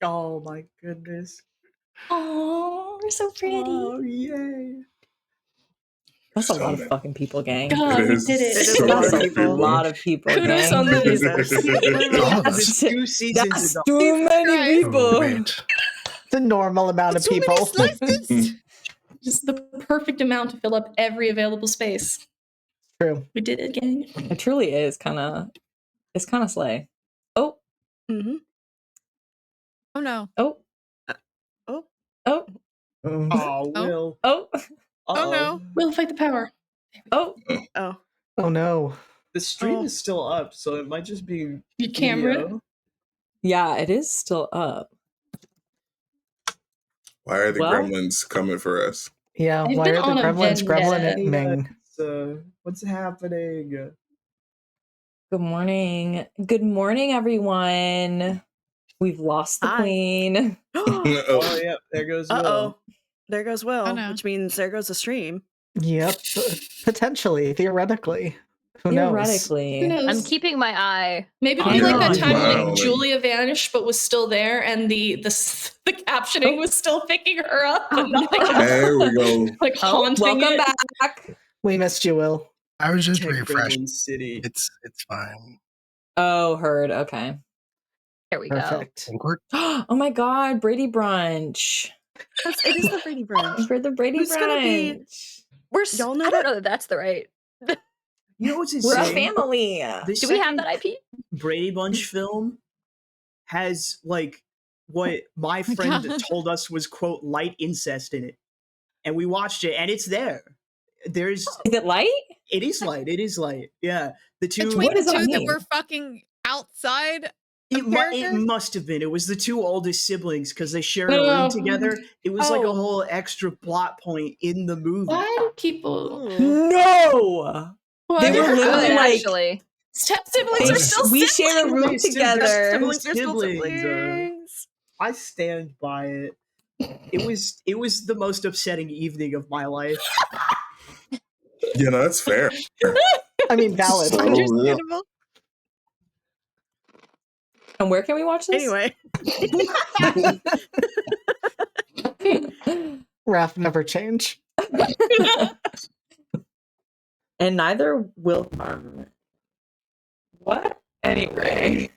Oh my goodness. Oh, we're so pretty. Oh, yay. That's a So lot of many. fucking people, gang. God, we did it. It is so That's many a people. lot of people, Kudos gang. on the Jesus. It's 2 seasons That's ago. too many Christ. people. Oh, wait. It's a normal amount of So many people. slices. Just the perfect amount to fill up every available space. True. We did it, gang. It truly is kind of. It's kind of slay. Oh, Mm-hmm. Oh no. oh, Oh. oh, Oh, Will. oh, Oh no. We'll fight the power. oh. Oh. Oh no. The stream Oh. is still up, so it might just be Your camera. video. Yeah, it is still up. Why are the Well- gremlins coming for us? Yeah, I've why been are the on a gremlins vendetta. gremlining? What's happening? Good morning. Good morning, everyone. We've lost the Hi. queen. Oh, yeah, there goes Will. Uh-oh. There goes Will, Oh, no. which means there goes the stream. Yep. Potentially, theoretically. Who knows? Theoretically. Who knows? I'm keeping my eye. Maybe on it'll be like that it. time when Wow. like Julia vanished but was still there, and the captioning was still picking her up, but nothing was There we go. like haunting Welcome it. back. We missed you, Will. I was just Tech refreshing. Gremlin City. It's fine. Oh, heard. Okay. There we go. Perfect. Oh my God, Brady brunch. It is the Brady brunch. For the Brady Who's gonna be- brunch. We're Y'all know I don't that? know that that's the right. You know what's We're a insane? family. The Do we have second that IP? Brady Bunch film has like what my friend God. told us was quote light incest in it, and we watched it, and it's there. There's Is it light? it is light. It is light. Yeah, the two. Between What the does that two that mean? were fucking outside. It characters? must have been. It was the two oldest siblings because they shared a No. room together. It was like a Oh. whole extra plot point in the movie. Why do people? Ooh. No. Why They do were people- literally Good, like- actually. Step siblings They- are still we siblings. share a room Siblings, together. Siblings are still Siblings, siblings. I stand by it. It was the most upsetting evening of my life. Yeah, no, that's fair. I mean, valid. So real. Understandable. And where can we watch this? Anyway. Raph never change. And neither will. What? Anyway.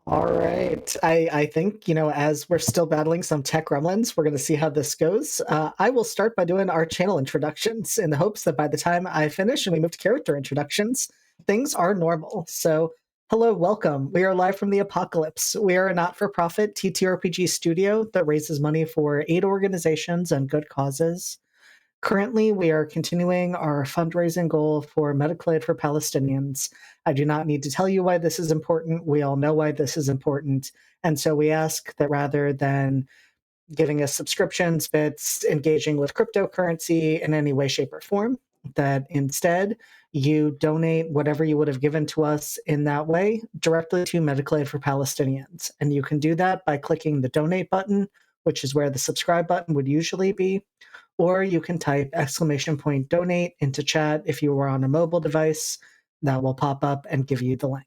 All right. I think, as we're still battling some tech gremlins, we're going to see how this goes. I will start by doing our channel introductions in the hopes that by the time I finish and we move to character introductions, things are normal. So, hello, welcome. We are live from the apocalypse. We are a not-for-profit TTRPG studio that raises money for aid organizations and good causes. Currently, we are continuing our fundraising goal for medical aid for Palestinians. I do not need to tell you why this is important. We all know why this is important. And so we ask that rather than giving us subscriptions, bits, engaging with cryptocurrency in any way, shape, or form, that instead you donate whatever you would have given to us in that way directly to medical aid for Palestinians. And you can do that by clicking the donate button, which is where the subscribe button would usually be. Or you can type !donate into chat if you were on a mobile device. That will pop up and give you the link.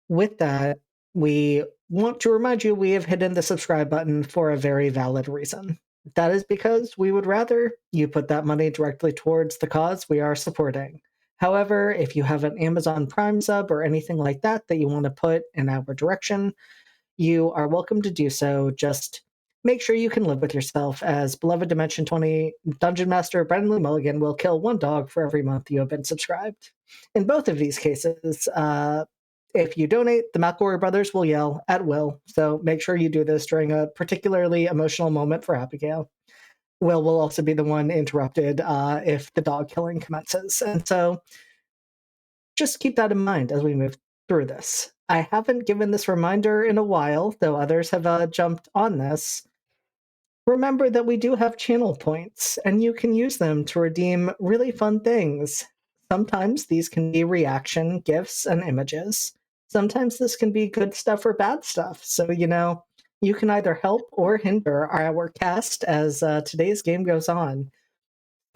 With that, we want to remind you we have hidden the subscribe button for a very valid reason. That is because we would rather you put that money directly towards the cause we are supporting. However, if you have an Amazon Prime sub or anything like that that you want to put in our direction, you are welcome to do so. Just make sure you can live with yourself, as beloved Dimension 20 Dungeon Master Brendan Lee Mulligan will kill one dog for every month you have been subscribed. In both of these cases, if you donate, the McElroy brothers will yell at will, so make sure you do this during a particularly emotional moment for Abigail. Will also be the one interrupted if the dog killing commences. And so just keep that in mind as we move through this. I haven't given this reminder in a while, though others have jumped on this. Remember that we do have channel points, and you can use them to redeem really fun things. Sometimes these can be reaction, gifts, and images. Sometimes this can be good stuff or bad stuff. So, you can either help or hinder our cast as today's game goes on.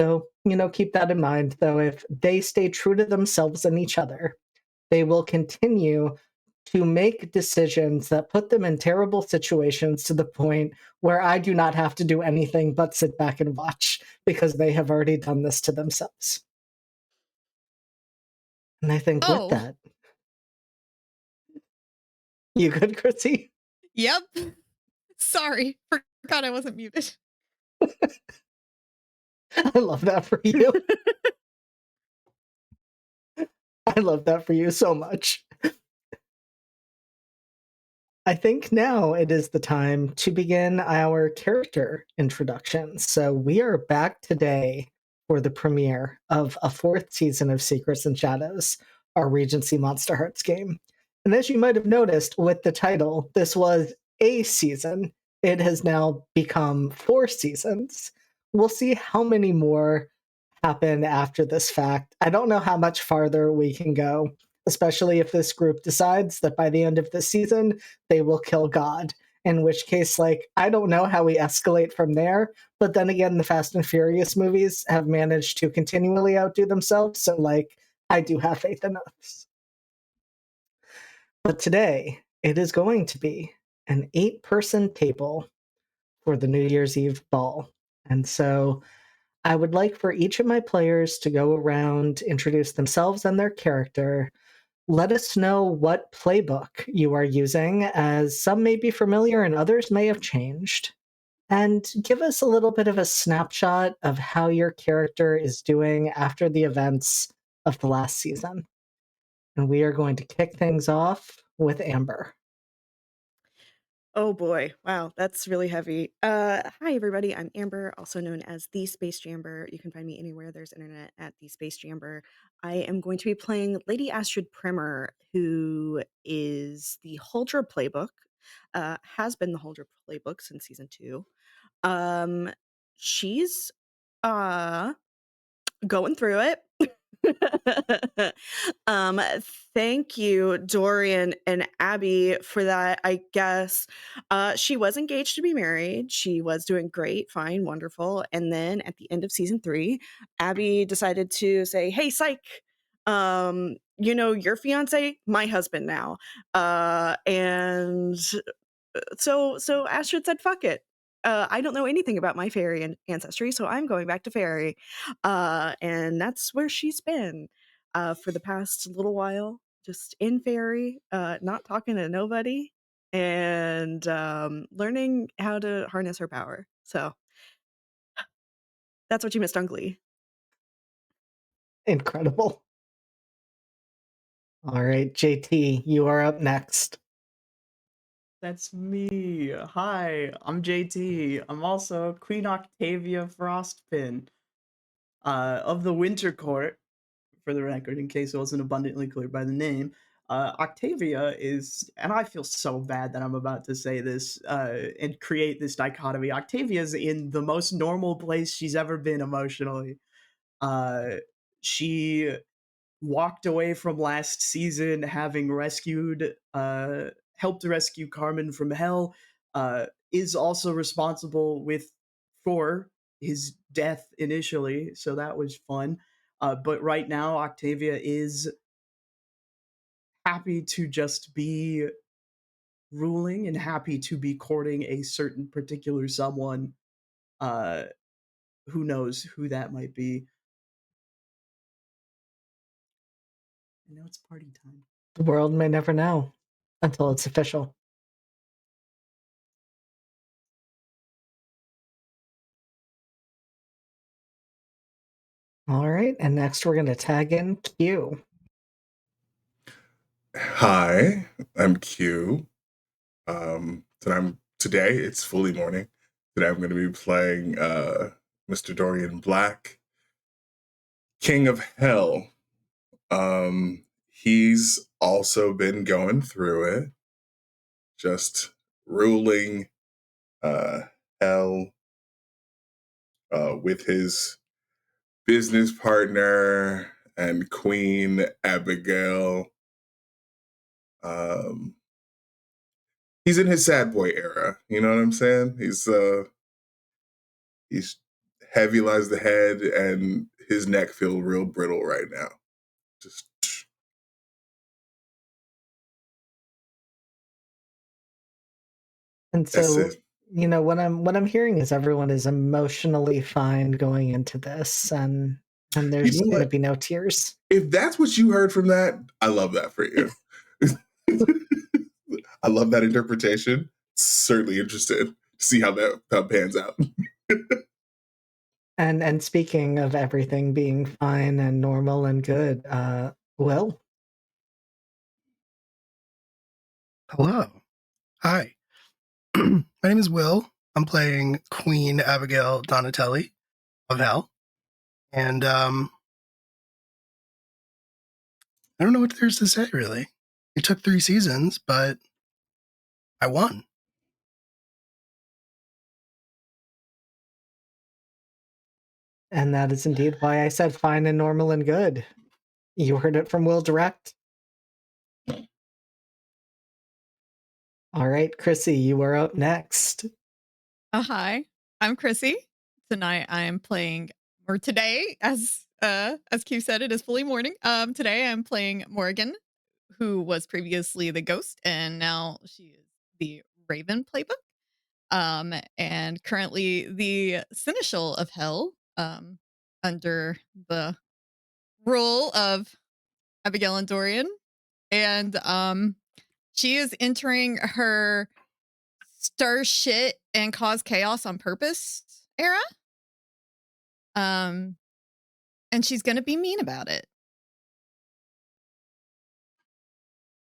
So, keep that in mind, though if they stay true to themselves and each other, they will continue to make decisions that put them in terrible situations to the point where I do not have to do anything but sit back and watch because they have already done this to themselves. And I think with Oh. that, you good, Chrissy? Yep. Sorry. Forgot I wasn't muted. I love that for you. I love that for you so much. I think now it is the time to begin our character introductions. So we are back today for the premiere of a 4th season of Secrets and Shadows, our Regency Monster Hearts game. And as you might have noticed with the title, this was a season. It has now become 4 seasons. We'll see how many more happen after this fact. I don't know how much farther we can go, especially if this group decides that by the end of this season, they will kill God. In which case, like, I don't know how we escalate from there. But then again, the Fast and Furious movies have managed to continually outdo themselves. So, like, I do have faith in us. But today, it is going to be an 8-person table for the New Year's Eve ball. And so I would like for each of my players to go around, introduce themselves and their character. Let us know what playbook you are using, as some may be familiar and others may have changed. And give us a little bit of a snapshot of how your character is doing after the events of the last season. And we are going to kick things off with Amber. Oh boy. Wow, that's really heavy. Hi everybody. I'm Amber, also known as the Space Jamber. You can find me anywhere there's internet at the Space Jamber. I am going to be playing Lady Astrid Primer, who is the Huldra playbook. Has been the Huldra playbook since season 2. She's going through it. um Thank you, Dorian and Abby, for that. I guess she was engaged to be married. She was doing great, fine, wonderful. And then at the end of season 3, Abby decided to say, hey, psych, your fiance, my husband now. And so Astrid said, fuck it. I don't know anything about my fairy ancestry, so I'm going back to fairy. And that's where she's been for the past little while, just in fairy, not talking to nobody, and learning how to harness her power. So that's what you missed on Glee. Incredible. All right, JT, you are up next. That's me. Hi, I'm JT. I'm also Queen Octavia Frostpin of the Winter Court, for the record, in case it wasn't abundantly clear by the name. Octavia is, and I feel so bad that I'm about to say this and create this dichotomy. Octavia is in the most normal place she's ever been emotionally. She walked away from last season having helped rescue Carmen from hell, is also responsible for his death initially, so that was fun. But right now, Octavia is happy to just be ruling and happy to be courting a certain particular someone. Uh, who knows who that might be? And now it's party time. The world may never know until it's official. All right, and next we're going to tag in Q. Hi, I'm Q. Today it's fully morning. Today I'm going to be playing Mr. Dorian Black, King of Hell. He's also been going through it, just ruling hell with his business partner and Queen Abigail. He's in his sad boy era. You know what I'm saying? He's heavy lies the head, and his neck feels real brittle right now. Just And That's so, it. what I'm hearing is everyone is emotionally fine going into this, and there's You know going to what? be no tears. If that's what you heard from that, I love that for you. I love that interpretation. Certainly interested to see how that pans out. And speaking of everything being fine and normal and good, Will, Hello. Hi. My name is Will. I'm playing Queen Abigail Donatelli of Hell. And I don't know what there's to say, really. It took 3 seasons, but I won. and that is indeed why I said fine and normal and good. You heard it from Will direct. All right, Chrissy, you are up next. Hi, I'm Chrissy. Tonight I am playing, or today, as Q said, it is fully morning. Today I'm playing Morgan, who was previously the ghost, and now she is the Raven playbook. And currently the Seneschal of Hell, under the role of Abigail and Dorian, and she is entering her stir shit and cause chaos on purpose era. And she's gonna be mean about it.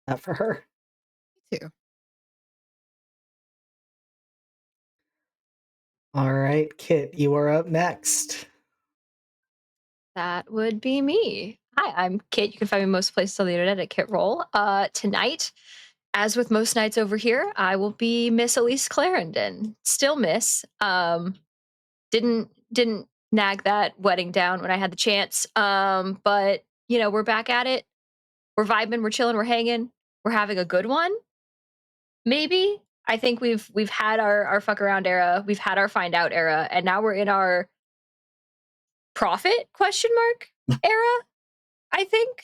That for her. Me too. All right, Kit, you are up next. That would be me. Hi, I'm Kit. You can find me most places on the internet at Kit Roll. Tonight, as with most nights over here, I will be Miss Elise Clarendon. Still Miss. Didn't nag that wedding down when I had the chance. But we're back at it. We're vibing, we're chilling, we're hanging, we're having a good one. Maybe. I think we've had our fuck around era, we've had our find out era, and now we're in our profit era. I think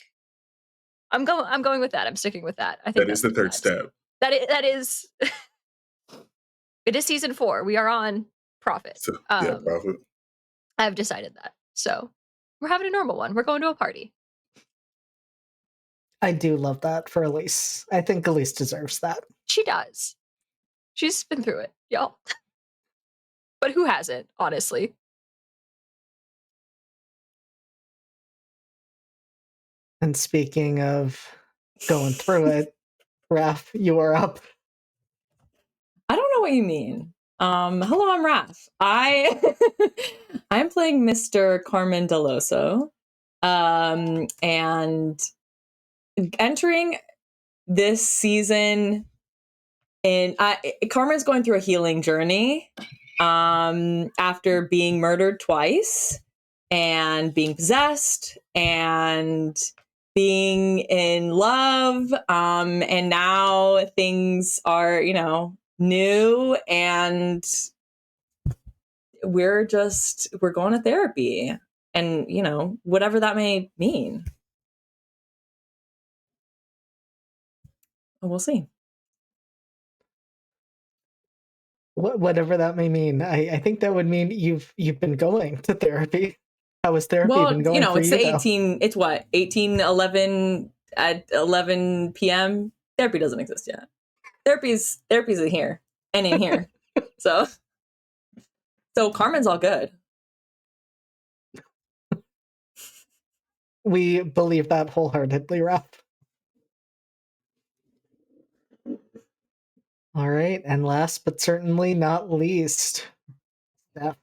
I'm going with that. I'm sticking with that. I think That is the third step. That is it is season 4. We are on profit. So, yeah, profit. I've decided that. So we're having a normal one. We're going to a party. I do love that for Elise. I think Elise deserves that. She does. She's been through it, y'all. But who hasn't, honestly? And speaking of going through it, Raph, you are up. I don't know what you mean. Hello, I'm Raph. I'm playing Mr. Carmen Deloso. And entering this season Carmen's going through a healing journey after being murdered twice and being possessed and being in love, and now things are new, and we're going to therapy, and whatever that may mean, we'll see. Whatever that may mean. I think that would mean you've been going to therapy. How has therapy been going for it's you? 18. It's what 18:11 at 11 p.m. Therapy doesn't exist yet. Therapy's in here and in here. so Carmen's all good. We believe that wholeheartedly, Raph. All right, and last but certainly not least, Steph.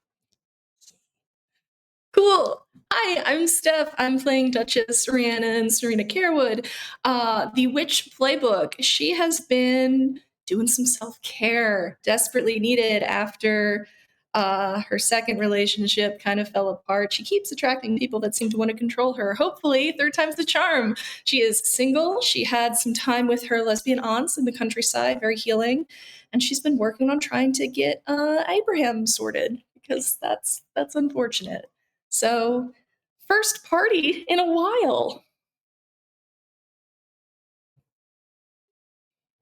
Cool. Hi, I'm Steph. I'm playing Duchess Rihanna and Serena Carewood. The Witch Playbook. She has been doing some self-care, desperately needed after her second relationship kind of fell apart. She keeps attracting people that seem to want to control her. Hopefully, third time's the charm. She is single. She had some time with her lesbian aunts in the countryside, very healing. And she's been working on trying to get Abraham sorted because that's unfortunate. So, first party in a while.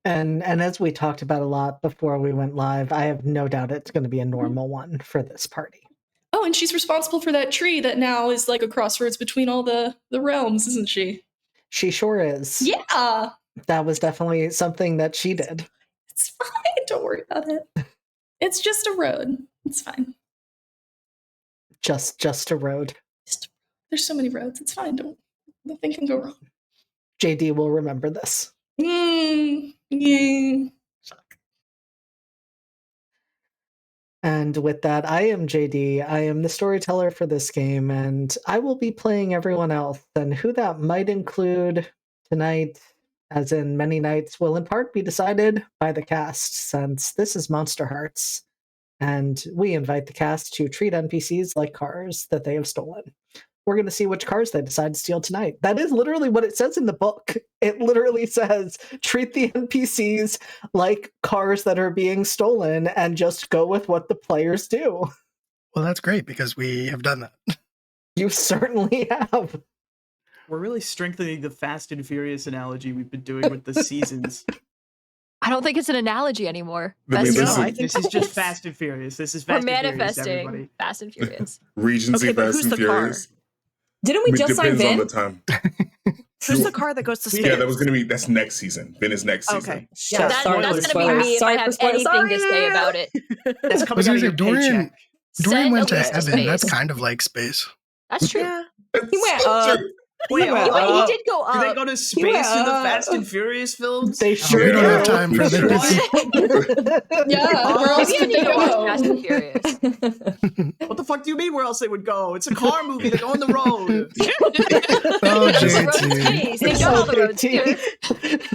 And as we talked about a lot before we went live, I have no doubt it's going to be a normal one for this party. Oh, and she's responsible for that tree that now is like a crossroads between all the realms, isn't she? She sure is. Yeah. That was definitely something that she did. It's fine. Don't worry about it. It's just a road. It's fine. Just a road. There's so many roads. It's fine. Nothing can go wrong. JD will remember this. Yeah. And with that, I am JD. I am the storyteller for this game, and I will be playing everyone else. And who that might include tonight, as in many nights, will in part be decided by the cast, since this is Monster Hearts, and we invite the cast to treat NPCs like cars that they have stolen. We're going to see which cars they decide to steal tonight. That is literally what it says in the book. It literally says, treat the NPCs like cars that are being stolen and just go with what the players do. Well, that's great because we have done that. You certainly have. We're really strengthening the Fast and Furious analogy we've been doing with the seasons. I don't think it's an analogy anymore. I mean, Fast and No, Furious. this is just Fast and Furious. This is We're Fast and Furious, manifesting everybody. Fast and Furious. Regency Okay, but Fast who's and the car? Furious. Didn't we It just sign depends on Vin? the time. Who's the car that goes to space? Yeah, that's next season. Vin is next season. Okay. Yeah, That's sorry going for to be spoilers. me if Sorry I for have spoilers. anything to Sorry. say about it. That's I coming was out gonna of say your paycheck. Dorian Send went to Elise to heaven. That's space. kind of like space. That's true. Yeah. He went up. Wait, He went He up. did go do they up. go to went space in the up. Fast and Furious films? They Oh, sure we don't have do. time for Sure. this. Yeah. Where else Maybe I could need they to watch go? Fast and Furious. What the fuck do you mean where else they would go? It's a car movie. They go on the road. Oh, Just road to JT. space. They got all the roads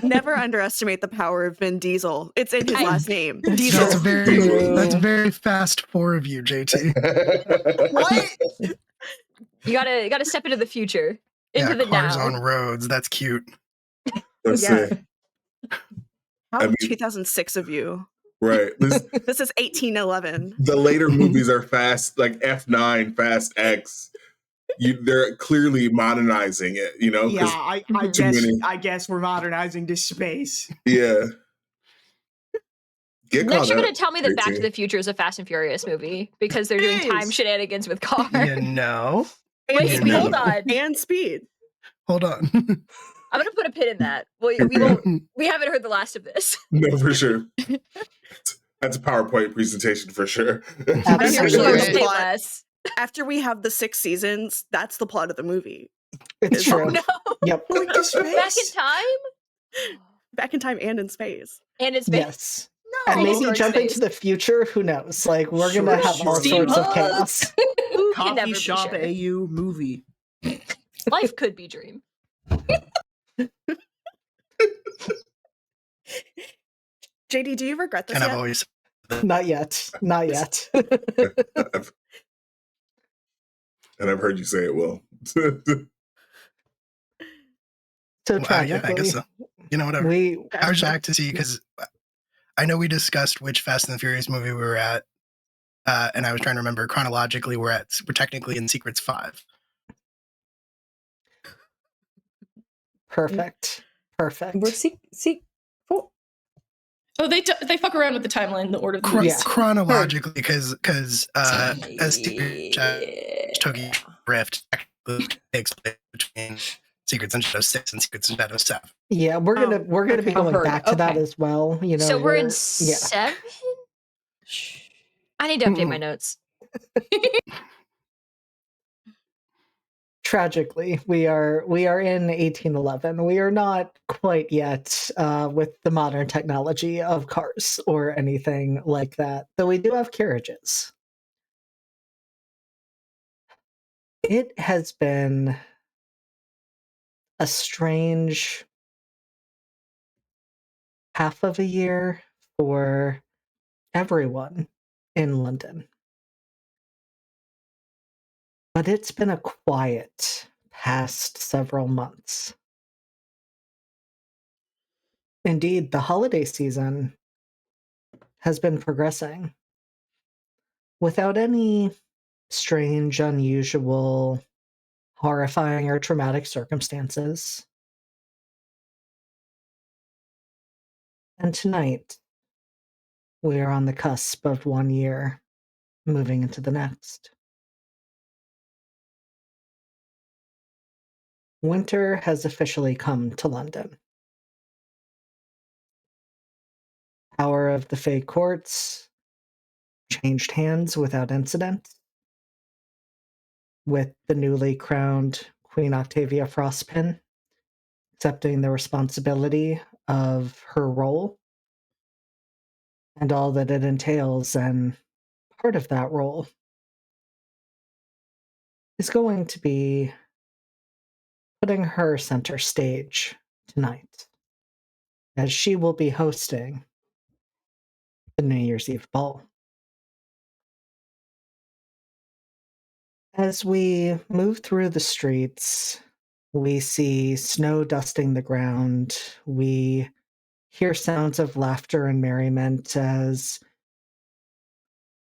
too. Never underestimate the power of Vin Diesel. It's in his I- last name. It's Diesel. That's very fast for of you, JT. What? You gotta step into the future, into Yeah, the cars now. on roads. That's cute. Let's Yeah. see. How I mean- 2006 of you. Right. This is 1811. The later movies are fast, like F9, Fast X. They're clearly modernizing it, you know? Yeah, 'Cause- Mhm. I guess we're modernizing to space. yeah. Get Next, caught you're up, gonna tell me that Back to JT. the Future is a Fast and Furious movie because they're doing It time is. shenanigans with cars. You know? Wait, You know. hold on. And speed. Hold on. I'm gonna put a pin in that. We haven't heard the last of this. No, for sure. That's a PowerPoint presentation for sure. Absolutely. Here's Actually, what the I'll say plot- less. After we have the 6 seasons, that's the plot of the movie. It's true. No, Yep. Going to space? back in time Back in time and in space. and in space. Yes. And No. maybe Prehistoric jump space. into the future. Who knows? Like, we're going to Sure, have all sure. sorts of Steampunk. chaos. Who can never Coffee be shop sure? AU movie. Life could be dream. JD, do you regret this And I've yet? always Not yet. Not yet. And I've heard you say it will. So yeah, I tragically, guess so. You know, whatever. we I was shocked to see because I know we discussed which Fast and the Furious movie we were at, and I was trying to remember chronologically. We're technically in Secrets 5. perfect. Perfect. We're cool. Oh, they fuck around with the timeline, the order of the Chro- movies. Yeah. Chronologically, because as Tokyo Rift technically takes place between Secrets and Shadow 6 and Secrets and Shadow 7. Yeah, we're gonna be okay. going Heard. back to that Okay. as well. You know, So we're in yeah. 7? I need to update my notes. Tragically, we are in 1811. We are not quite yet with the modern technology of cars or anything like that, though we do have carriages. It has been a strange half of a year for everyone in London. But it's been a quiet past several months. Indeed, the holiday season has been progressing without any strange, unusual, horrifying, or traumatic circumstances. And tonight, we are on the cusp of 1 year, moving into the next. Winter has officially come to London. Power of the Fae courts changed hands without incident, with the newly crowned Queen Octavia Frostpin accepting the responsibility of her role and all that it entails, and part of that role is going to be putting her center stage tonight, as she will be hosting the New Year's Eve ball. As we move through the streets, we see snow dusting the ground. We hear sounds of laughter and merriment as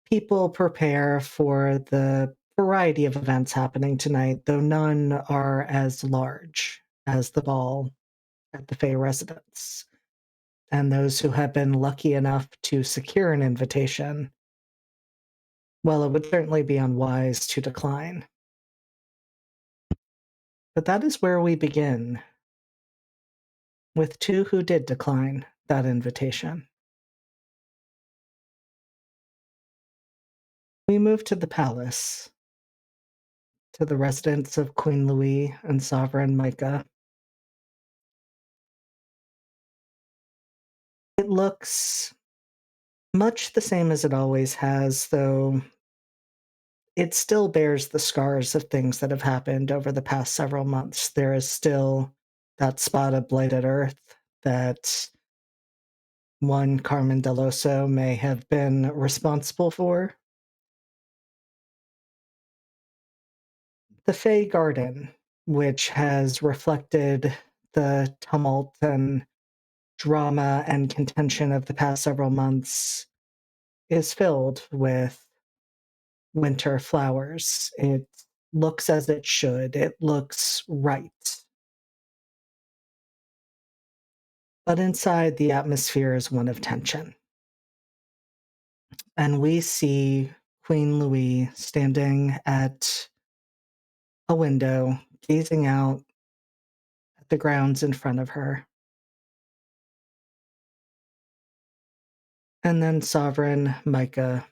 people prepare for the variety of events happening tonight, though none are as large as the ball at the Fay residence. And those who have been lucky enough to secure an invitation, well, it would certainly be unwise to decline. But that is where we begin, with two who did decline that invitation. We move to the palace, to the residence of Queen Louis and Sovereign Micah. It looks much the same as it always has, though it still bears the scars of things that have happened over the past several months. There is still that spot of blighted earth that one Carmen Deloso may have been responsible for. The Fey Garden, which has reflected the tumult and drama and contention of the past several months, is filled with winter flowers. It looks as it should. It looks right. But inside, the atmosphere is one of tension. And we see Queen Louis standing at a window, gazing out at the grounds in front of her. And then Sovereign Micah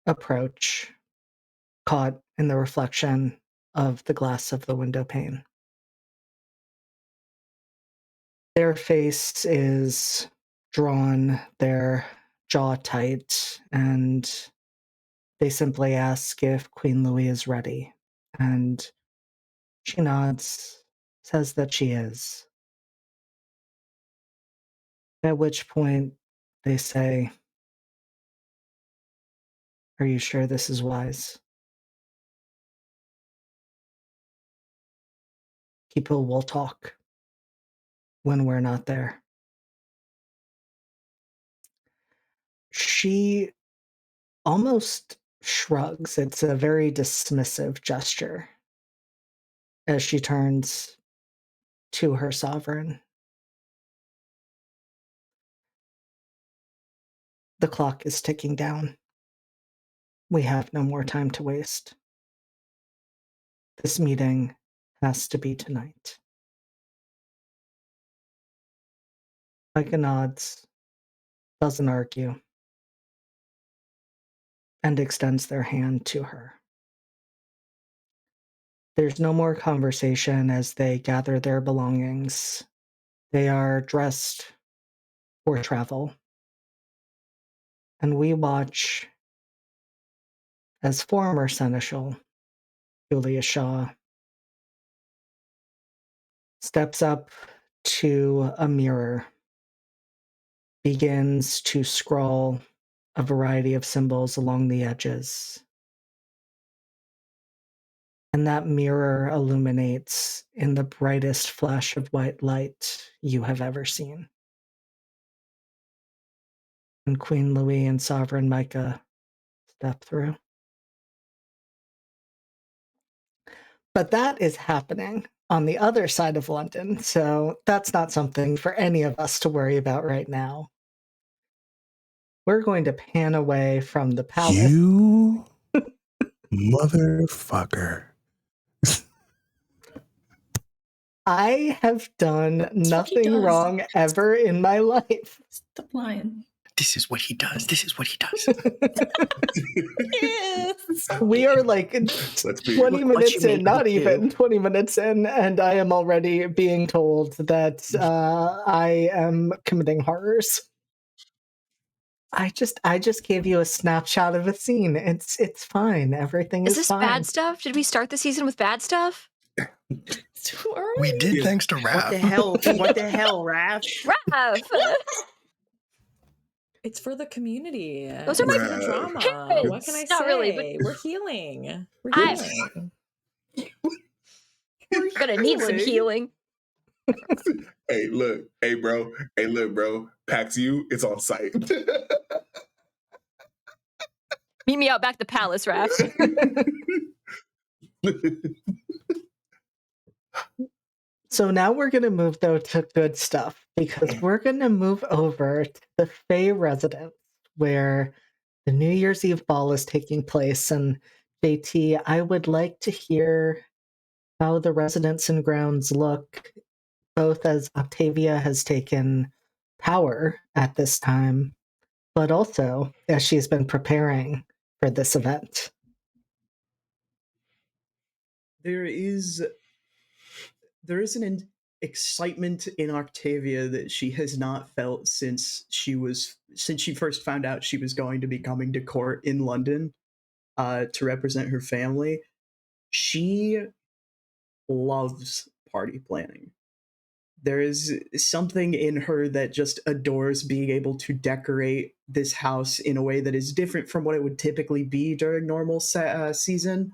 approach, caught in the reflection of the glass of the window pane. Their face is drawn, their jaw tight, and they simply ask if Queen Louis is ready. And she nods, says that she is. At which point they say, "Are you sure this is wise? People will talk when we're not there." She almost shrugs. It's a very dismissive gesture as she turns to her sovereign. The clock is ticking down. We have no more time to waste. This meeting has to be tonight. Micah nods, doesn't argue, and extends their hand to her. There's no more conversation as they gather their belongings. They are dressed for travel. And we watch as former Seneschal Julia Shaw steps up to a mirror, begins to scrawl a variety of symbols along the edges. And that mirror illuminates in the brightest flash of white light you have ever seen. And Queen Louis and Sovereign Micah step through. But that is happening on the other side of London, so that's not something for any of us to worry about right now. We're going to pan away from the palace. You motherfucker. I have done what he nothing does. wrong ever in my life. Stop lying. This is what he does. This is what he does. Yes. We are like Let's be 20 Look what minutes you made in, not me do. even 20 minutes in, and I am already being told that I am committing horrors. I just gave you a snapshot of a scene. It's fine. Everything Is is this fine. bad stuff? Did we start the season with bad stuff? It's too early. We did Yeah. thanks to What Raph. the hell? What the hell, Raph? Raph! It's for the community. Those are It's my for the drama. parents. What can I Not say? really, but We're healing. We're I- healing. We're gonna need some healing. Hey, look. Hey, bro. Hey, look, bro. Pax you, it's on site. Meet me out back at the palace, Raph. So now we're going to move, though, to good stuff, because we're going to move over to the Fae residence, where the New Year's Eve ball is taking place. And JT, I would like to hear how the residence and grounds look, both as Octavia has taken power at this time, but also as she's been preparing for this event. There is an excitement in Octavia that she has not felt since she first found out she was going to be coming to court in London to represent her family. She loves party planning. There is something in her that just adores being able to decorate this house in a way that is different from what it would typically be during normal season,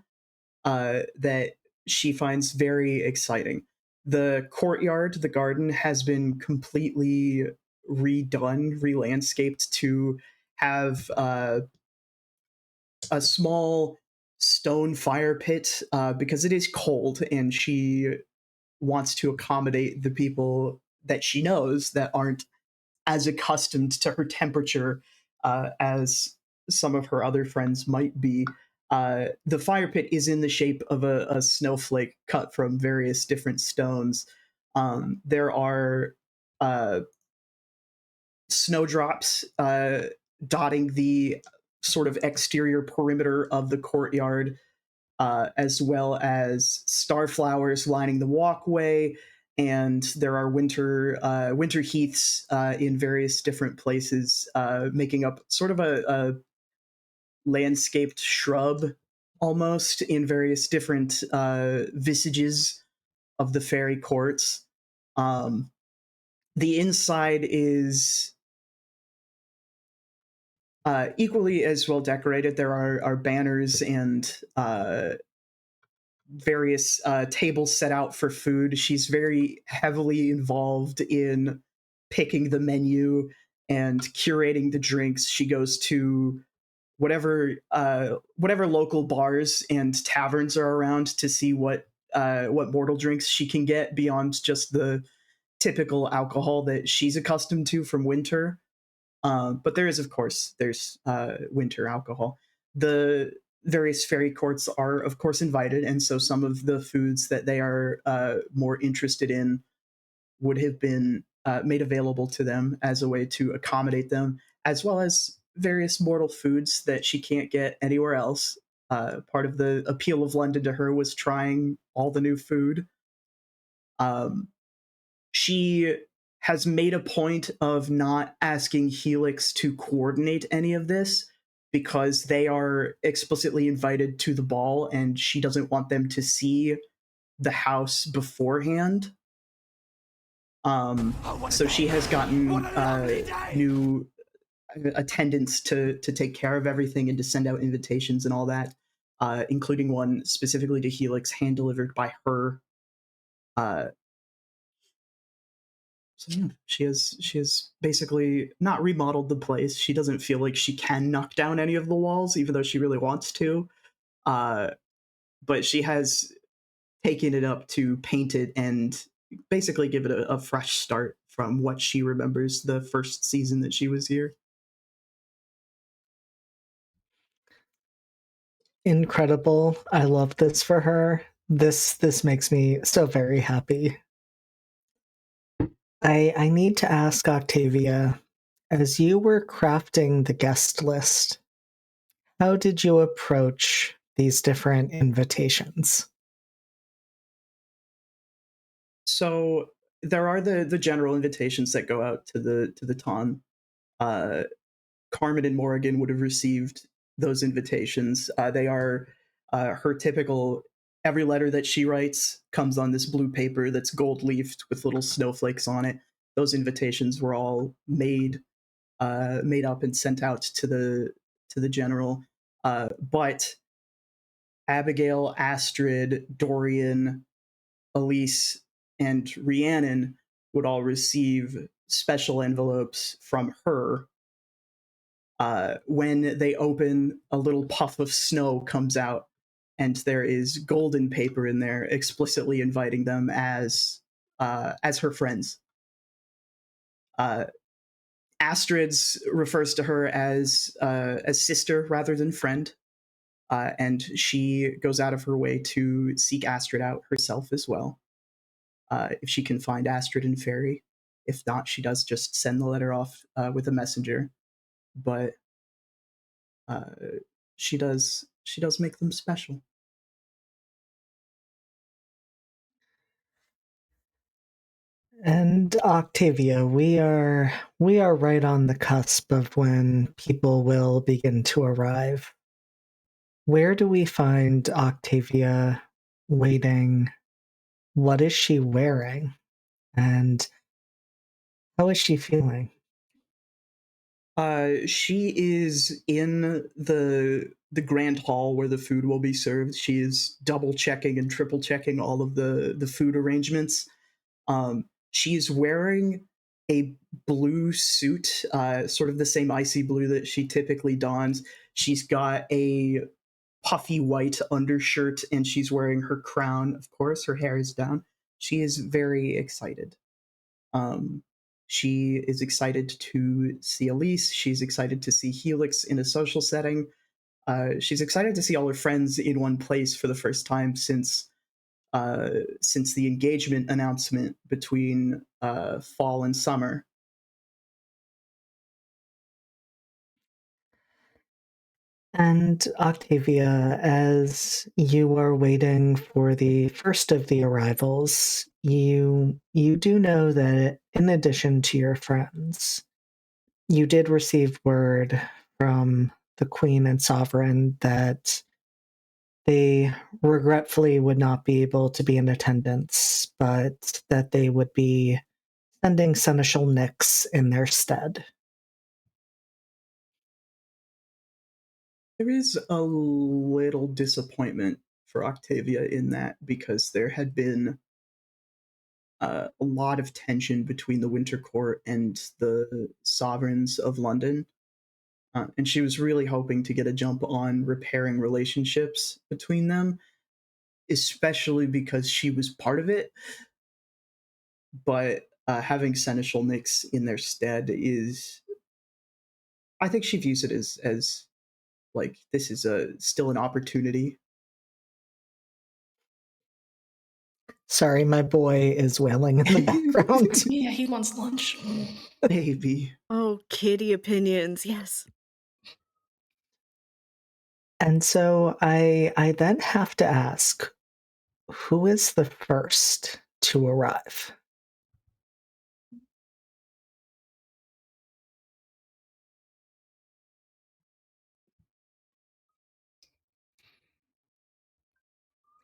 that she finds very exciting. The courtyard, the garden, has been completely redone, re-landscaped to have a small stone fire pit because it is cold, and she wants to accommodate the people that she knows that aren't as accustomed to her temperature as some of her other friends might be. The fire pit is in the shape of a snowflake cut from various different stones. There are snowdrops dotting the sort of exterior perimeter of the courtyard, as well as starflowers lining the walkway. And there are winter heaths in various different places, making up sort of a landscaped shrub almost in various different visages of the fairy courts. The inside is equally as well decorated. There are banners and various tables set out for food. She's very heavily involved in picking the menu and curating the drinks. She goes to whatever local bars and taverns are around to see what mortal drinks she can get beyond just the typical alcohol that she's accustomed to from winter. But there is, of course, there's winter alcohol. The various fairy courts are, of course, invited, and so some of the foods that they are more interested in would have been made available to them as a way to accommodate them, as well as various mortal foods that she can't get anywhere else. Part of the appeal of London to her was trying all the new food. She has made a point of not asking Helix to coordinate any of this because they are explicitly invited to the ball and she doesn't want them to see the house beforehand. So she has gotten new attendants to take care of everything and to send out invitations and all that, including one specifically to Helix, hand delivered by her. So yeah, she has basically not remodeled the place. She doesn't feel like she can knock down any of the walls, even though she really wants to. But she has taking it up to paint it and basically give it a fresh start from what she remembers the first season that she was here. Incredible. I love this for her. This makes me so very happy. I need to ask Octavia, as you were crafting the guest list, how did you approach these different invitations? So there are the general invitations that go out to the ton. Carmen and Morrigan would have received those invitations. They are her typical. Every letter that she writes comes on this blue paper that's gold leafed with little snowflakes on it. Those invitations were all made up and sent out to the general. But Abigail, Astrid, Dorian, Elise, and Rhiannon would all receive special envelopes from her. When they open, a little puff of snow comes out, and there is golden paper in there, explicitly inviting them as her friends. Astrid's refers to her as sister rather than friend, and she goes out of her way to seek Astrid out herself as well. If she can find Astrid and Fairy. If not, she does just send the letter off with a messenger. But she does make them special. And Octavia, we are right on the cusp of when people will begin to arrive. Where do we find Octavia waiting? What is she wearing? And how is she feeling? She is in the grand hall where the food will be served. She is double checking and triple checking all of the food arrangements. She's wearing a blue suit, sort of the same icy blue that she typically dons. She's got a puffy white undershirt, and she's wearing her crown. Of course, her hair is down. She is very excited. She is excited to see Elise. She's excited to see Helix in a social setting. She's excited to see all her friends in one place for the first time since the engagement announcement between fall and summer. And Octavia, as you are waiting for the first of the arrivals, you do know that in addition to your friends, you did receive word from the Queen and Sovereign that they regretfully would not be able to be in attendance, but that they would be sending Seneschal Nyx in their stead. There is a little disappointment for Octavia in that, because there had been a lot of tension between the Winter Court and the sovereigns of London. And she was really hoping to get a jump on repairing relationships between them, especially because she was part of it. But having Seneschal Nyx in their stead is, I think she views it as like, this is still an opportunity. Sorry, my boy is wailing in the background. Yeah, he wants lunch. Baby. Oh, kitty opinions. Yes. And so I then have to ask, who is the first to arrive?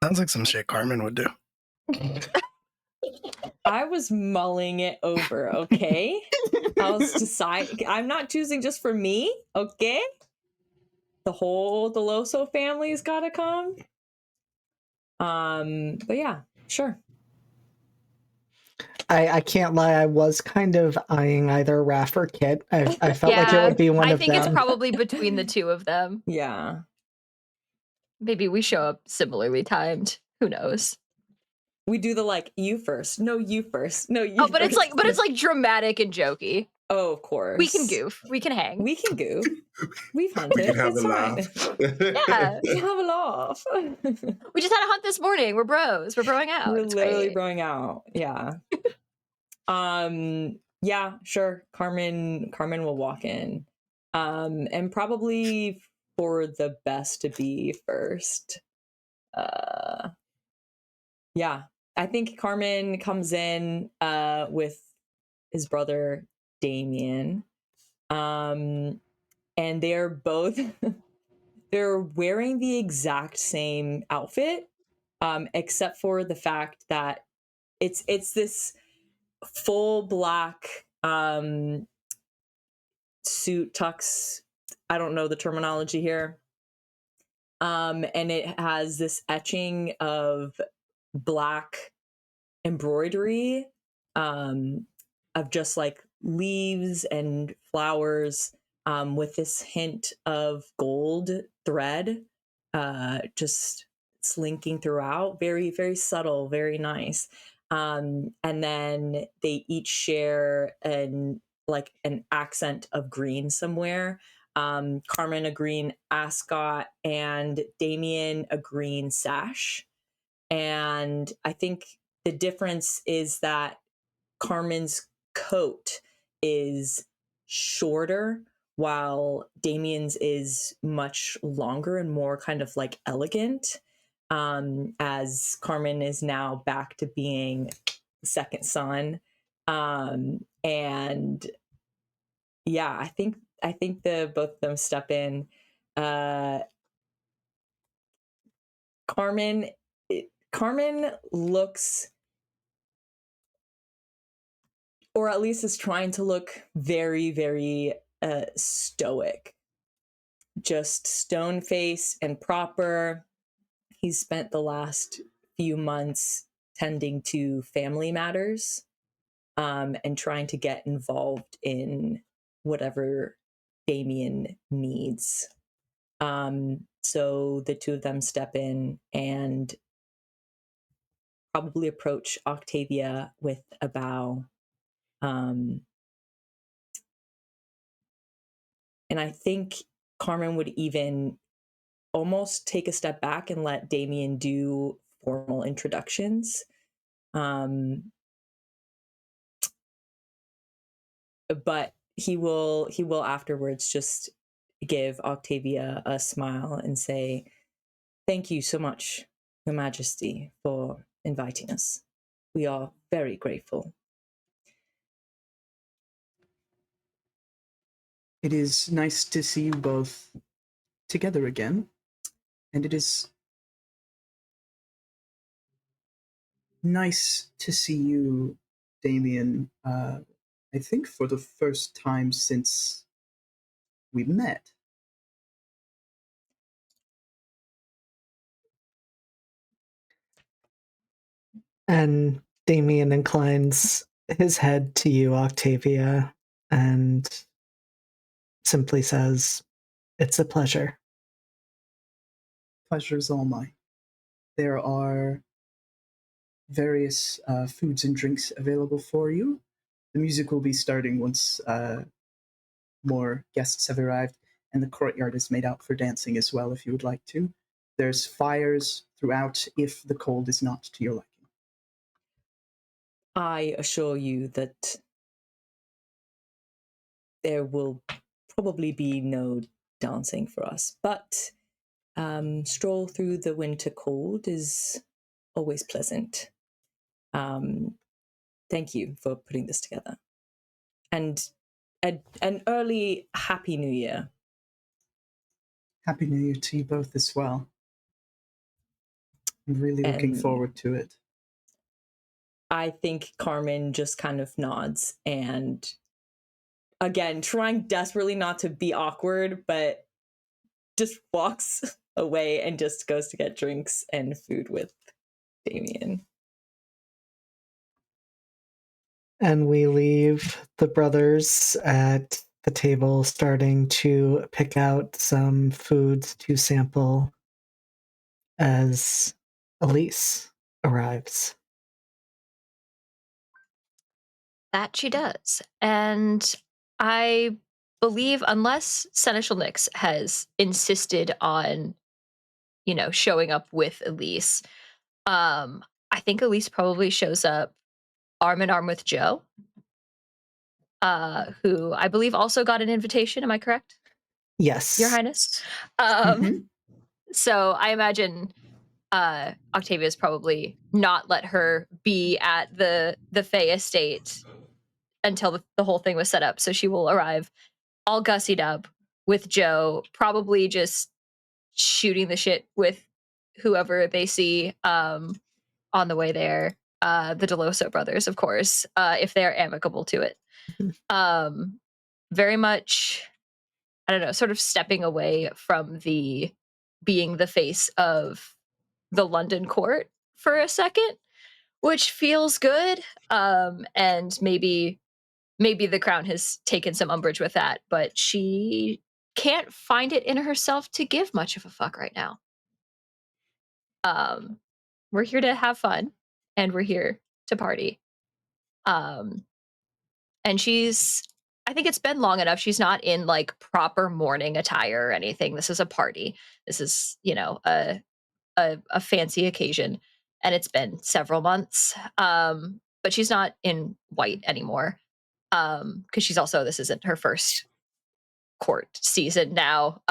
Sounds like some shit Carmen would do. I was mulling it over, okay? I was deciding. I'm not choosing just for me, okay? The whole Deloso family's gotta come. But yeah, sure. I can't lie, I was kind of eyeing either Raph or Kit. I felt like it would be one I of think them. it's probably between the two of them. Yeah. Maybe we show up similarly timed. Who knows? We do the like you first. No, you first. No, you. Oh, but first. it's like dramatic and jokey. Oh, of course. We can goof. We can hang. We can goof. We've hunted. We can have it's a fine. laugh. Yeah. We have a laugh. We just had a hunt this morning. We're bros. We're broing out. We're It's literally great. broing out. Yeah. Yeah, sure. Carmen will walk in. And probably for the best to be first. Yeah. I think Carmen comes in with his brother Damien. And they're both they're wearing the exact same outfit, except for the fact that it's this full black suit tux. I don't know the terminology here. And it has this etching of black embroidery of just like leaves and flowers with this hint of gold thread just slinking throughout. Very, very subtle, very nice. And then they each share an accent of green somewhere. Carmen a green ascot and Damien a green sash. And I think the difference is that Carmen's coat is shorter while Damien's is much longer and more kind of like elegant, as Carmen is now back to being the second son. And yeah, I think the both of them step in. Carmen looks, or at least is trying to look, very, very stoic. Just stone face and proper. He's spent the last few months tending to family matters and trying to get involved in whatever Damien needs. So the two of them step in and probably approach Octavia with a bow. And I think Carmen would even almost take a step back and let Damien do formal introductions. But he will afterwards just give Octavia a smile and say, "Thank you so much, Your Majesty, for inviting us. We are very grateful." It is nice to see you both together again, and it is nice to see you, Damien, I think for the first time since we met. And Damien inclines his head to you, Octavia, and simply says, "It's a pleasure." Pleasure's all mine. There are various foods and drinks available for you. The music will be starting once more guests have arrived, and the courtyard is made out for dancing as well if you would like to. There's fires throughout if the cold is not to your liking. I assure you that there will probably be no dancing for us, but stroll through the winter cold is always pleasant. Thank you for putting this together. And an early Happy New Year. Happy New Year to you both as well. I'm really looking forward to it. I think Carmen just kind of nods and, again, trying desperately not to be awkward, but just walks away and just goes to get drinks and food with Damien. And we leave the brothers at the table starting to pick out some foods to sample as Elise arrives. That she does. And I believe, unless Seneschal Nyx has insisted on, showing up with Elise, I think Elise probably shows up arm in arm with Joe, who I believe also got an invitation. Am I correct, Yes. Your Highness? Um, Mhm. So I imagine Octavia's probably not let her be at the Fae estate until the whole thing was set up. So she will arrive all gussied up with Joe, probably just shooting the shit with whoever they see on the way there. The Deloso brothers, of course, if they're amicable to it. Um, very much, I don't know, sort of stepping away from the being the face of the London court for a second, which feels good. And maybe the crown has taken some umbrage with that, but she can't find it in herself to give much of a fuck right now. Um, we're here to have fun and we're here to party. Um, and I think it's been long enough. She's not in like proper mourning attire or anything. This is a party. This is, a fancy occasion, and it's been several months. But she's not in white anymore. Because this isn't her first court season now.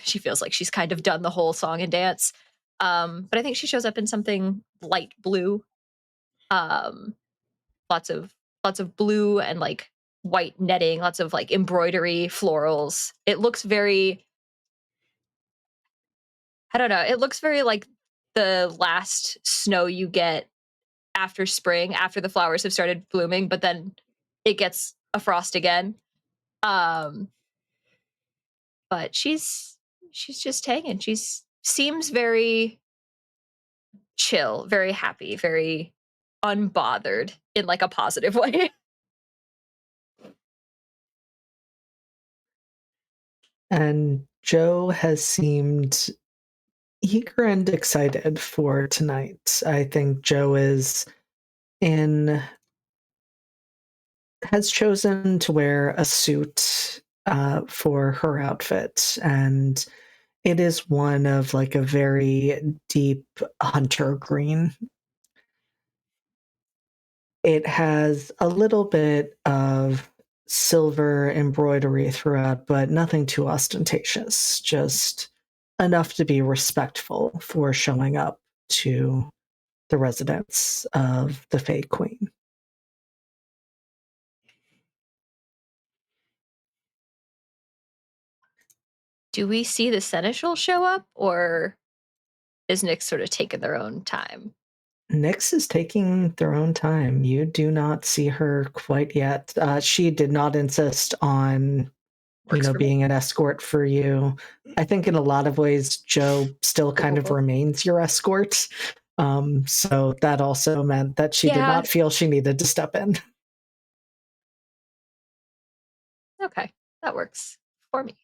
She feels like she's kind of done the whole song and dance. But I think she shows up in something light blue. Um, lots of blue and like white netting, lots of like embroidery, florals. It looks very, I don't know, it looks very like the last snow you get after spring, after the flowers have started blooming, but then it gets a frost again. But she's just hanging. Seems very chill, very happy, very unbothered in like a positive way. And Joe has seemed eager and excited for tonight. I think Joe has chosen to wear a suit for her outfit, and it is one of like a very deep hunter green. It has a little bit of silver embroidery throughout, but nothing too ostentatious, just enough to be respectful for showing up to the residence of the Fae Queen. Do we see the seneschal show up, or is Nick sort of taking their own time? Nyx is taking their own time. You do not see her quite yet. She did not insist on, Works for me. being an escort for you. I think in a lot of ways, Joe still kind of remains your escort. So that also meant that she did not feel she needed to step in. Okay, that works for me.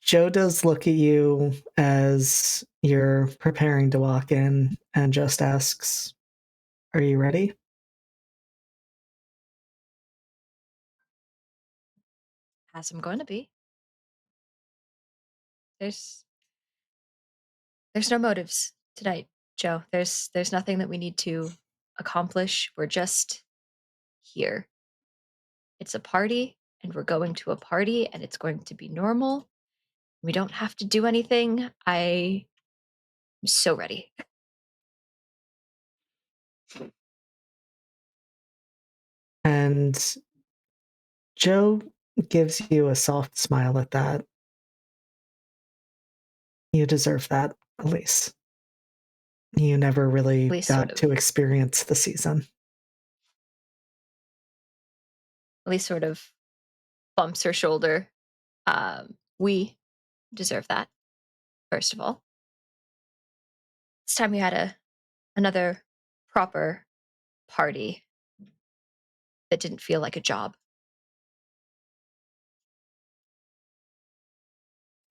Joe does look at you as you're preparing to walk in and just asks, "Are you ready?" As I'm going to be. There's no motives tonight, Joe. There's nothing that we need to accomplish. We're just here. It's a party, and we're going to a party, and it's going to be normal. We don't have to do anything. I'm so ready. And Joe gives you a soft smile at that. You deserve that, Elise. You never really Elise got sort of- to experience the season. Elise sort of bumps her shoulder. We deserve that, first of all. It's time we had another proper party that didn't feel like a job.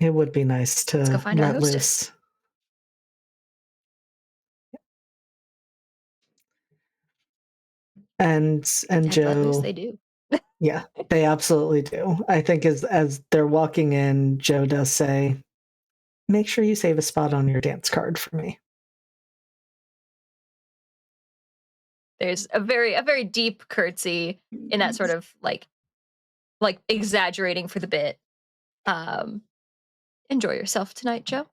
It would be nice Let's go to find our let hostess. loose. And Dead let loose, Joe, they do. yeah, they absolutely do. I think as they're walking in, Joe does say, "Make sure you save a spot on your dance card for me." There's a very deep curtsy in that sort of like exaggerating for the bit. Enjoy yourself tonight, Joe.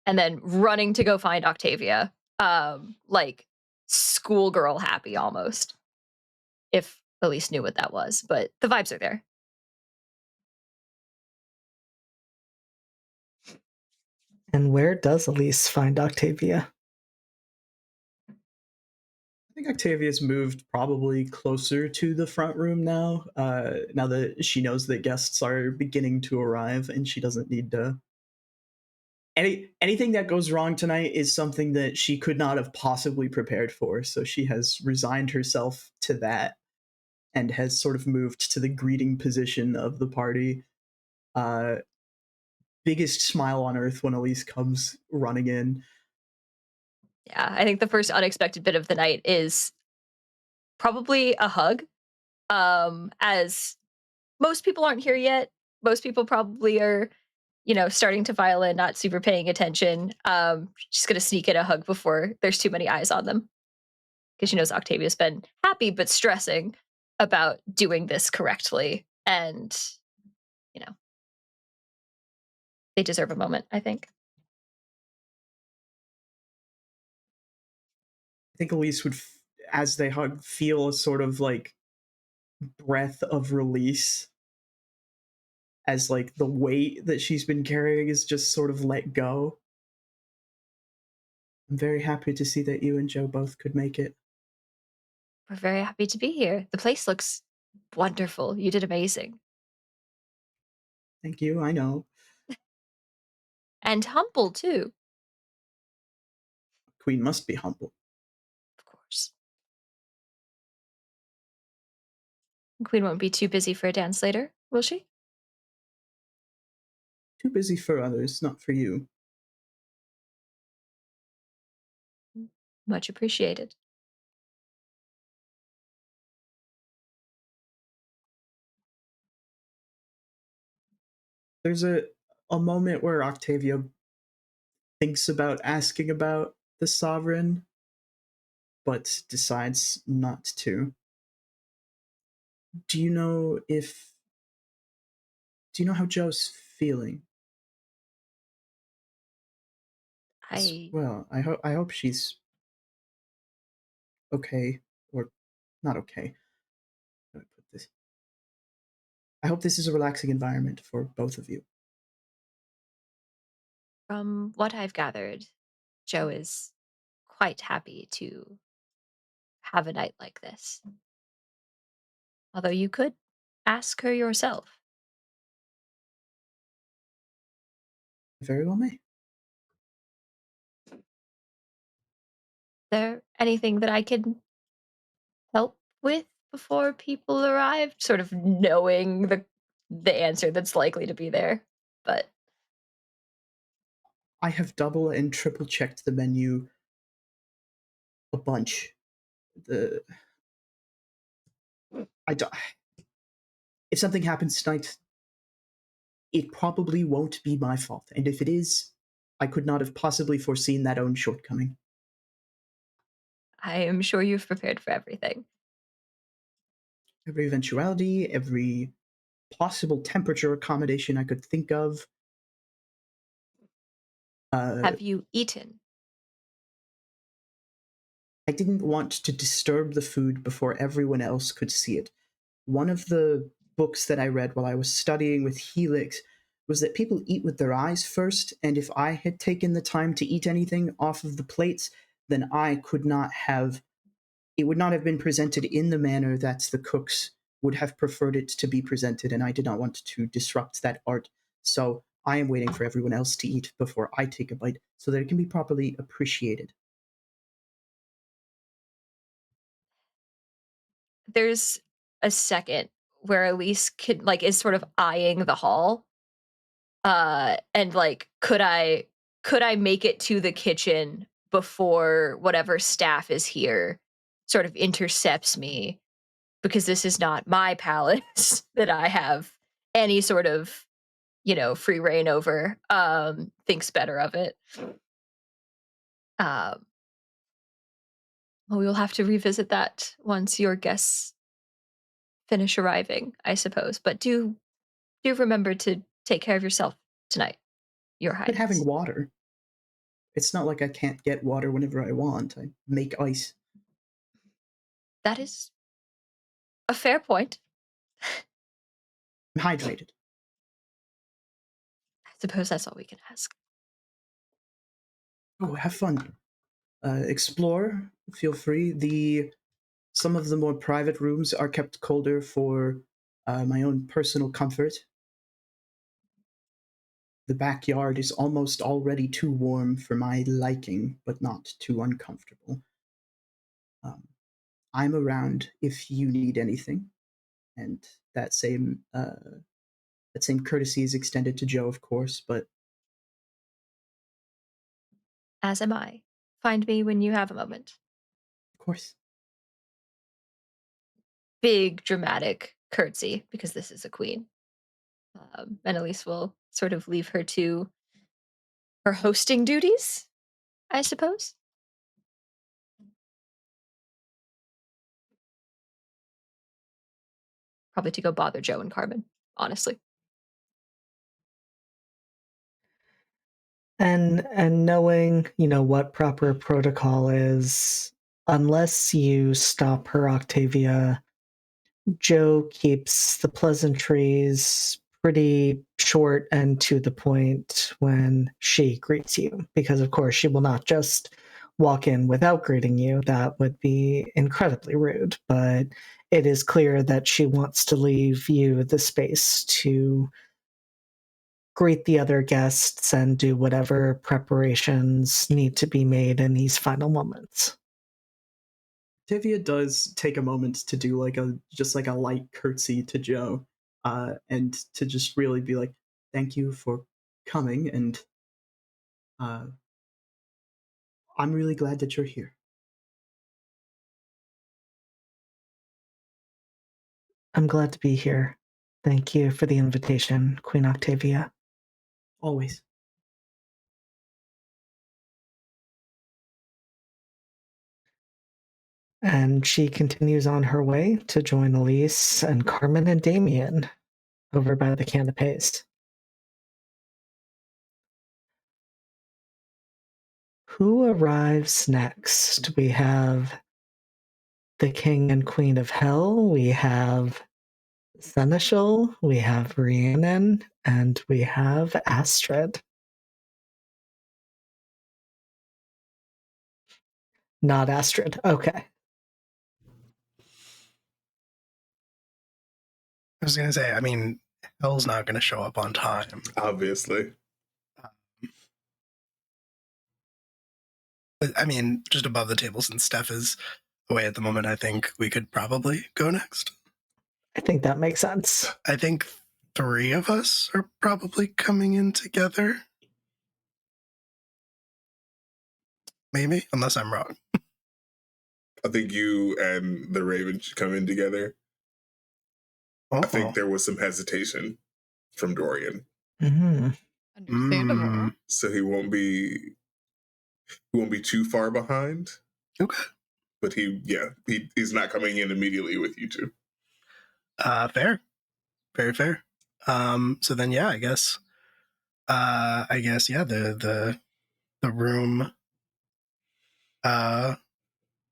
And then running to go find Octavia. Like schoolgirl happy almost. If Elise knew what that was, but the vibes are there. And where does Elise find Octavia? I think Octavia's moved probably closer to the front room now. Now that she knows that guests are beginning to arrive, and she doesn't need to. Anything that goes wrong tonight is something that she could not have possibly prepared for. So she has resigned herself to that, and has sort of moved to the greeting position of the party. Uh, Biggest smile on earth when Elise comes running in. Yeah, I think the first unexpected bit of the night is probably a hug. As most people aren't here yet. Most people probably are, starting to file in, not super paying attention. She's gonna sneak in a hug before there's too many eyes on them. Because she knows Octavia's been happy but stressing about doing this correctly. And, you know, they deserve a moment, I think. I think Elise would, as they hug, feel a sort of like breath of release, as like the weight that she's been carrying is just sort of let go. I'm very happy to see that you and Joe both could make it. We're very happy to be here. The place looks wonderful. You did amazing. Thank you, I know. And humble, too, Queen must be humble. of course. Queen won't be too busy for a dance later, will she? Too busy for others, not for you. Much appreciated. There's a moment where Octavia thinks about asking about the sovereign, but decides not to. Do you know if do you know how Joe's feeling? I Well, I hope she's okay, or not okay. How do I put this? I hope this is a relaxing environment for both of you. From what I've gathered, Joe is quite happy to have a night like this. Although you could ask her yourself. Very well may. There anything that I can help with before people arrive? Sort of knowing the answer that's likely to be there. But I have double and triple checked the menu a bunch. The I don't. If something happens tonight, it probably won't be my fault, and if it is, I could not have possibly foreseen that own shortcoming. I am sure you've prepared for everything. Every eventuality, every possible temperature accommodation I could think of. Have you eaten? I didn't want to disturb the food before everyone else could see it. One of the books that I read while I was studying with Helix was that people eat with their eyes first, and if I had taken the time to eat anything off of the plates, then I could not have, it would not have been presented in the manner that the cooks would have preferred it to be presented, and I did not want to disrupt that art. So I am waiting for everyone else to eat before I take a bite so that it can be properly appreciated. There's a second where Elise is sort of eyeing the hall. And could I make it to the kitchen before whatever staff is here sort of intercepts me, because this is not my palace that I have any sort of, free reign over, thinks better of it. Um, well, we will have to revisit that once your guests finish arriving, I suppose. But do remember to take care of yourself tonight, Your But having Highness. water. It's not like I can't get water whenever I want. I make ice. That is a fair point. I'm hydrated. I suppose that's all we can ask. Oh, have fun. Explore. Feel free. Some of the more private rooms are kept colder for my own personal comfort. The backyard is almost already too warm for my liking, but not too uncomfortable. Um, I'm around if you need anything, and that same courtesy is extended to Joe, of course. But As am I. Find me when you have a moment. of course, Big dramatic curtsy, because this is a queen. And Elise will sort of leave her to her hosting duties, I suppose. Probably to go bother Joe and Carmen, honestly. And knowing, what proper protocol is, unless you stop her, Octavia, Joe keeps the pleasantries pretty short and to the point when she greets you, because of course she will not just walk in without greeting you. That would be incredibly rude, but it is clear that she wants to leave you the space to greet the other guests and do whatever preparations need to be made in these final moments. Octavia does take a moment to do like a light curtsy to Joe, and to just really be like, "Thank you for coming," and I'm really glad that you're here. I'm glad to be here. Thank you for the invitation, Queen Octavia. Always. And she continues on her way to join Elise and Carmen and Damien over by the canapes. Who arrives next? We have the King and Queen of Hell, we have Seneschal, we have Rhiannon, and we have Astrid. Not Astrid. Okay. I was gonna say, I mean, Hell's not gonna show up on time. Obviously. But I mean, just above the table, since Steph is away at the moment, I think we could probably go next. I think that makes sense. I think 3 of us are probably coming in together. Maybe, unless I'm wrong. I think you and the Raven should come in together. Oh. I think there was some hesitation from Dorian. Mm-hmm. Understandable. So he won't be too far behind. Okay. But he's not coming in immediately with you two. Fair. Very fair. So then I guess the room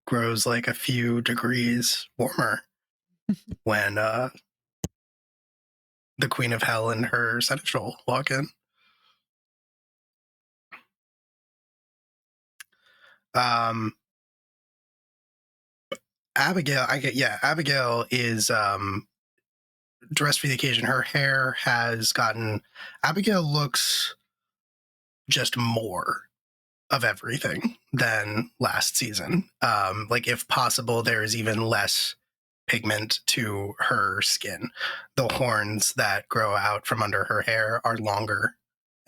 grows like a few degrees warmer when the Queen of Hell and her seneschal walk in. Abigail is dressed for the occasion. Her hair has gotten. Abigail looks just more of everything than last season. Like, if possible, there is even less pigment to her skin. The horns that grow out from under her hair are longer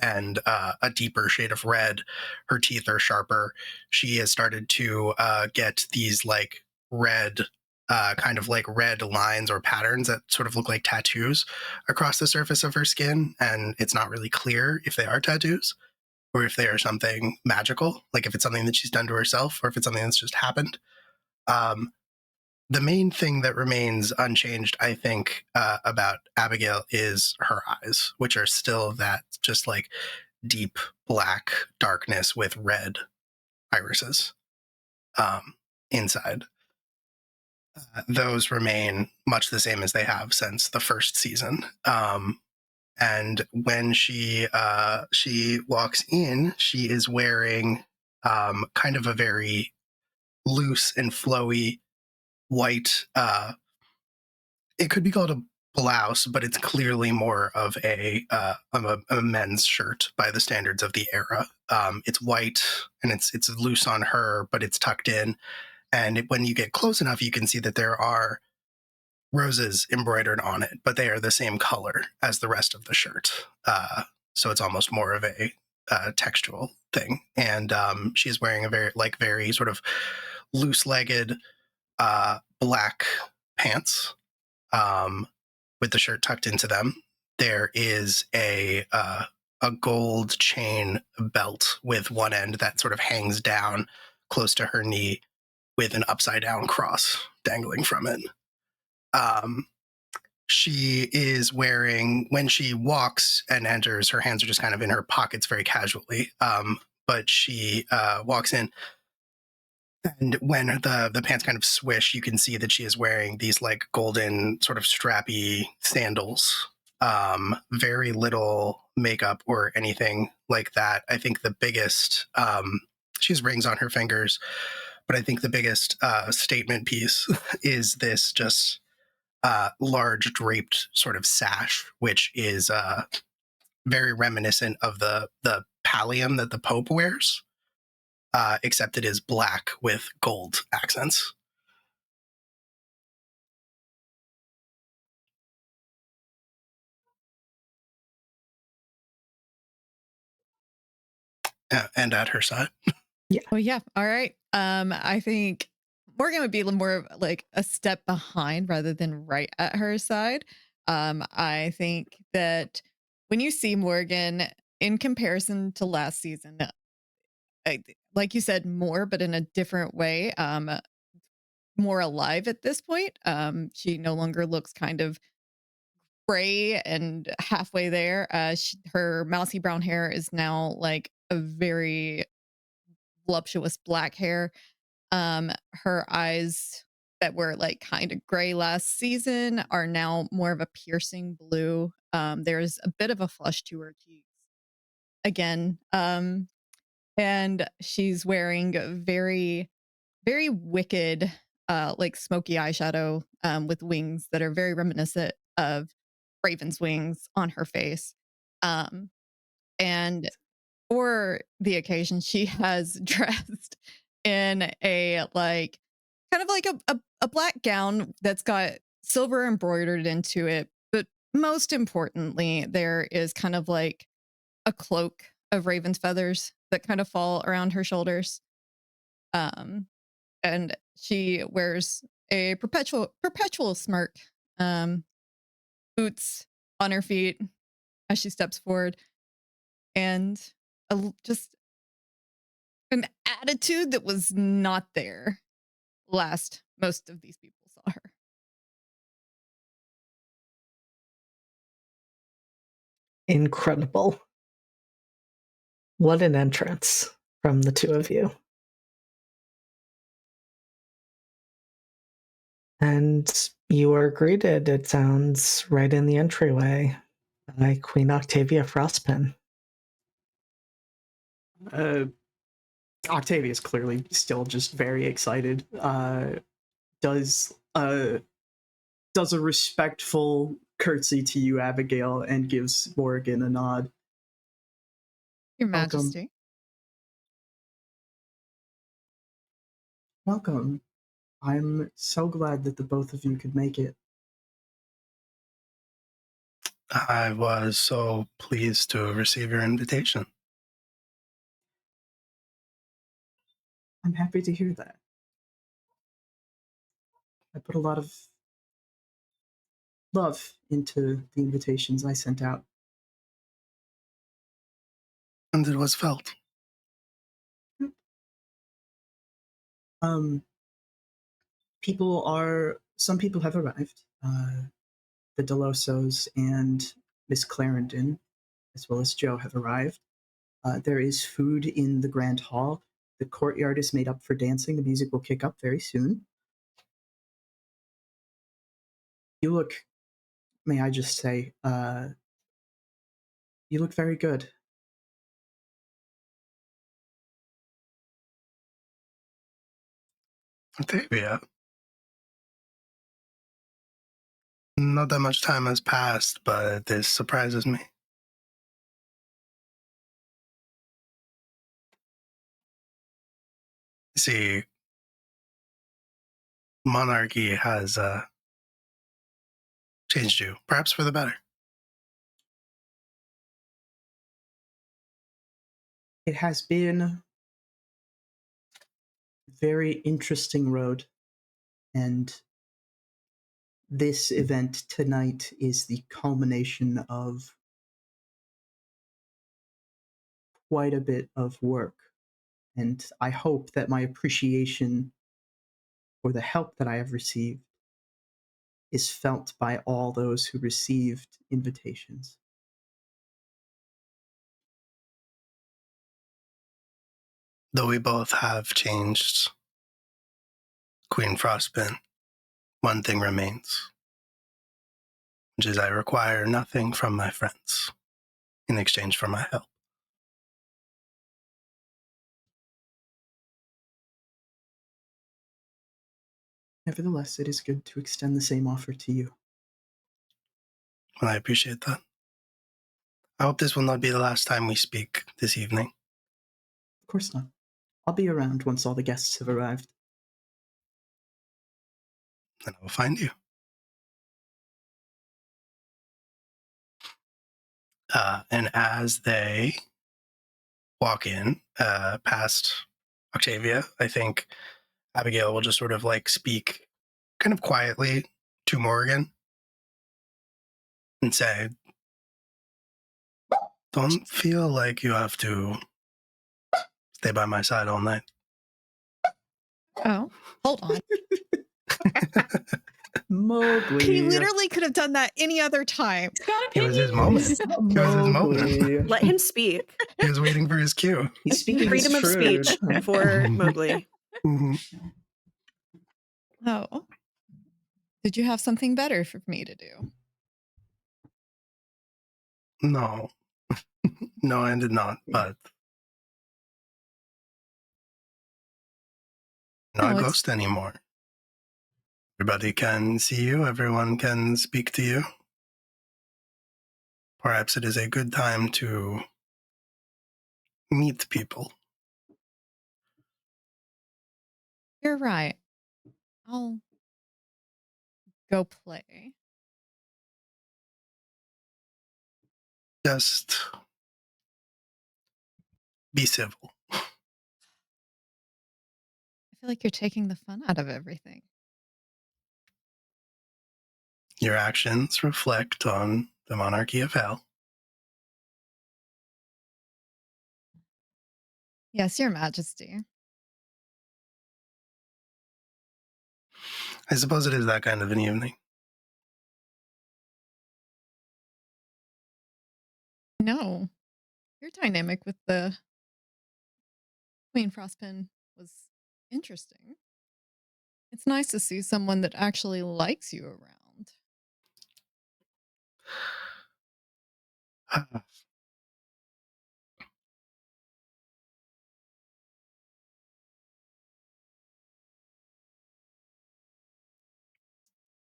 and a deeper shade of red. Her teeth are sharper. She has started to get these like red, kind of like red lines or patterns that sort of look like tattoos across the surface of her skin. And it's not really clear if they are tattoos or if they are something magical, like if it's something that she's done to herself or if it's something that's just happened. The main thing that remains unchanged, I think, about Abigail is her eyes, which are still that just like deep black darkness with red irises inside. Those remain much the same as they have since the first season. And when she walks in, she is wearing kind of a very loose and flowy white. It could be called a blouse, but it's clearly more of a men's shirt by the standards of the era. It's white and it's loose on her, but it's tucked in. And when you get close enough, you can see that there are roses embroidered on it, but they are the same color as the rest of the shirt. So it's almost more of a textual thing. And she's wearing a very sort of loose-legged black pants with the shirt tucked into them. There is a gold chain belt with one end that sort of hangs down close to her knee with an upside down cross dangling from it. She is wearing, when she walks and enters, her hands are just kind of in her pockets very casually. But she walks in, and when the pants kind of swish, you can see that she is wearing these like golden sort of strappy sandals. Very little makeup or anything like that. I think the biggest, she has rings on her fingers, but I think the biggest statement piece is this just large draped sort of sash, which is very reminiscent of the pallium that the Pope wears, except it is black with gold accents. And at her side. Well, yeah. All right. I think Morgan would be a little more of like a step behind rather than right at her side. I think that when you see Morgan in comparison to last season, like you said, more, but in a different way, more alive at this point. She no longer looks kind of gray and halfway there. Her mousy brown hair is now like a very voluptuous black hair. Her eyes that were like kind of gray last season are now more of a piercing blue. There's a bit of a flush to her cheeks again. And she's wearing very, very wicked, like smoky eyeshadow, with wings that are very reminiscent of Raven's wings on her face. And for the occasion, she has dressed in a like kind of like a black gown that's got silver embroidered into it. But most importantly, there is kind of like a cloak of raven's feathers that kind of fall around her shoulders. Um, and she wears a perpetual smirk, um, boots on her feet as she steps forward, and just an attitude that was not there last most of these people saw her. Incredible. What an entrance from the two of you. And you are greeted, it sounds, right in the entryway by Queen Octavia Frostpin. Octavia's clearly still just very excited. Does a respectful curtsy to you, Abigail, and gives Morgan a nod. Your Welcome. Majesty. Welcome. I'm so glad that the both of you could make it. I was so pleased to receive your invitation. I'm happy to hear that. I put a lot of love into the invitations I sent out. And it was felt. Um, some people have arrived. The Delosos and Miss Clarendon, as well as Joe, have arrived. There is food in the Grand Hall. The courtyard is made up for dancing. The music will kick up very soon. You look, may I just say, you look very good. Octavia. Not that much time has passed, but this surprises me. See, monarchy has changed you, perhaps for the better. It has been a very interesting road, and this event tonight is the culmination of quite a bit of work. And I hope that my appreciation for the help that I have received is felt by all those who received invitations. Though we both have changed, Queen Frostbin, one thing remains, which is I require nothing from my friends in exchange for my help. Nevertheless, it is good to extend the same offer to you. Well, I appreciate that. I hope this will not be the last time we speak this evening. Of course not. I'll be around once all the guests have arrived. Then I will find you. And as they walk in past Octavia, I think Abigail will just sort of like speak kind of quietly to Morgan and say, don't feel like you have to stay by my side all night. Oh, hold on. Mowgli. He literally could have done that any other time. It was his moment. It was his moment. Mowgli. Let him speak. He was waiting for his cue. He's speaking his Freedom of truth. speech for Mowgli. Mhm. Oh. Did you have something better for me to do? No. No, I did not, but not No, a it's ghost anymore. Everybody can see you, everyone can speak to you. Perhaps it is a good time to meet people. you're right. I'll go play. Just be civil. I feel like you're taking the fun out of everything. Your actions reflect on the monarchy of hell. Yes, Your Majesty. I suppose it is that kind of an evening. No, your dynamic with the Queen Frostpin was interesting. It's nice to see someone that actually likes you around.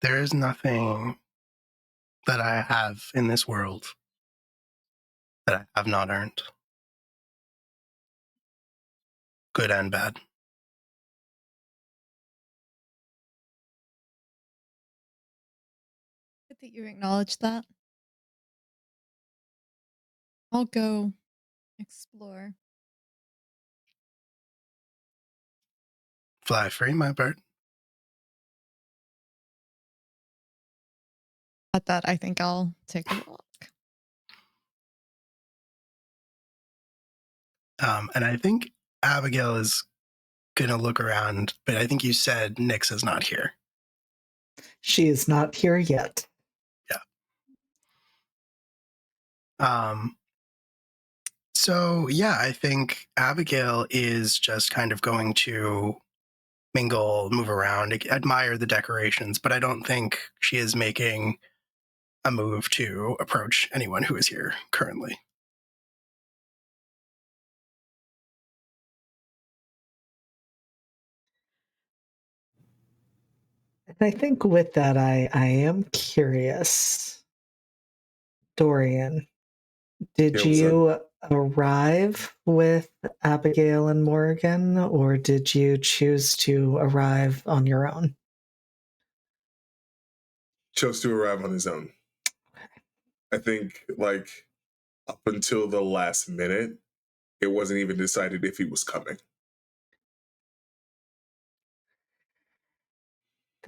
There is nothing that I have in this world that I have not earned. Good and bad. Good that you acknowledge that. I'll go explore. Fly free, my bird. At that, I think I'll take a walk. And I think Abigail is gonna look around, but I think you said Nyx is not here. She is not here yet. So yeah, I think Abigail is just kind of going to mingle, move around, admire the decorations, but I don't think she is making a move to approach anyone who is here currently. And I think with that, I am curious, Dorian, did Yeah, what's up? you arrive with Abigail and Morgan, or did you choose to arrive on your own? Chose to arrive on his own. I think, like, up until the last minute, it wasn't even decided if he was coming.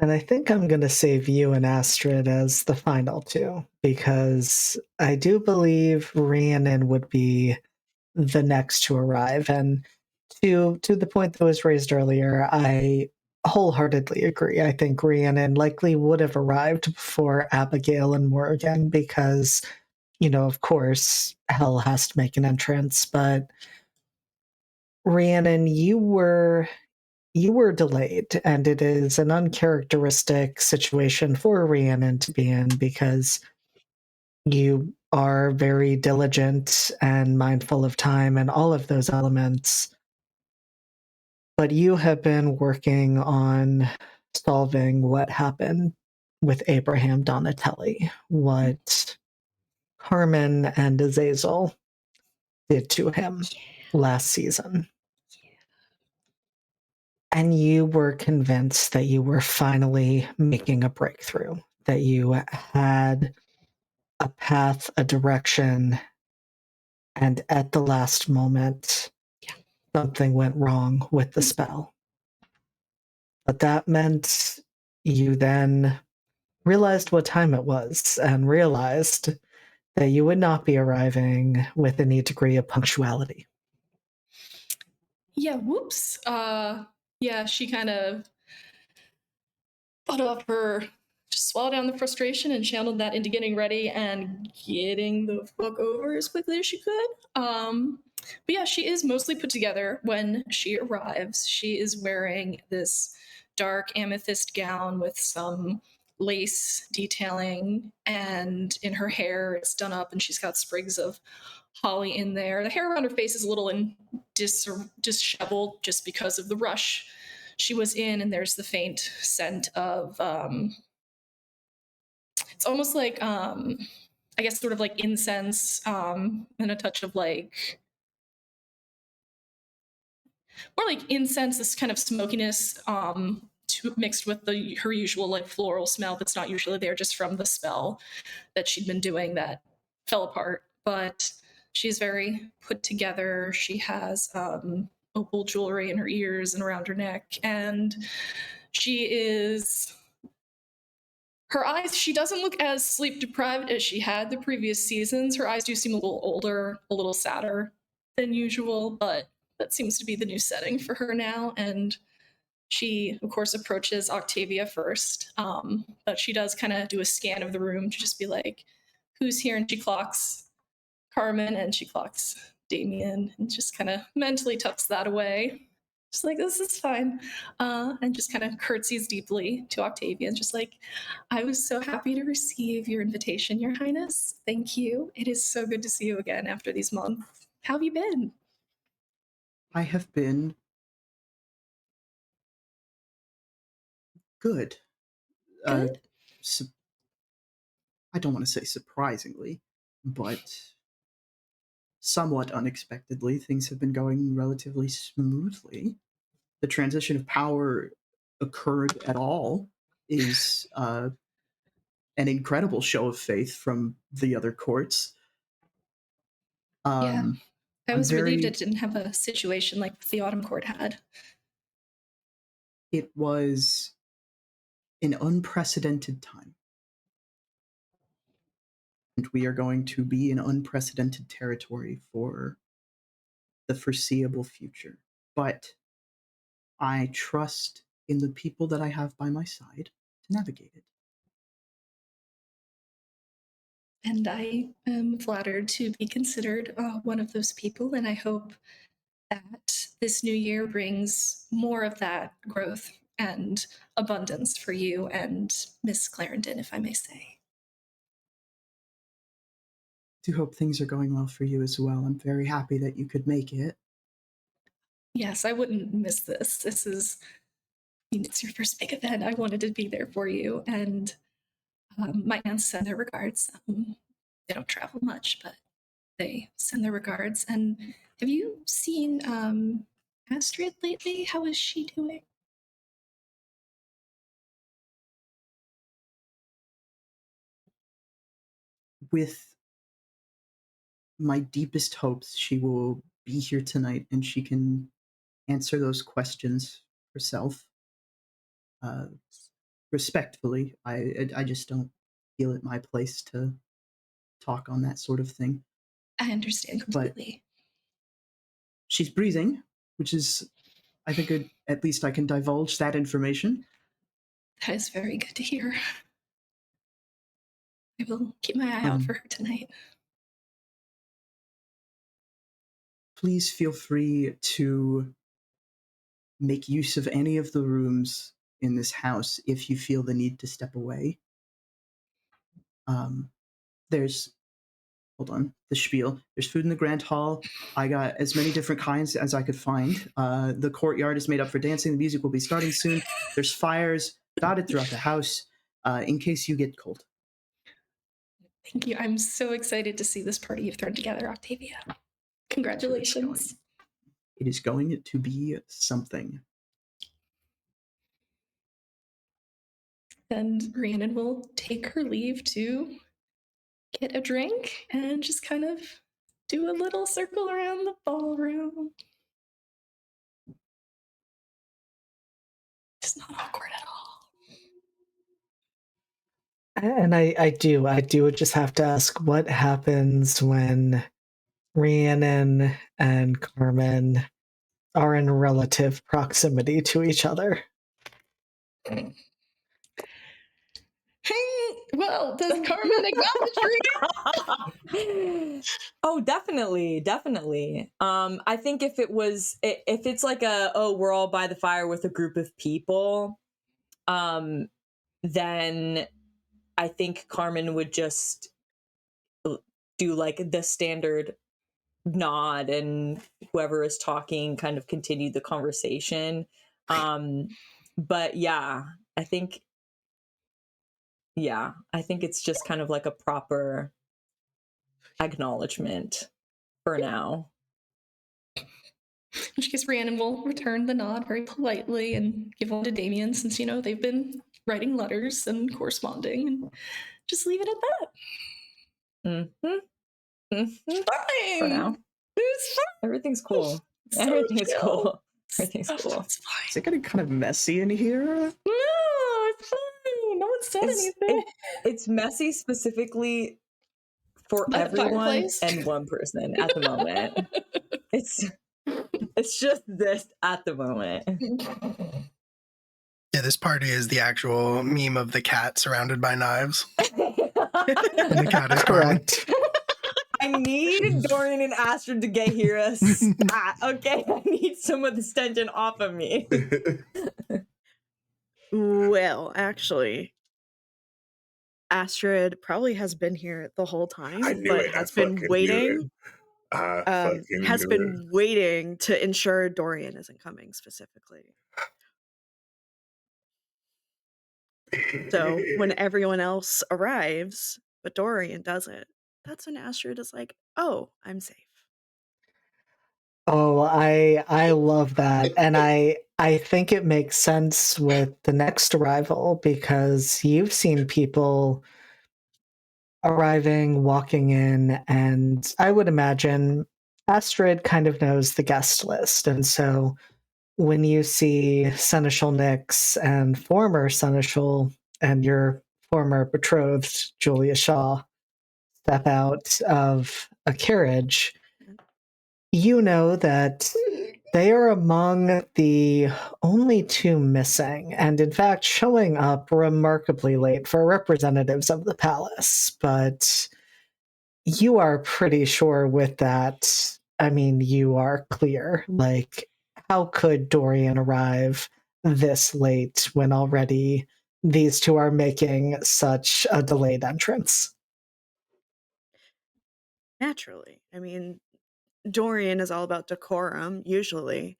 Then I think I'm going to save you and Astrid as the final two, because I do believe Rhiannon would be the next to arrive. And to the point that was raised earlier, I wholeheartedly agree. I think Rhiannon likely would have arrived before Abigail and Morgan because, of course, Hell has to make an entrance. But Rhiannon, you were delayed, and it is an uncharacteristic situation for Rhiannon to be in because you are very diligent and mindful of time and all of those elements. But you have been working on solving what happened with Abraham Donatelli, what Carmen and Azazel did to him last season. And you were convinced that you were finally making a breakthrough, that you had a path, a direction, and at the last moment, something went wrong with the spell. But that meant you then realized what time it was and realized that you would not be arriving with any degree of punctuality. Yeah, whoops. Yeah, she kind of thought of her, just swallowed down the frustration and channeled that into getting ready and getting the fuck over as quickly as she could. But yeah, she is mostly put together when she arrives. She is wearing this dark amethyst gown with some lace detailing, and in her hair it's done up and she's got sprigs of holly in there. The hair around her face is a little disheveled just because of the rush she was in, and there's the faint scent of it's almost like I guess sort of like incense, and a touch of like more like incense, this kind of smokiness, mixed with her usual like floral smell that's not usually there, just from the spell that she'd been doing that fell apart. But she's very put together. She has opal jewelry in her ears and around her neck, and she is her eyes, she doesn't look as sleep deprived as she had the previous seasons. Her eyes do seem a little older, a little sadder than usual, but that seems to be the new setting for her now. And she, of course, approaches Octavia first, but she does kind of do a scan of the room to just be like, who's here? And she clocks Carmen and she clocks Damien and just kind of mentally tucks that away. Just like, this is fine. And just kind of curtsies deeply to Octavia and just like, I was so happy to receive your invitation, Your Highness. Thank you. It is so good to see you again after these months. How have you been? I have been good. Good? Su- I don't want to say surprisingly, but somewhat unexpectedly, things have been going relatively smoothly. The transition of power occurred at all is an incredible show of faith from the other courts. Yeah. I I'm was relieved very. it didn't have a situation like the Autumn Court had. It was an unprecedented time. and we are going to be in unprecedented territory for the foreseeable future. But I trust in the people that I have by my side to navigate it. And I am flattered to be considered one of those people, and I hope that this new year brings more of that growth and abundance for you and Miss Clarendon, if I may say. I do hope things are going well for you as well. I'm very happy that you could make it. Yes, I wouldn't miss this. This is, I mean, it's your first big event. I wanted to be there for you, and my aunts send their regards. They don't travel much, but they send their regards. And have you seen Astrid lately? How is she doing? With my deepest hopes, she will be here tonight and she can answer those questions herself. Respectfully, I just don't feel it my place to talk on that sort of thing. I understand completely. She's breathing, which is, I think, at least I can divulge that information. That is very good to hear. I will keep my eye out for her tonight. Please feel free to make use of any of the rooms in this house if you feel the need to step away. There's, hold on, the spiel. There's food in the grand hall. I got as many different kinds as I could find. The courtyard is made up for dancing. The music will be starting soon. There's fires dotted throughout the house in case you get cold. Thank you. I'm so excited to see this party you've thrown together, Octavia. Congratulations. It is going to be something. And Rhiannon will take her leave to get a drink and just kind of do a little circle around the ballroom. It's not awkward at all. And I do just have to ask, what happens when Rhiannon and Carmen are in relative proximity to each other? Well, does Carmen acknowledge? Oh, definitely. I think if it's like we're all by the fire with a group of people, then I think Carmen would just do like the standard nod, and whoever is talking kind of continue the conversation. But I think it's just kind of like a proper acknowledgement for now. In which case, Rhiannon will return the nod very politely and give one to Damien, since, you know, they've been writing letters and corresponding, and just leave it at that. For now. It's fine. Everything's cool. So Everything's chill. cool. Everything's cool. It's fine. Is it getting kind of messy in here? No, it's fine. No one said anything. It's messy specifically for By the everyone fireplace? and one person at the moment. It's just this at the moment. Yeah, this party is the actual meme of the cat surrounded by knives. And the cat is Correct. I need Dorian and Astrid to get here a stat, okay? I need some of this tension off of me. Well, actually, Astrid probably has been here the whole time, I knew but it. I has been fucking waiting. knew it. I fucking Has knew been waiting to ensure Dorian isn't coming specifically. it. So when everyone else arrives, but Dorian doesn't, that's when Astrid is like, "Oh, I'm safe." Oh, I love that. And I think it makes sense with the next arrival, because you've seen people arriving, walking in, and I would imagine Astrid kind of knows the guest list. And so when you see Seneschal Nix and former Seneschal and your former betrothed, Julia Shaw, step out of a carriage, you know that they are among the only two missing, and in fact showing up remarkably late for representatives of the palace. But you are pretty sure with that. I mean, you are clear. Like, how could Dorian arrive this late when already these two are making such a delayed entrance? Naturally. I mean, Dorian is all about decorum, usually,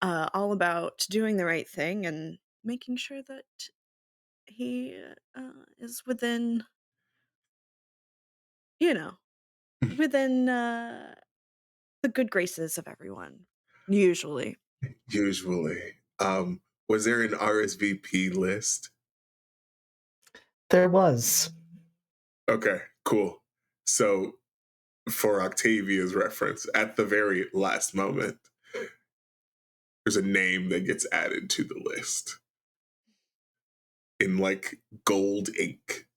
all about doing the right thing and making sure that he is within, you know, within the good graces of everyone, usually. Usually. Was there an RSVP list? There was. Okay, cool. So for Octavia's reference, at the very last moment, there's a name that gets added to the list in like gold ink.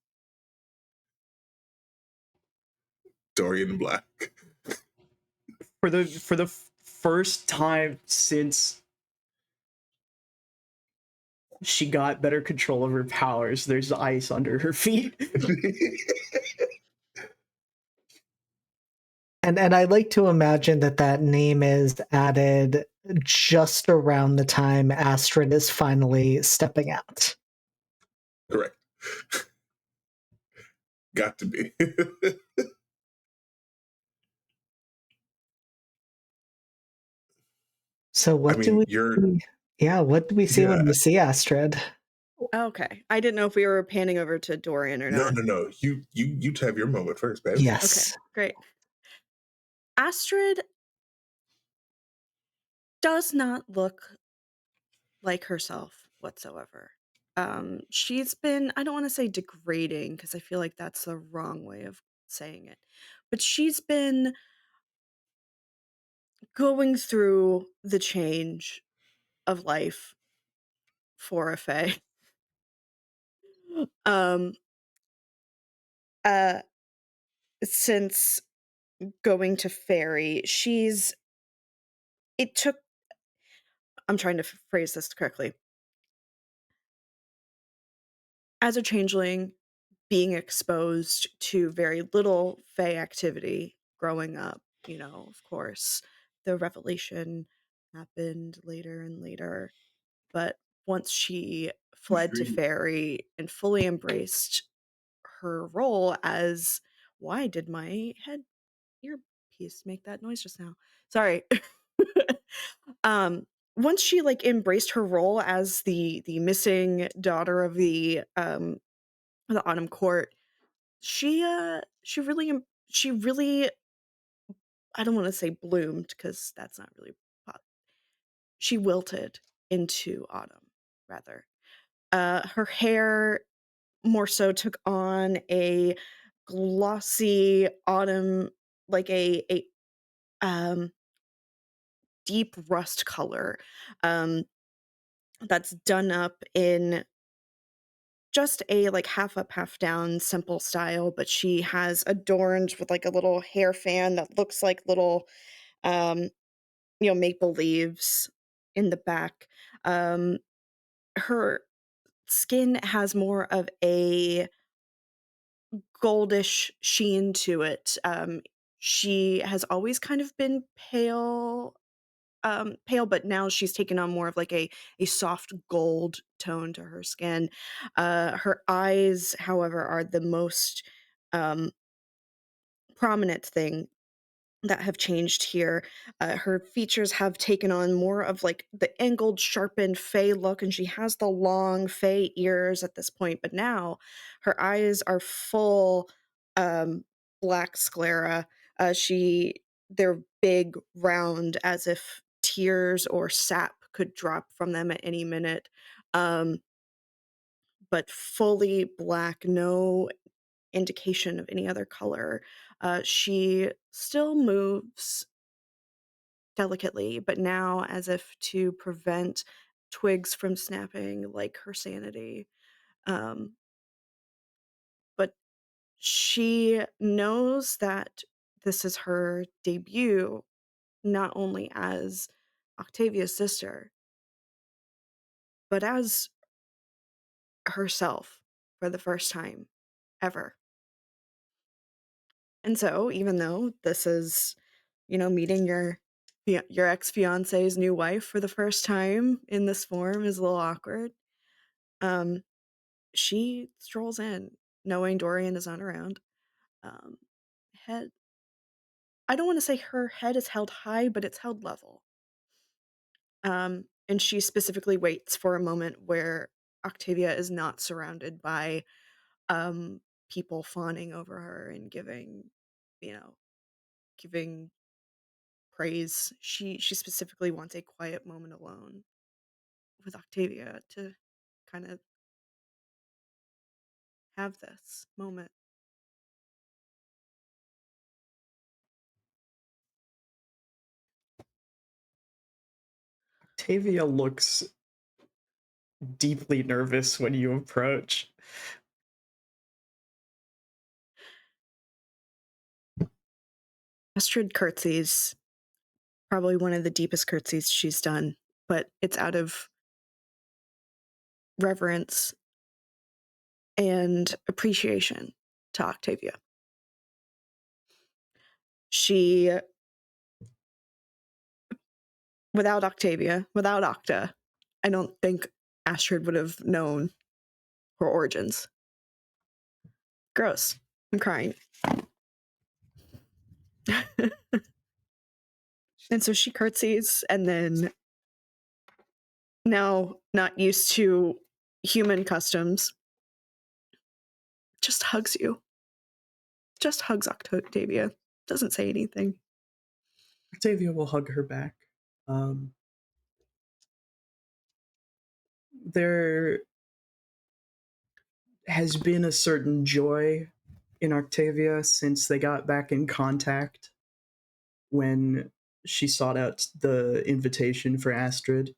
Dorian Black. For the first time since she got better control of her powers, there's ice under her feet. And I like to imagine that that name is added just around the time Astrid is finally stepping out. Correct. Got to be. So what do we what do we see when we see Astrid? Okay. I didn't know if we were panning over to Dorian or not. No. You have your moment first, babe. Yes. Okay, great. Astrid does not look like herself whatsoever. She's been, I don't want to say degrading because I feel like that's the wrong way of saying it, but she's been going through the change of life for a fae. Um, since going to fairy, I'm trying to phrase this correctly. As a changeling, being exposed to very little fae activity growing up, of course, the revelation happened later and later. But once she fled to fairy and fully embraced her role as, why did my head earpiece make that noise just now? Sorry. Once she embraced her role as the missing daughter of the autumn court, she really, I don't want to say bloomed because that's not really she wilted into autumn, rather. Her hair more so took on a glossy autumn, like a deep rust color, that's done up in just a half up, half down, simple style, but she has adorned with a little hair fan that looks like little um, maple leaves in the back. Her skin has more of a goldish sheen to it. She has always kind of been pale, but now she's taken on more of a soft gold tone to her skin. Her eyes, however, are the most um, prominent thing that have changed here. Her features have taken on more of the angled, sharpened fey look, and she has the long fey ears at this point. But now her eyes are full black sclera. They're big, round, as if tears or sap could drop from them at any minute. But fully black, no indication of any other color. She still moves delicately, but now as if to prevent twigs from snapping, like her sanity. But She knows that this is her debut, not only as Octavia's sister, but as herself for the first time ever. And so, even though this is, meeting your ex-fiance's new wife for the first time in this form is a little awkward, she strolls in knowing Dorian is not around. Um, head I don't want to say her head is held high, but it's held level. And she specifically waits for a moment where Octavia is not surrounded by um, people fawning over her and giving praise. She specifically wants a quiet moment alone with Octavia to kind of have this moment. Octavia looks deeply nervous when you approach. Astrid curtsies, probably one of the deepest curtsies she's done, but it's out of reverence and appreciation to Octavia. She, without Octavia, without Octa, I don't think Astrid would have known her origins. Gross. I'm crying. And so she curtsies, and then, now not used to human customs, just hugs you. Just hugs Octavia. Doesn't say anything. Octavia will hug her back. There has been a certain joy in Octavia since they got back in contact when she sought out the invitation for Astrid.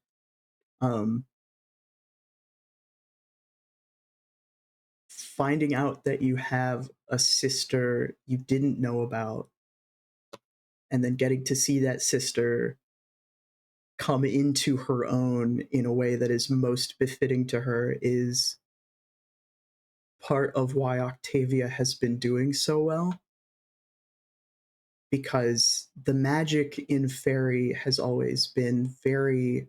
Finding out that you have a sister you didn't know about, and then getting to see that sister come into her own in a way that is most befitting to her is part of why Octavia has been doing so well. Because the magic in fairy has always been very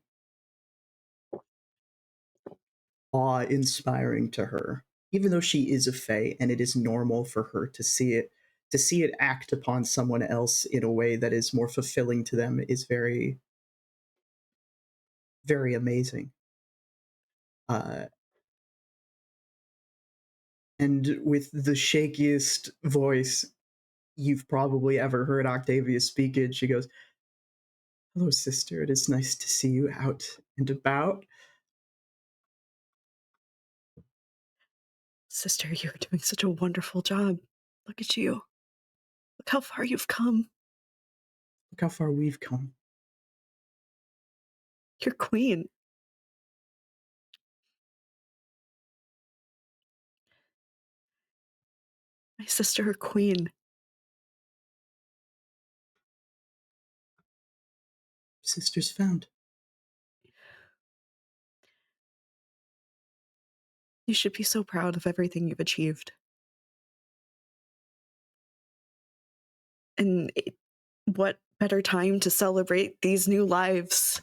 awe-inspiring to her. Even though she is a fae and it is normal for her to see it act upon someone else in a way that is more fulfilling to them is very, very amazing. And with the shakiest voice you've probably ever heard Octavia speak in, she goes, "Hello, sister. It is nice to see you out and about." Sister, you're doing such a wonderful job. Look at you. Look how far you've come. Look how far we've come. You're queen. My sister, queen. Sisters found. You should be so proud of everything you've achieved. And what better time to celebrate these new lives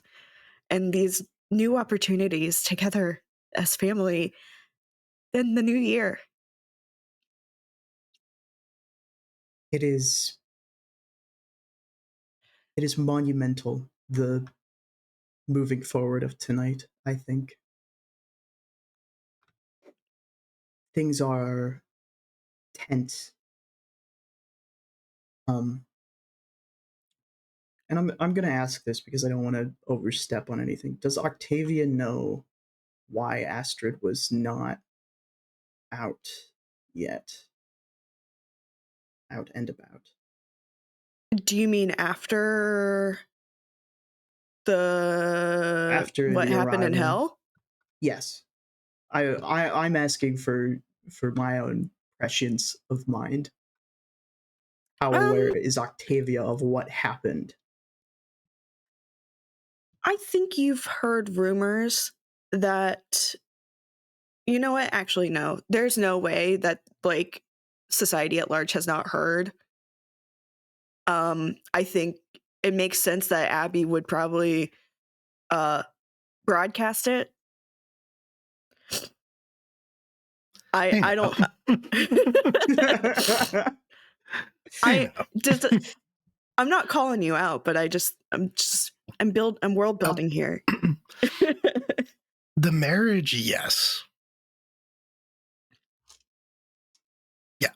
and these new opportunities together as family than the new year? It is monumental, the moving forward of tonight, I think. Things are tense. And I'm going to ask this because I don't want to overstep on anything. Does Octavia know why Astrid was not out yet? Out and about. Do you mean after what the happened in arrival? hell? Yes. I'm asking for my own prescience of mind? How aware is Octavia of what happened? I think you've heard rumors that, you know what? Actually, no. There's no way that like society at large has not heard. I think it makes sense that Abby would probably broadcast it. I don't. I'm not calling you out, but I'm world building here. The marriage, yes. Yeah.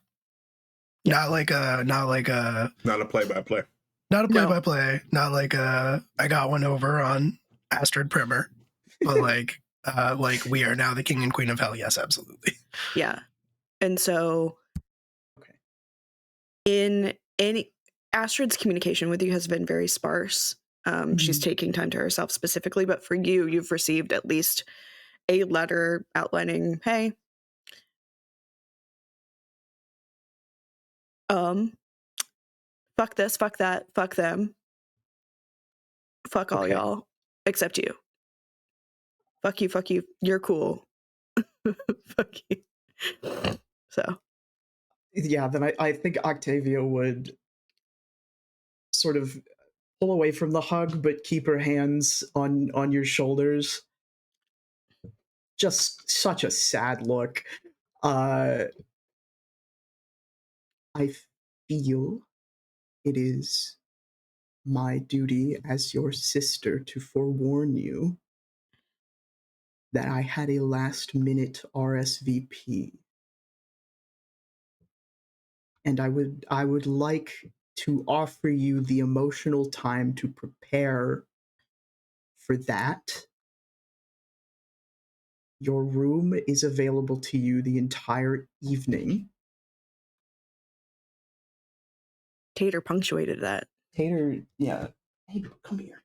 Not like a Not a play-by-play. not a play-by-play, not like I got one over on Astrid Primer, but like we are now the king and queen of hell. Yes, absolutely. Yeah. And so in any Astrid's communication with you has been very sparse. She's taking time to herself specifically, but for you, you've received at least a letter outlining, hey, fuck this, fuck that, fuck them, fuck all y'all, except you. Fuck you, you're cool. Fuck you. So. Yeah, then I think Octavia would sort of pull away from the hug, but keep her hands on your shoulders. Just such a sad look. I feel it is my duty as your sister to forewarn you that I had a last-minute RSVP. And I would like to offer you the emotional time to prepare for that. Your room is available to you the entire evening. Tater punctuated that. Tater, yeah. Hey, come here.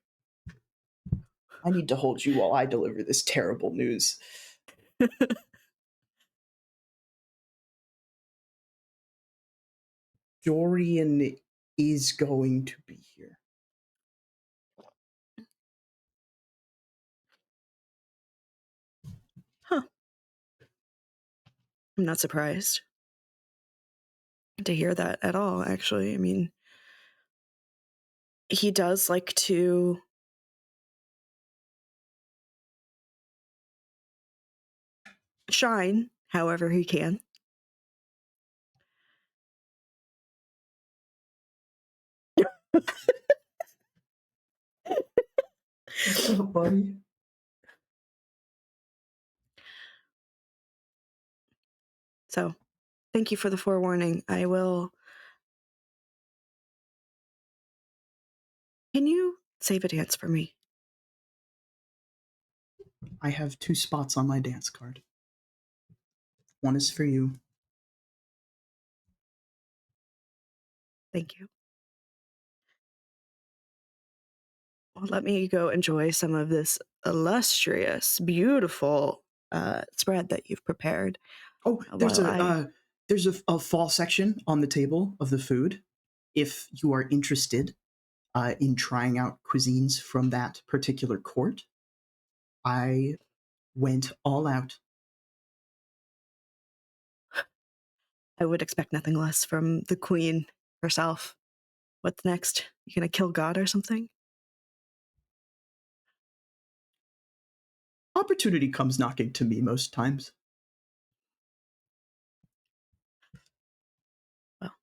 I need to hold you while I deliver this terrible news. Dorian is going to be here. Huh. I'm not surprised to hear that at all, actually. I mean, he does like to shine however he can. What's up, buddy? So, thank you for the forewarning. I will. Can you save a dance for me? I have 2 spots on my dance card. One is for you. Thank you. Well, let me go enjoy some of this illustrious, beautiful spread that you've prepared. Oh, there's a fall section on the table of the food. If you are interested in trying out cuisines from that particular court, I went all out. I would expect nothing less from the queen herself. What's next? You gonna kill God or something? Opportunity comes knocking to me most times. Well,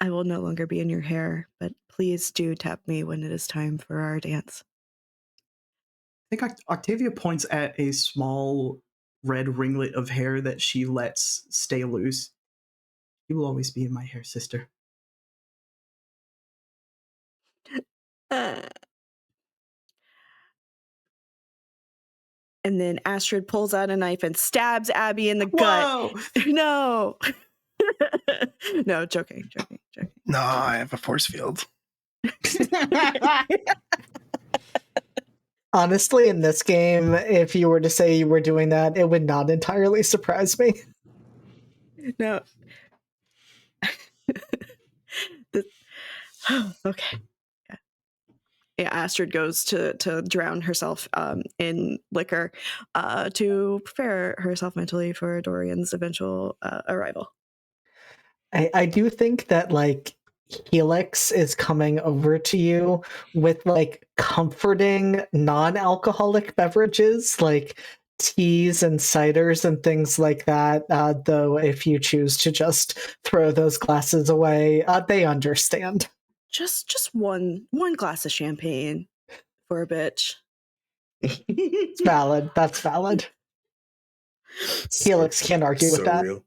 I will no longer be in your hair, but please do tap me when it is time for our dance. I think Octavia points at a small red ringlet of hair that she lets stay loose. You will always be in my hair, sister. And then Astrid pulls out a knife and stabs Abby in the gut. No. No, joking. No, I have a force field. Honestly, in this game, if you were to say you were doing that, it would not entirely surprise me. No. Okay. Yeah, Astrid goes to drown herself in liquor to prepare herself mentally for Dorian's eventual arrival. I do think that like Helix is coming over to you with like comforting non-alcoholic beverages like teas and ciders and things like that. Though if you choose to just throw those glasses away, they understand. Just one glass of champagne for a bitch. It's valid. That's valid. Helix can't argue with that. Real.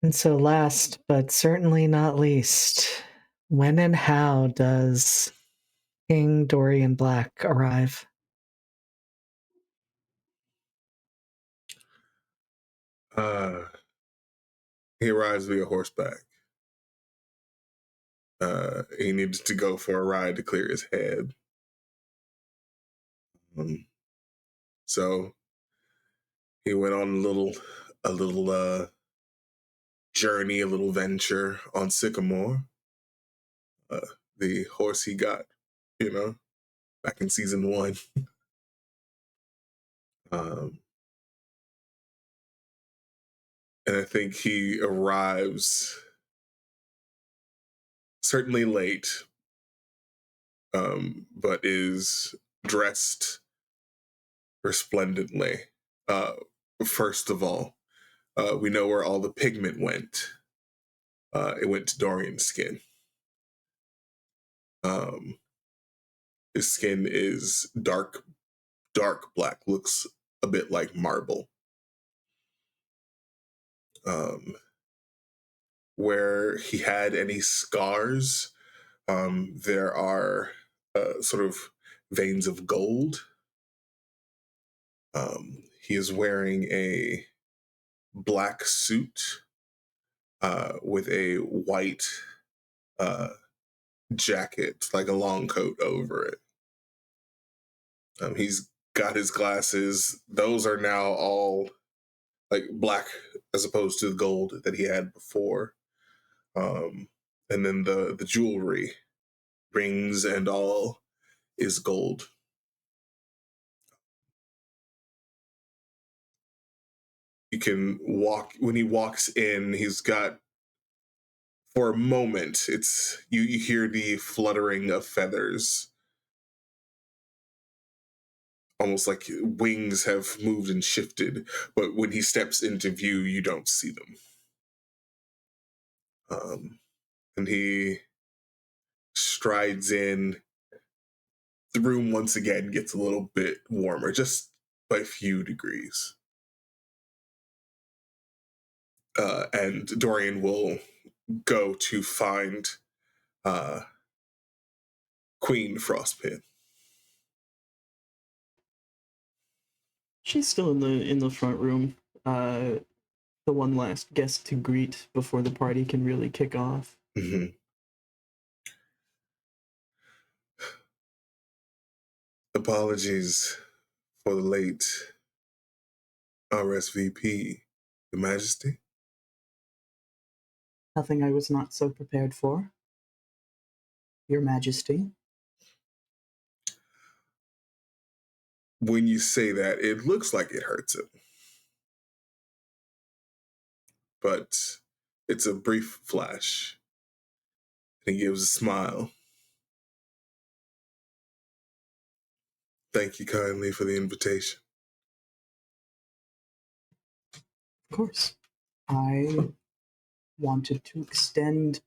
And so last, but certainly not least, when and how does King Dorian Black arrive? He arrives via horseback. He needs to go for a ride to clear his head. So he went on a little journey, a little venture on Sycamore. The horse he got, back in season 1. And I think he arrives certainly late, but is dressed resplendently. First of all, we know where all the pigment went. It went to Dorian's skin. His skin is dark black, looks a bit like marble. Where he had any scars, there are sort of veins of gold. He is wearing a black suit with a white jacket, like a long coat over it. He's got his glasses. Those are now all like black as opposed to the gold that he had before. And then the jewelry, rings and all, is gold. You can walk when he walks in. He's got, for a moment, it's you hear the fluttering of feathers, almost like wings have moved and shifted. But when he steps into view, you don't see them. And he strides in. The room once again gets a little bit warmer, just by a few degrees. And Dorian will go to find Queen Frostpin. She's still in the front room. The one last guest to greet before the party can really kick off. Mm-hmm. Apologies for the late RSVP, Your Majesty. Nothing I was not so prepared for, Your Majesty. When you say that, it looks like it hurts him. But it's a brief flash. And he gives a smile. Thank you kindly for the invitation. Of course. I wanted to extend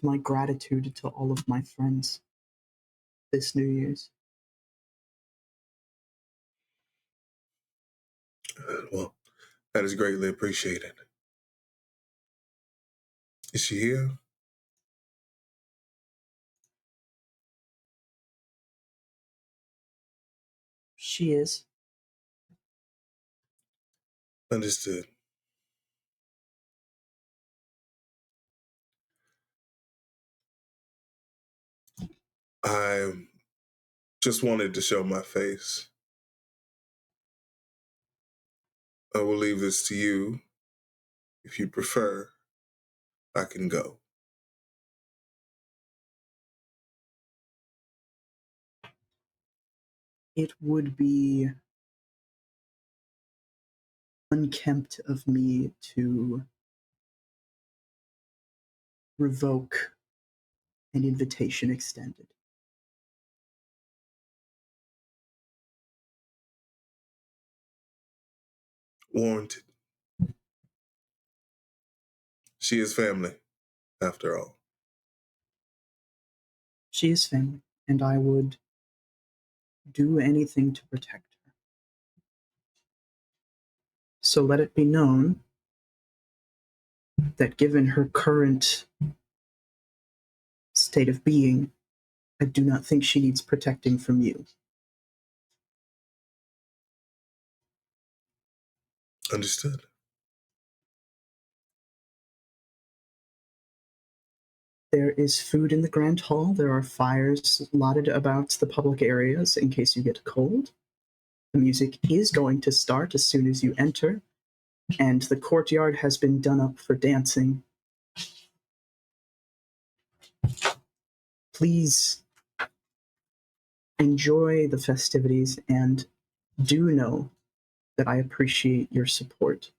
my gratitude to all of my friends this New Year's. Well, that is greatly appreciated. Is she here? She is. Understood. I just wanted to show my face. I will leave this to you. If you prefer, I can go. It would be unkempt of me to revoke an invitation extended. Warranted. She is family, after all. She is family, and I would do anything to protect her. So let it be known that given her current state of being, I do not think she needs protecting from you. Understood. There is food in the Grand Hall. There are fires lotted about the public areas in case you get cold. The music is going to start as soon as you enter, and the courtyard has been done up for dancing. Please enjoy the festivities and do know that I appreciate your support,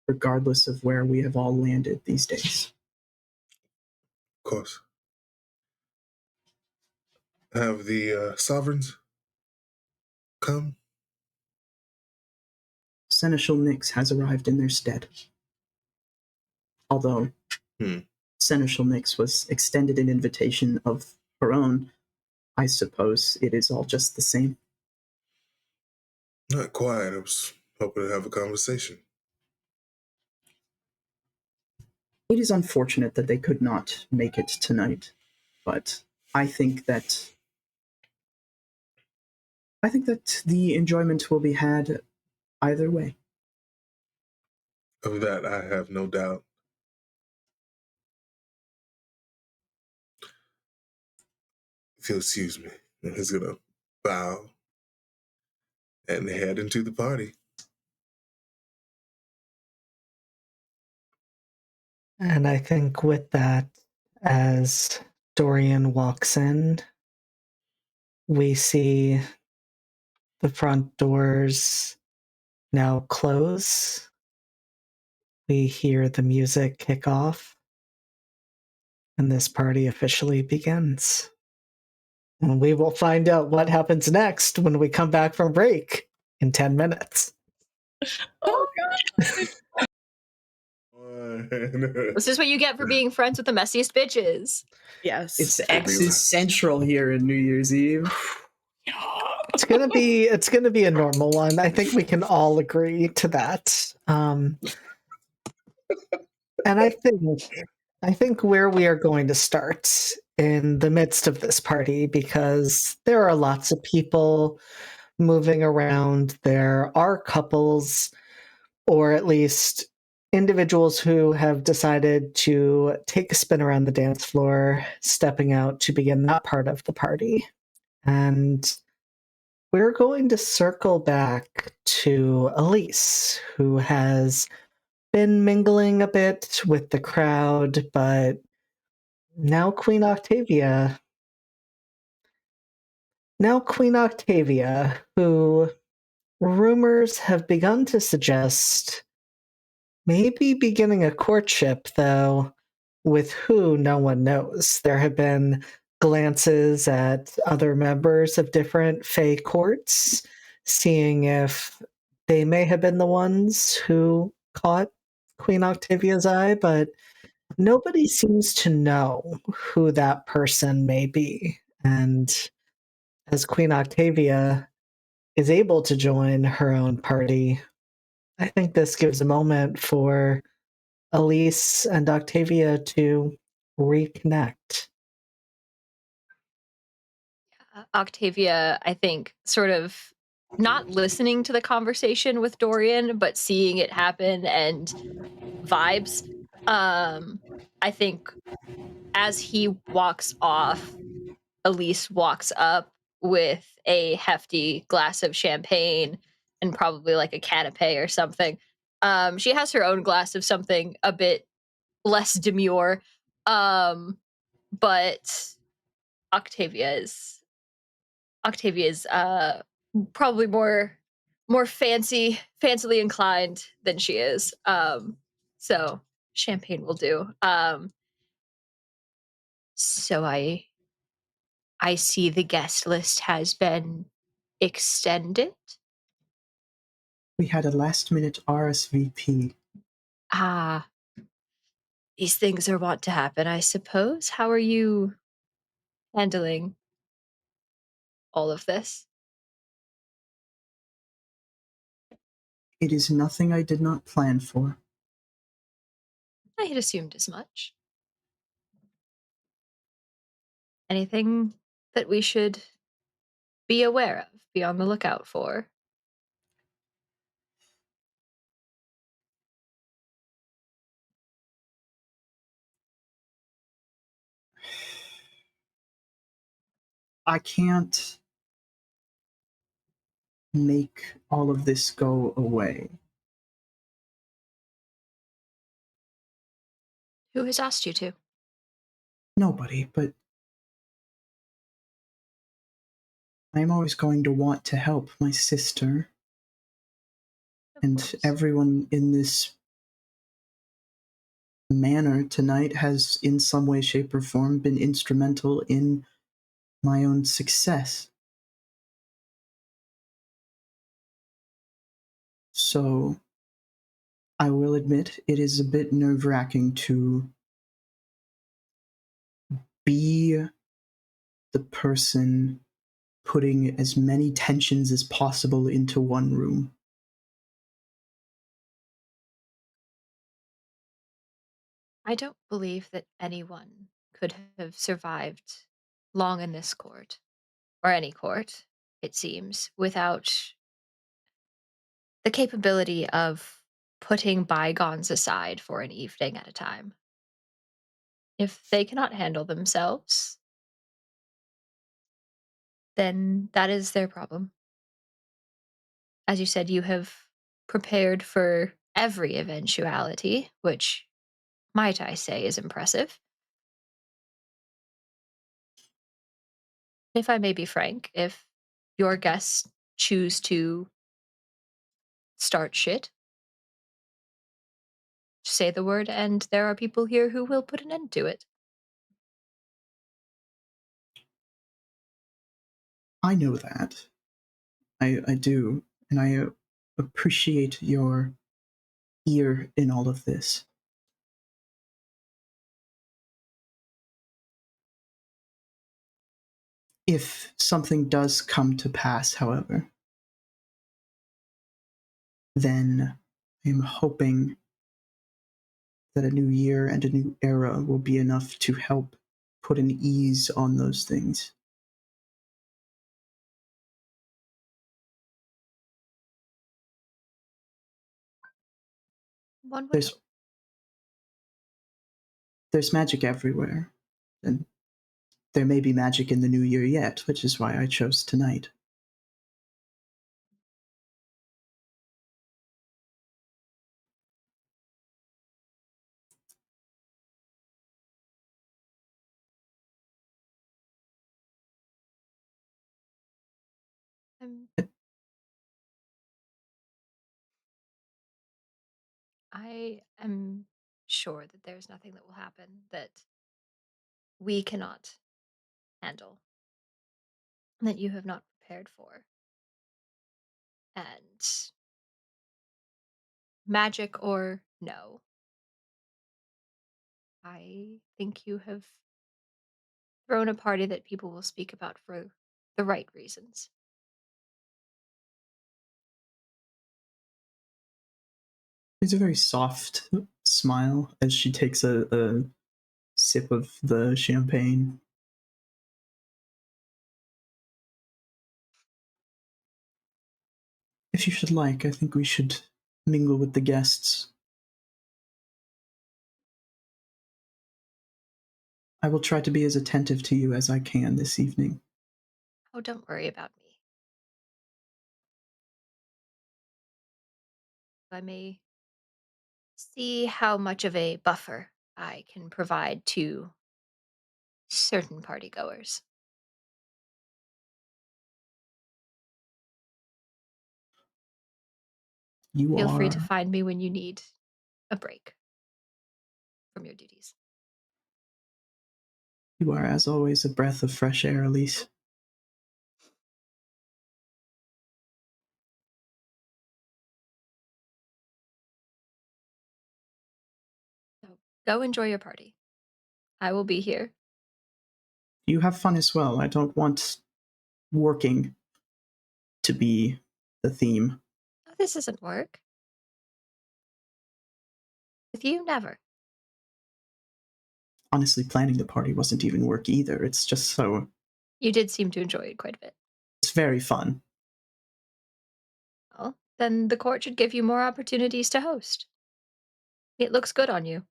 regardless of where we have all landed these days. Of course. Have the sovereigns come? Seneschal Nyx has arrived in their stead. Although Seneschal Nyx was extended an invitation of her own, I suppose it is all just the same. Not quite. I was hoping to have a conversation. It is unfortunate that they could not make it tonight, but I think that the enjoyment will be had either way. Of that, I have no doubt. If you'll excuse me, he's gonna bow and head into the party. And I think with that, as Dorian walks in, we see the front doors now close. We hear the music kick off, and this party officially begins. And we will find out what happens next when we come back from break in 10 minutes. Oh god. This is what you get for being friends with the messiest bitches. Yes. It's X's Central here in New Year's Eve. It's gonna be a normal one. I think we can all agree to that. And I think where we are going to start in the midst of this party, because there are lots of people moving around. There are couples, or at least individuals who have decided to take a spin around the dance floor, stepping out to begin that part of the party. And we're going to circle back to Elise, who has been mingling a bit with the crowd, but now Queen Octavia, who rumors have begun to suggest maybe beginning a courtship, though with who no one knows. There have been glances at other members of different Fae courts, seeing if they may have been the ones who caught Queen Octavia's eye, but nobody seems to know who that person may be. And as Queen Octavia is able to join her own party, I think this gives a moment for Elise and Octavia to reconnect. Octavia, I think, sort of not listening to the conversation with Dorian, but seeing it happen and vibes. I think as he walks off, Elise walks up with a hefty glass of champagne and probably like a canapé or something. She has her own glass of something a bit less demure, but Octavia is probably more fancily inclined than she is. So champagne will do. So I see the guest list has been extended. We had a last-minute RSVP. Ah, these things are wont to happen, I suppose. How are you handling all of this? It is nothing I did not plan for. I had assumed as much. Anything that we should be aware of, be on the lookout for? I can't make all of this go away. Who has asked you to? Nobody, but I'm always going to want to help my sister Of and course. everyone in this manor tonight has, in some way, shape, or form, been instrumental in my own success. So, I will admit it is a bit nerve-wracking to be the person putting as many tensions as possible into one room. I don't believe that anyone could have survived long in this court, or any court, it seems, without the capability of putting bygones aside for an evening at a time. If they cannot handle themselves, then that is their problem. As you said, you have prepared for every eventuality, which, might I say, is impressive. If I may be frank, if your guests choose to start shit, say the word, and there are people here who will put an end to it. I know that. I do. And I appreciate your ear in all of this. If something does come to pass, however, then I'm hoping that a new year and a new era will be enough to help put an ease on those things. One would There's hope. there's magic everywhere, and there may be magic in the new year yet, which is why I chose tonight. I'm, I am sure that there's nothing that will happen that we cannot handle, that you have not prepared for. And magic or no, I think you have thrown a party that people will speak about for the right reasons. There's a very soft smile as she takes a sip of the champagne. If you should like, I think we should mingle with the guests. I will try to be as attentive to you as I can this evening. Oh, don't worry about me. I may see how much of a buffer I can provide to certain partygoers. You Feel free to are find me when you need a break from your duties. you are, as always, a breath of fresh air, Elise. So go enjoy your party. I will be here. You have fun as well. I don't want working to be the theme. Oh, this isn't work. With you, never. Honestly, planning the party wasn't even work either. It's just so. You did seem to enjoy it quite a bit. It's very fun. Well, then the court should give you more opportunities to host. It looks good on you.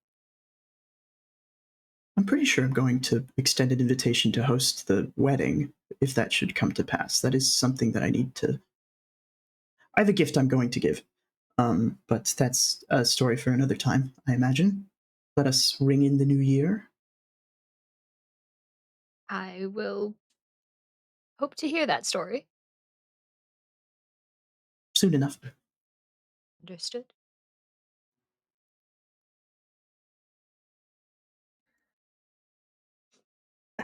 I'm pretty sure I'm going to extend an invitation to host the wedding, if that should come to pass. That is something that I need to. I have a gift I'm going to give. But that's a story for another time, I imagine. Let us ring in the new year. I will hope to hear that story. Soon enough. Understood.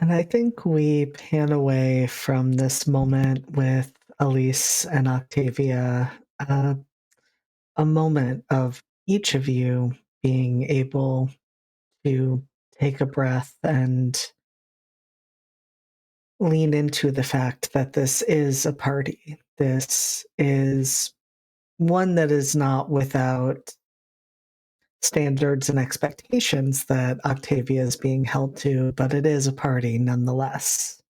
And I think we pan away from this moment with Elise and Octavia, a moment of each of you being able to take a breath and lean into the fact that this is a party. This is one that is not without standards and expectations that Octavia is being held to, but it is a party nonetheless.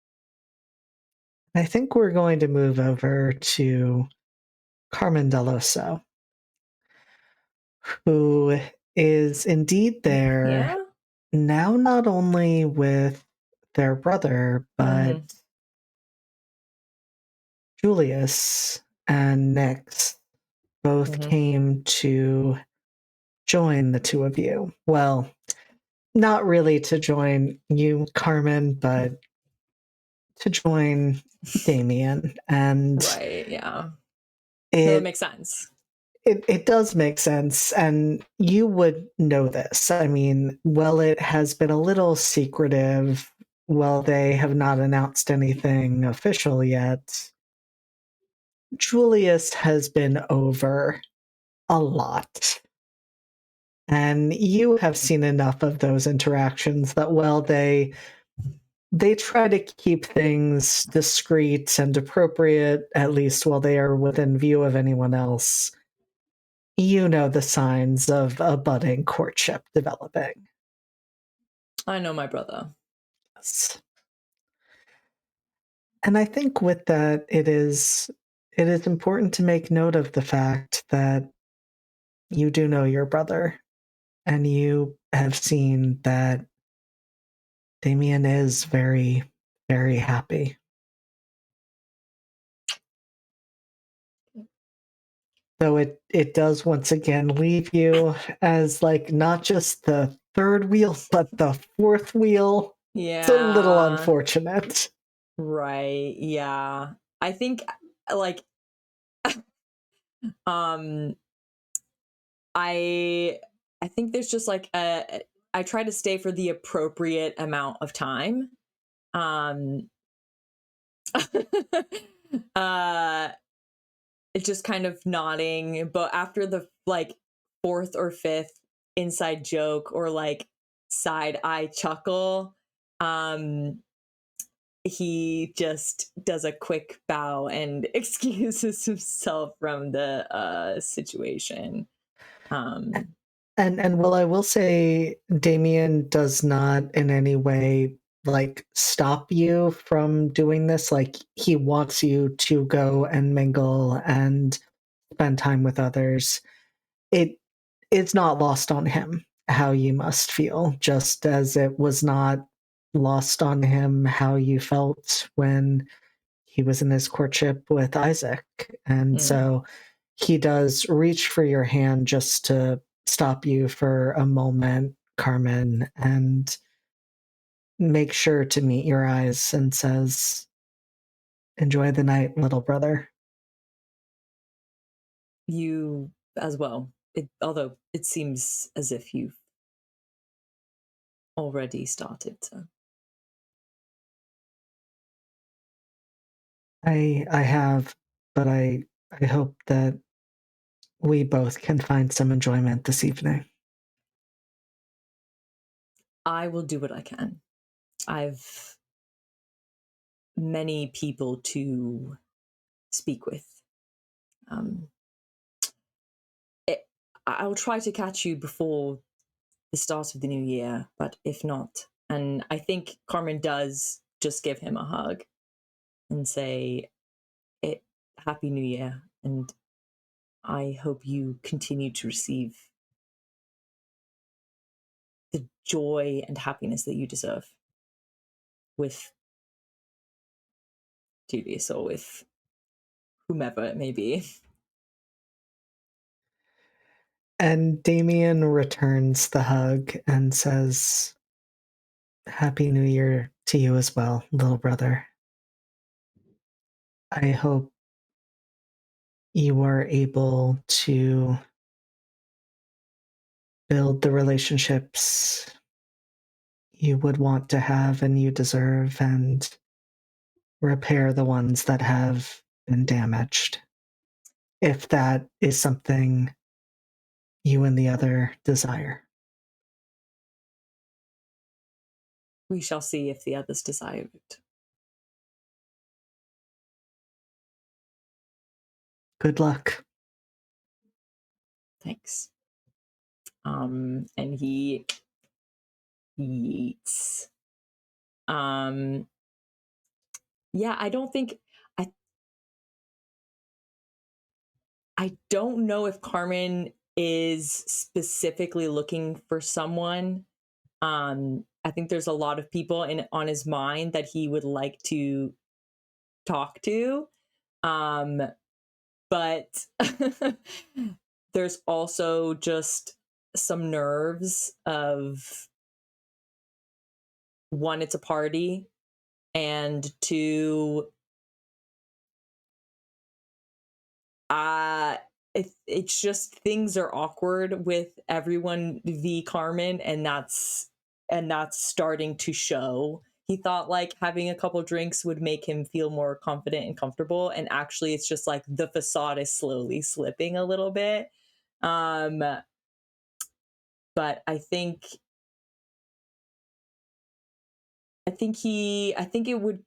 I think we're going to move over to Carmen Deloso, who is indeed there Yeah. now, not only with their brother, but Mhm. Julius and Nyx both Mhm. came to join the two of you. Well, not really to join you, Carmen, but to join Damien. And Right. Yeah. No, that it makes sense. it does make sense, and you would know this. I mean, well, it has been a little secretive. Well, they have not announced anything official yet. Julius has been over a lot. And you have seen enough of those interactions that, well, they try to keep things discreet and appropriate, at least while they are within view of anyone else. You know the signs of a budding courtship developing. I know my brother. Yes. And I think with that, it is important to make note of the fact that you do know your brother, and you have seen that Damien is very, very happy. So it does once again leave you as like not just the third wheel, but the fourth wheel. It's a little Yeah. unfortunate. Right. Yeah. I think like um I I think there's just like I try to stay for the appropriate amount of time. Um uh it's just kind of nodding, but after the like fourth or fifth inside joke or like side eye chuckle, um he just does a quick bow and excuses himself from the situation. Um And well, I will say Damien does not in any way like stop you from doing this. Like he wants you to go and mingle and spend time with others. It's not lost on him how you must feel, just as it was not lost on him how you felt when he was in his courtship with Isaac. And so he does reach for your hand just to stop you for a moment, Carmen, and make sure to meet your eyes and says, "Enjoy the night, little brother." You as well. Although it seems as if you've already started to. I have, but I hope that we both can find some enjoyment this evening. I will do what I can. I've many people to speak with. I'll try to catch you before the start of the new year, but if not, and I think Carmen does just give him a hug and say, Happy New Year, and I hope you continue to receive the joy and happiness that you deserve with Julius or with whomever it may be. And Damien returns the hug and says, "Happy New Year to you as well, little brother. I hope you are able to build the relationships you would want to have and you deserve, and repair the ones that have been damaged. If that is something you and the other desire." We shall see if the others desire it. Good luck. Thanks. And he eats. Yeah, I don't think I don't know if Carmen is specifically looking for someone. I think there's a lot of people on his mind that he would like to talk to. But there's also just some nerves of, one, it's a party, and two, it's just things are awkward with everyone v Carmen, and that's starting to show. He thought like having a couple drinks would make him feel more confident and comfortable, and actually it's just like the facade is slowly slipping a little bit. But I think it would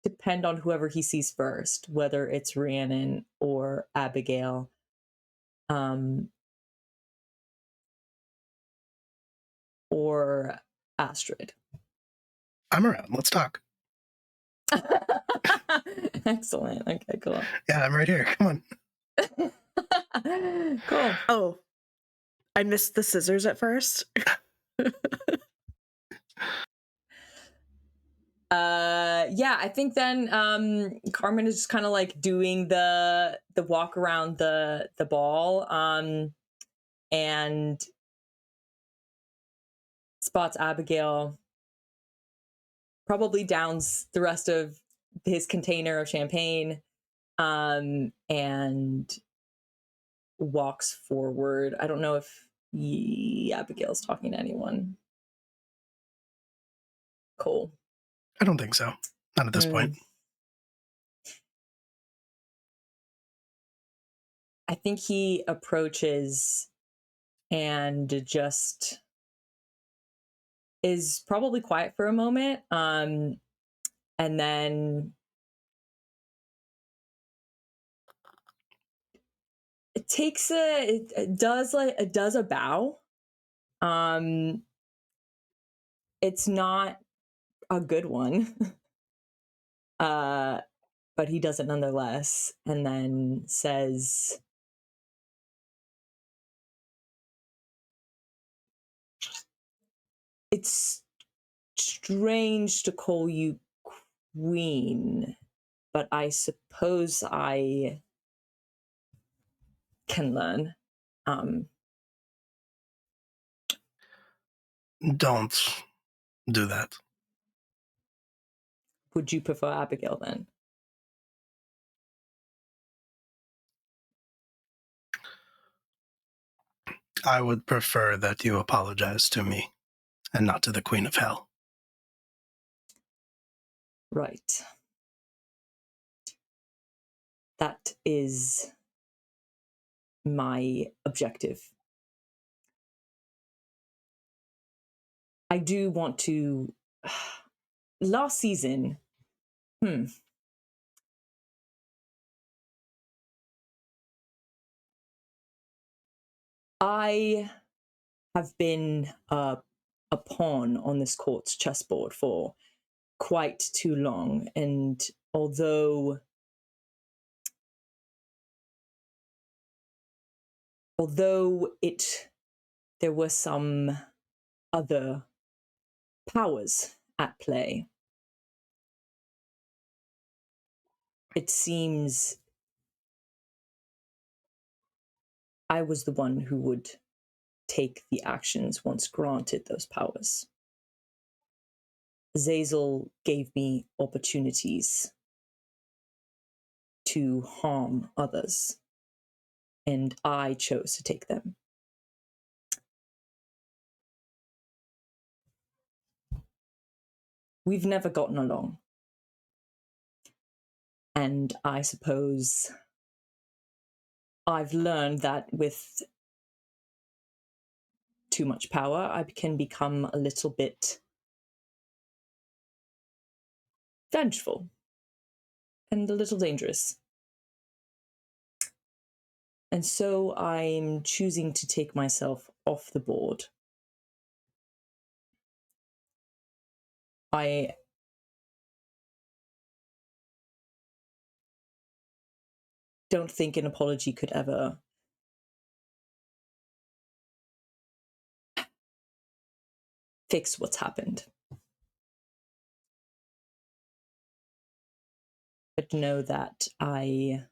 depend on whoever he sees first, whether it's Rhiannon or Abigail. Or Astrid. I'm around. Let's talk. Excellent. Okay, cool. Yeah, I'm right here. Come on. Cool. Oh, I missed the scissors at first. Yeah, I think then Carmen is just kind of like doing the walk around the ball, and spots Abigail, probably downs the rest of his container of champagne, and walks forward. I don't know if Abigail's talking to anyone. Cool. I don't think so. Not at this point. I think he approaches and just is probably quiet for a moment, and then it does a bow. It's not a good one, but he does it nonetheless, and then says, strange to call you queen, but I suppose I can learn. Don't do that. Would you prefer Abigail then? I would prefer that you apologize to me and not to the Queen of Hell. Right. That is my objective. I do want to. Last season, I have been a pawn on this court's chessboard for quite too long, and although there were some other powers at play, it seems I was the one who would take the actions once granted those powers. Zazel gave me opportunities to harm others, and I chose to take them. We've never gotten along. And I suppose I've learned that with too much power, I can become a little bit vengeful and a little dangerous. And so I'm choosing to take myself off the board. I don't think an apology could ever fix what's happened. But know that I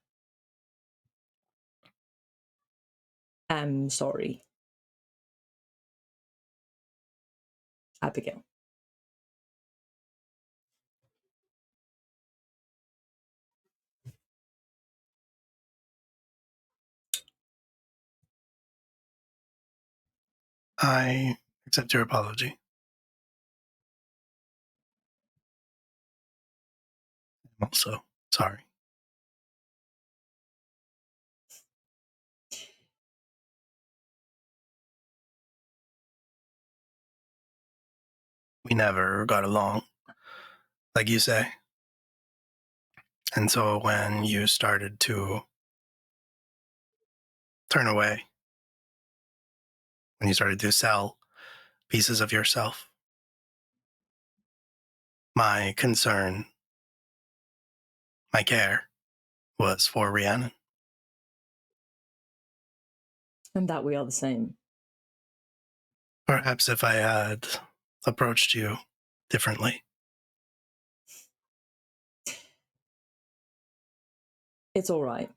am sorry, Abigail. I accept your apology. I'm also sorry. We never got along, like you say. And so when you started to turn away, when you started to sell pieces of yourself, my concern, my care was for Rhiannon. And that we are the same. Perhaps if I had approached you differently. It's all right.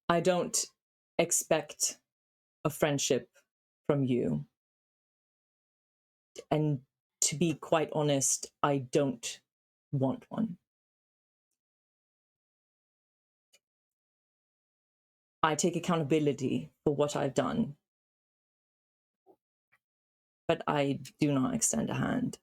I don't expect a friendship from you. And to be quite honest, I don't want one. I take accountability for what I've done, but I do not extend a hand.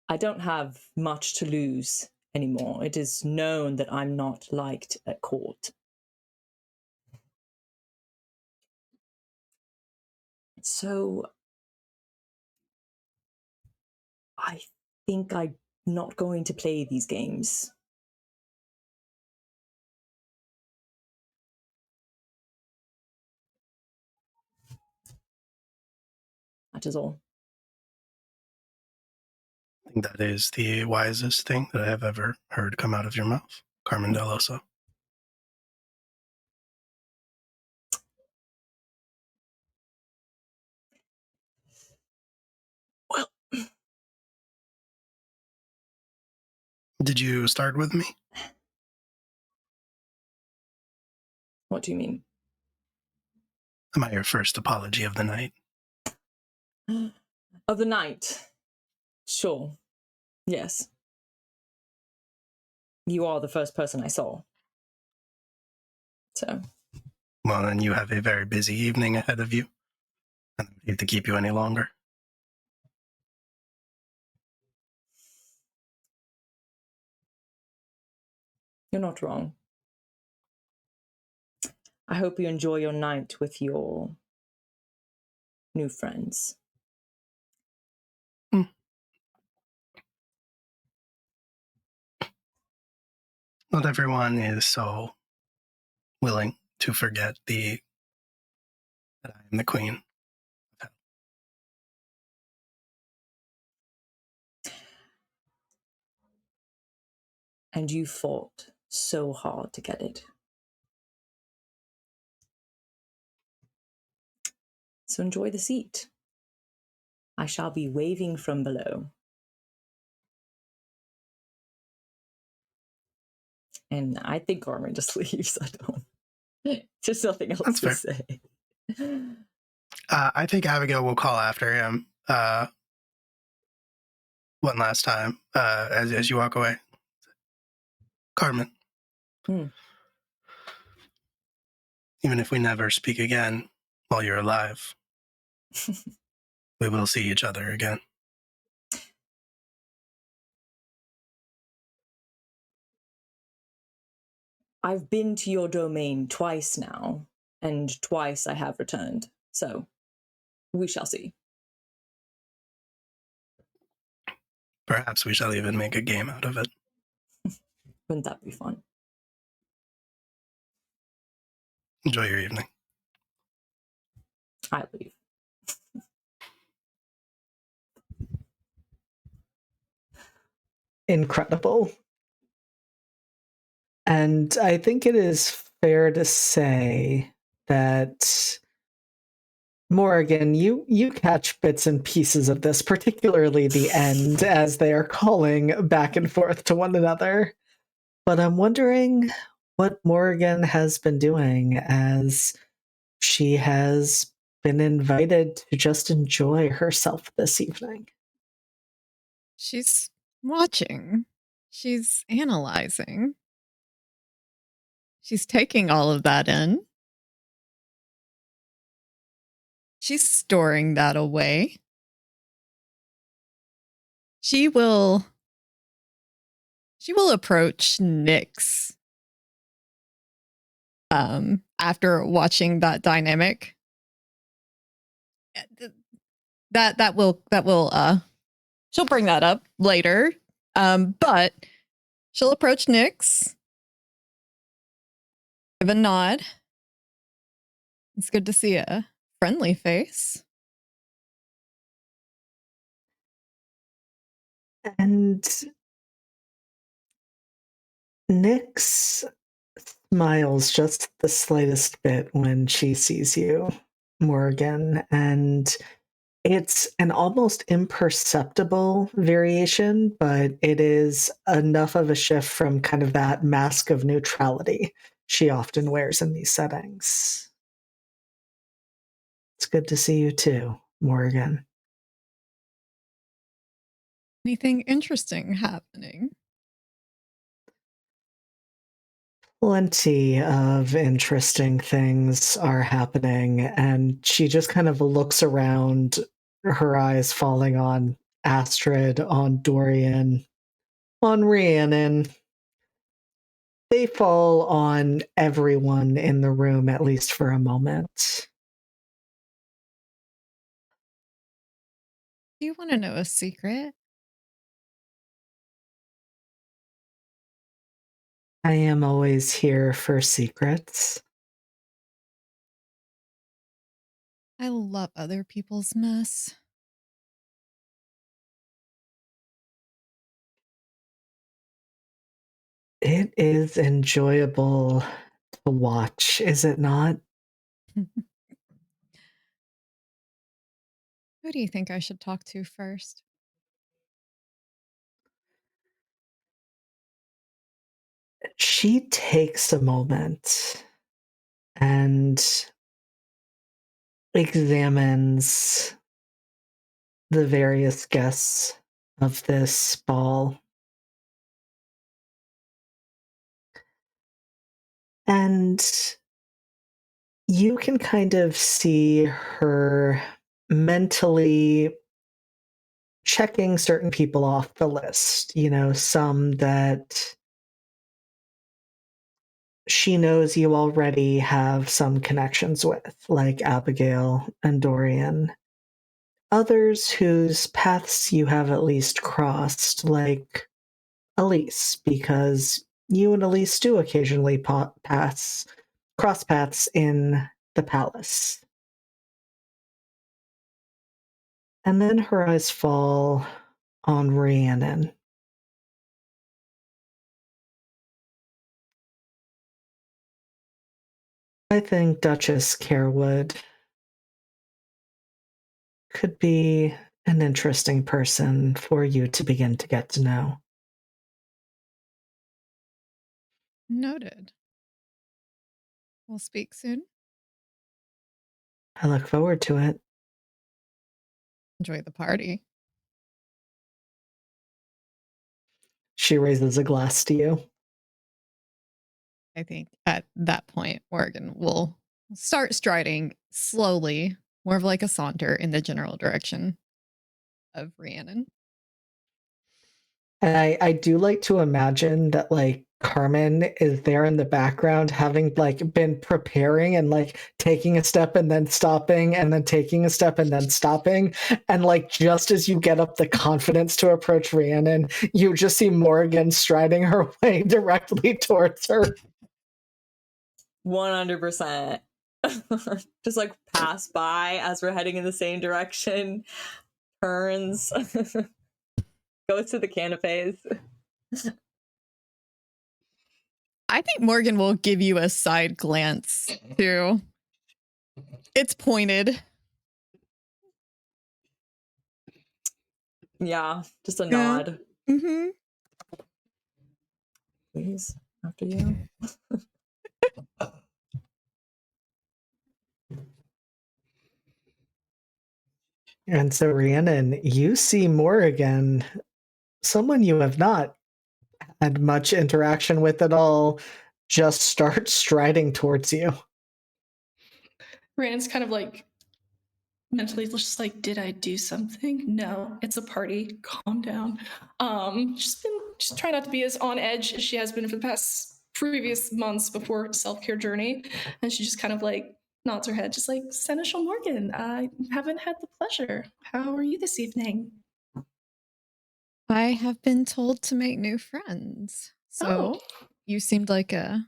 I don't have much to lose anymore. It is known that I'm not liked at court. So I think I'm not going to play these games. That is all. I think that is the wisest thing that I have ever heard come out of your mouth, Carmen Deloso. Well, Did you start with me? what do you mean? Am I your first apology of the night? Of the night. Sure. Yes. You are the first person I saw. So. Well, then you have a very busy evening ahead of you. I don't need to keep you any longer. You're not wrong. I hope you enjoy your night with your new friends. Not everyone is so willing to forget that I am the queen. And you fought so hard to get it. So enjoy the seat. I shall be waving from below. And I think Carmen just leaves. I don't. Just nothing else That's to fair. say. I think Abigail will call after him one last time as you walk away. Carmen, even if we never speak again while you're alive, we will see each other again. I've been to your domain twice now, and twice I have returned. So we shall see. Perhaps we shall even make a game out of it. Wouldn't that be fun? Enjoy your evening. I leave. Incredible. And I think it is fair to say that Morrigan, you catch bits and pieces of this, particularly the end, as they are calling back and forth to one another. But I'm wondering what Morrigan has been doing as she has been invited to just enjoy herself this evening. She's watching. She's analyzing. She's taking all of that in. She's storing that away. She will approach Nyx after watching that dynamic. That will she'll bring that up later. But she'll approach Nyx, give a nod. It's good to see a friendly face. And Nyx smiles just the slightest bit when she sees you, Morgan, and it's an almost imperceptible variation, but it is enough of a shift from kind of that mask of neutrality she often wears in these settings. It's good to see you too, Morgan. Anything interesting happening? Plenty of interesting things are happening, and she just kind of looks around, her eyes falling on Astrid, on Dorian, on Rhiannon. They fall on everyone in the room, at least for a moment. Do you want to know a secret? I am always here for secrets. I love other people's mess. It is enjoyable to watch, is it not? Who do you think I should talk to first? She takes a moment and examines the various guests of this ball. And you can kind of see her mentally checking certain people off the list, some that she knows you already have some connections with, like Abigail and Dorian. Others whose paths you have at least crossed, like Elise, because you and Elise do occasionally cross paths in the palace. And then her eyes fall on Rhiannon. I think Duchess Carewood could be an interesting person for you to begin to get to know. Noted. We'll speak soon. I look forward to it. Enjoy the party. She raises a glass to you. I think at that point, Morgan will start striding slowly, more of like a saunter in the general direction of Rhiannon. And I do like to imagine that like Carmen is there in the background having like been preparing and like taking a step and then stopping and then taking a step and then stopping. And like just as you get up the confidence to approach Rhiannon, you just see Morgan striding her way directly towards her. 100%. Just like pass by as we're heading in the same direction, turns, goes to the canapes. I think Morgan will give you a side glance too. It's pointed. Yeah, just a Yeah. nod. Mm-hmm. Please, after you. And so, Rhiannon, you see Morgan, someone you have not had much interaction with at all, just start striding towards you. Rand's kind of like mentally just like, did I do something? No, it's a party. Calm down. Just try not to be as on edge as she has been for the past previous months before self-care journey. And she just kind of like nods her head, just like, Seneschal Morgan, I haven't had the pleasure. How are you this evening? I have been told to make new friends. So you seemed like a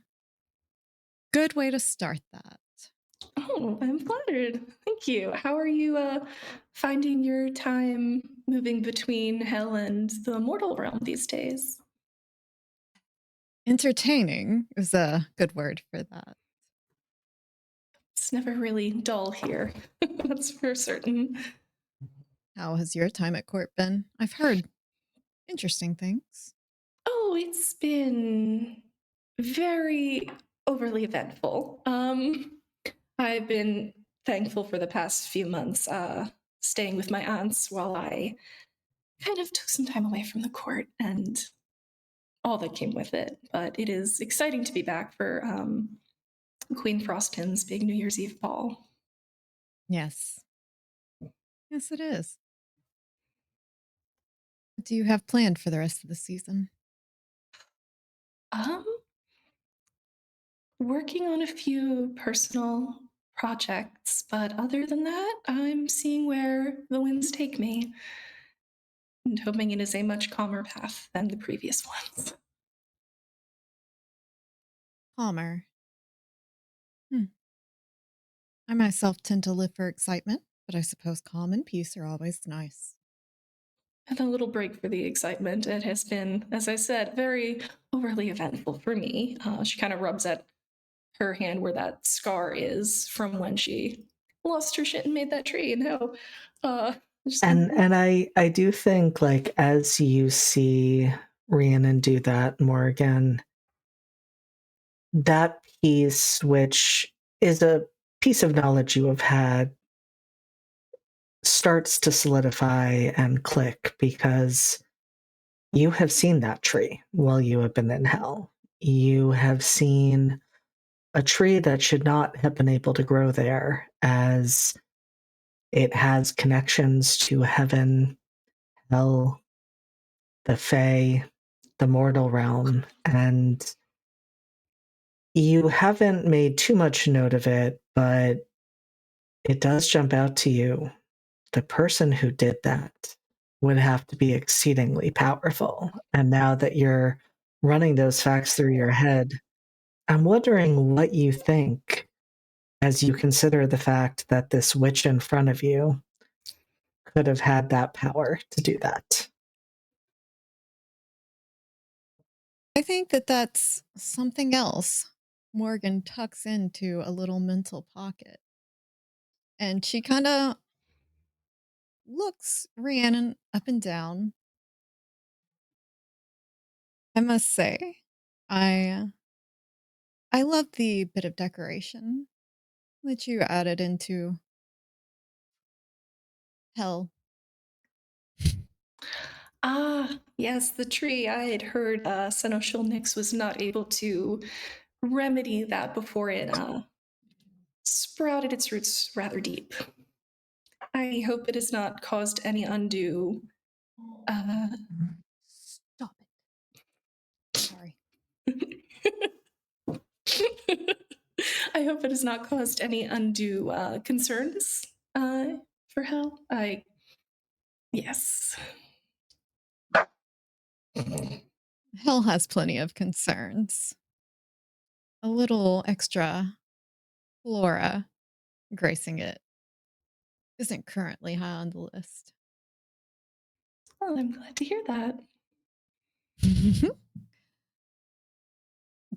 good way to start that. Oh, I'm flattered. Thank you. How are you finding your time moving between hell and the mortal realm these days? Entertaining is a good word for that. It's never really dull here. That's for certain. How has your time at court been? I've heard interesting things. Oh, it's been very overly eventful. I've been thankful for the past few months staying with my aunts while I kind of took some time away from the court and all that came with it. But it is exciting to be back for Queen Frostpin's big New Year's Eve ball. Yes. Yes, it is. What do you have planned for the rest of the season? Working on a few personal projects, but other than that, I'm seeing where the winds take me and hoping it is a much calmer path than the previous ones. Calmer. I myself tend to live for excitement, but I suppose calm and peace are always nice. And a little break for the excitement. It has been, as I said, very overly eventful for me. She kind of rubs at her hand where that scar is from when she lost her shit and made that tree. And how, and I do think, like, as you see Rhiannon do that more again, that piece, which is a piece of knowledge you have had, starts to solidify and click, because you have seen that tree while you have been in hell. You have seen a tree that should not have been able to grow there, as it has connections to heaven, hell, the Fae, the mortal realm, and you haven't made too much note of it, but it does jump out to you. The person who did that would have to be exceedingly powerful. And now that you're running those facts through your head, I'm wondering what you think as you consider the fact that this witch in front of you could have had that power to do that. I think that that's something else Morgan tucks into a little mental pocket. And she kind of looks Rhiannon up and down. I must say, I love the bit of decoration that you added into hell. Ah, yes, the tree. I had heard Senoshil Nix was not able to remedy that before it sprouted its roots rather deep. I hope it has not caused any undue. Stop it. Sorry. I hope it has not caused any undue concerns for hell. Yes. Hell has plenty of concerns. A little extra flora gracing it isn't currently high on the list. Well, I'm glad to hear that.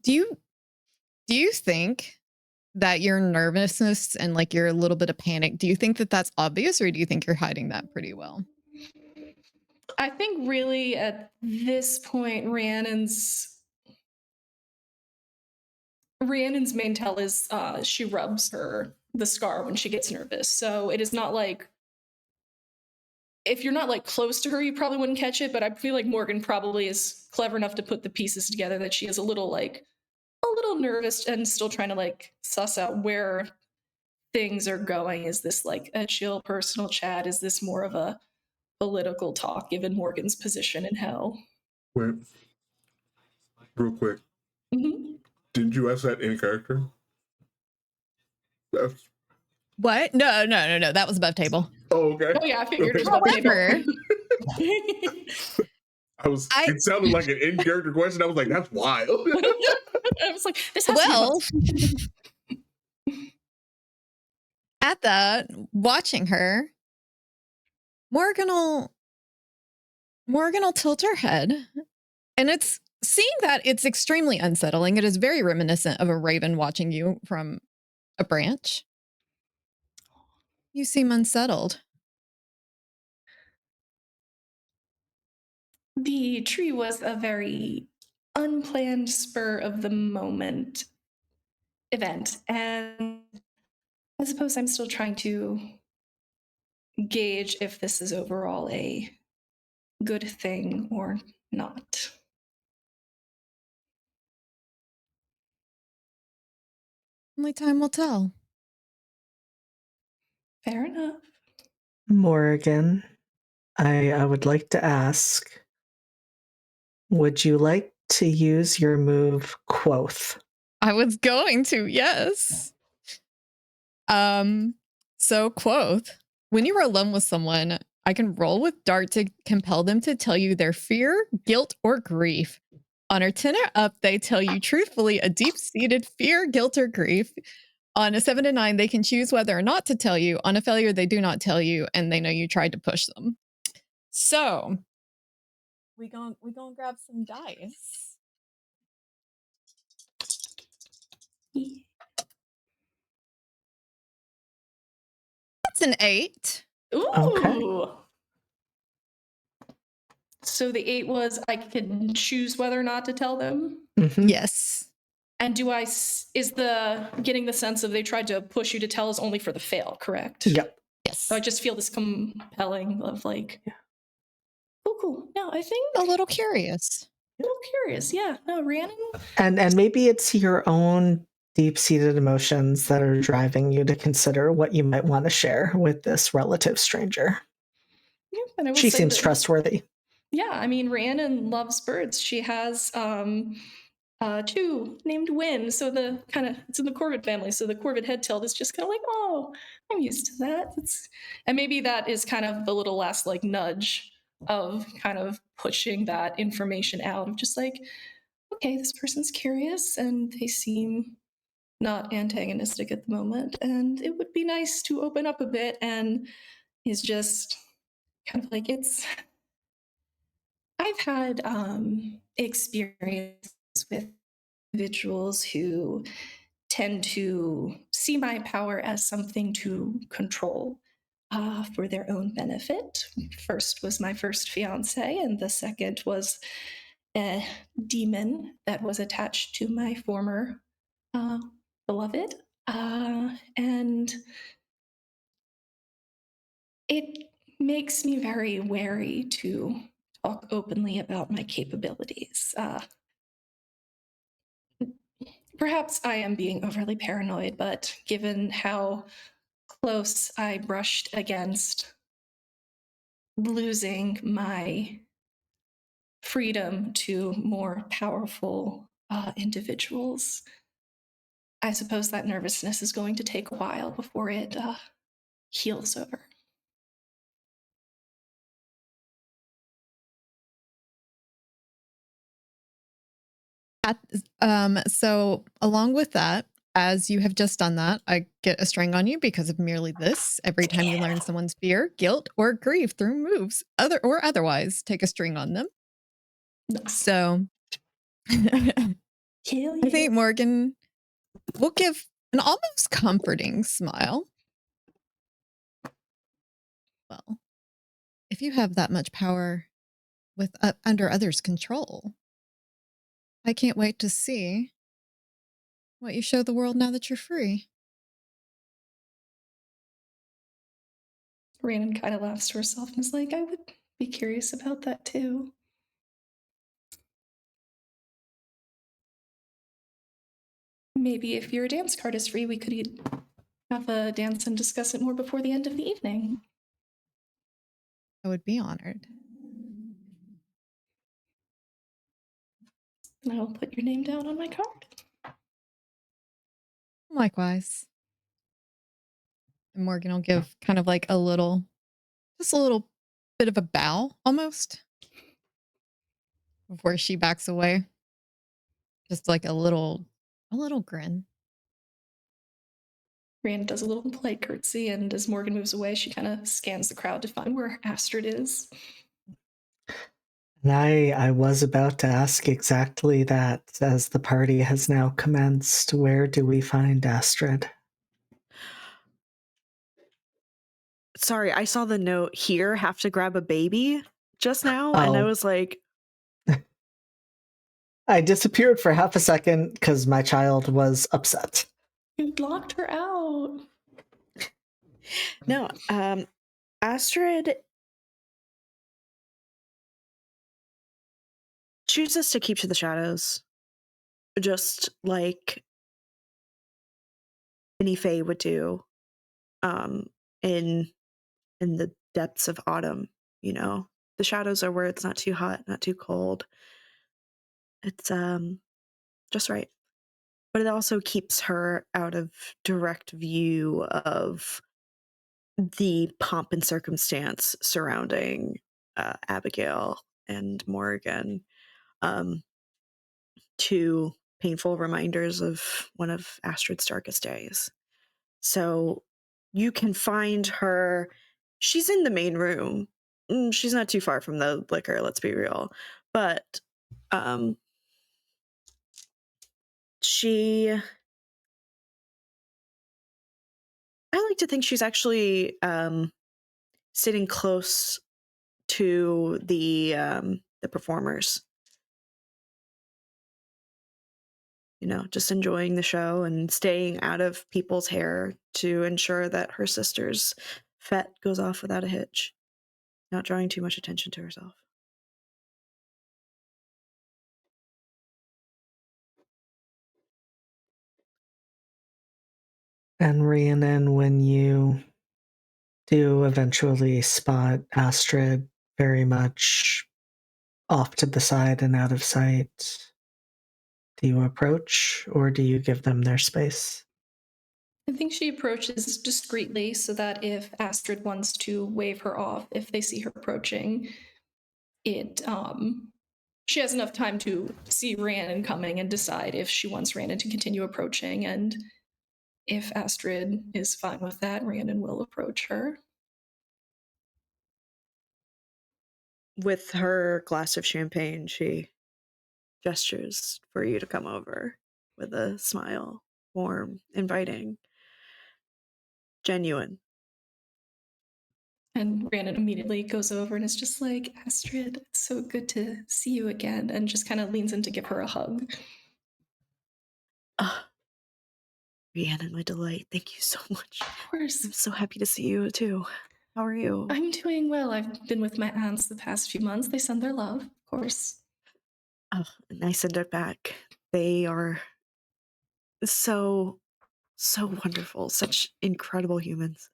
Do you think that your nervousness and like your little bit of panic, do you think that that's obvious, or do you think you're hiding that pretty well? I think really at this point, Rhiannon's main tell is she rubs the scar when she gets nervous. So it is not like, if you're not like close to her, you probably wouldn't catch it. But I feel like Morgan probably is clever enough to put the pieces together that she is a little nervous and still trying to like suss out where things are going. Is this like a chill personal chat? Is this more of a political talk given Morgan's position in hell? Wait, real quick. Mm-hmm. Didn't you ask that in character? What? No. That was above table. Oh, okay. Oh yeah, I figured. However, it sounded like an in character question. I was like, that's wild. I was like, this has to be at that, watching her, Morgan will tilt her head, and it's seeing that it's extremely unsettling. It is very reminiscent of a raven watching you from a branch. You seem unsettled. The tree was a very unplanned, spur of the moment event, and I suppose I'm still trying to gauge if this is overall a good thing or not. Only time will tell. Fair enough. Morgan, I would like to ask, would you like to use your move Quoth? I was going to, yes. So Quoth, when you are alone with someone, I can roll with Dart to compel them to tell you their fear, guilt, or grief. On our 10 or up, they tell you truthfully a deep-seated fear, guilt, or grief. On a 7 to 9, they can choose whether or not to tell you. On a failure, they do not tell you, and they know you tried to push them. So we gonna grab some dice. That's an 8. Ooh. Okay. So the 8 was I can choose whether or not to tell them. Mhm. Yes. And is the getting the sense of they tried to push you to tell is only for the fail, correct? Yep. Yes. So I just feel this compelling of like, cool. No, I think A little curious. Yeah, no, Rhiannon. And maybe it's your own deep-seated emotions that are driving you to consider what you might want to share with this relative stranger. Yeah, and I will She say seems that, trustworthy. yeah, I mean, Rhiannon loves birds. She has 2 named Wynn. So it's in the Corvid family. So the Corvid head tilt is just kind of like, oh, I'm used to that. And maybe that is kind of the little last like nudge of kind of pushing that information out of just like, okay, this person's curious and they seem not antagonistic at the moment. And it would be nice to open up a bit. And is just kind of like, I've had experience with individuals who tend to see my power as something to control for their own benefit. First was my first fiance, and the second was a demon that was attached to my former beloved. And it makes me very wary to talk openly about my capabilities. Perhaps I am being overly paranoid, but given how close I brushed against losing my freedom to more powerful individuals, I suppose that nervousness is going to take a while before it heals over. So along with that, as you have just done that, I get a string on you because of merely this. Every time you learn someone's fear, guilt, or grief through moves, otherwise, take a string on them. So I think Morgan will give an almost comforting smile. Well, if you have that much power with under others' control, I can't wait to see what you show the world now that you're free. Rhiannon kind of laughs to herself and is like, I would be curious about that too. Maybe if your dance card is free, we could have a dance and discuss it more before the end of the evening. I would be honored. And I will put your name down on my card. Likewise. And Morgan will give kind of like just a little bit of a bow almost before she backs away. Just like a little grin. Rhiannon does a little polite curtsy, and as Morgan moves away, she kind of scans the crowd to find where Astrid is. And I was about to ask exactly that as the party has now commenced. Where do we find Astrid? Sorry, I saw the note here, have to grab a baby just now, and I was like, I disappeared for half a second because my child was upset. You locked her out. no, Astrid chooses to keep to the shadows, just like any fae would do, in the depths of autumn. You know, the shadows are where it's not too hot, not too cold. It's just right, but it also keeps her out of direct view of the pomp and circumstance surrounding Abigail and Morgan. Two painful reminders of one of Astrid's darkest days. So you can find her. She's in the main room. She's not too far from the liquor, let's be real. But I like to think she's actually sitting close to the performers. You know, just enjoying the show and staying out of people's hair to ensure that her sister's fet goes off without a hitch, not drawing too much attention to herself. And Rhiannon, when you do eventually spot Astrid very much off to the side and out of sight, do you approach or do you give them their space? I think she approaches discreetly so that if Astrid wants to wave her off, if they see her approaching, she has enough time to see Rhiannon coming and decide if she wants Rhiannon to continue approaching. And if Astrid is fine with that, Rhiannon will approach her. With her glass of champagne, she gestures for you to come over with a smile, warm, inviting, genuine. And Rhiannon immediately goes over and is just like, Astrid, it's so good to see you again, and just kind of leans in to give her a hug. Rhiannon, my delight. Thank you so much. Of course. I'm so happy to see you too. How are you? I'm doing well. I've been with my aunts the past few months. They send their love, of course. Oh, and I send it back. They are so wonderful. Such incredible humans.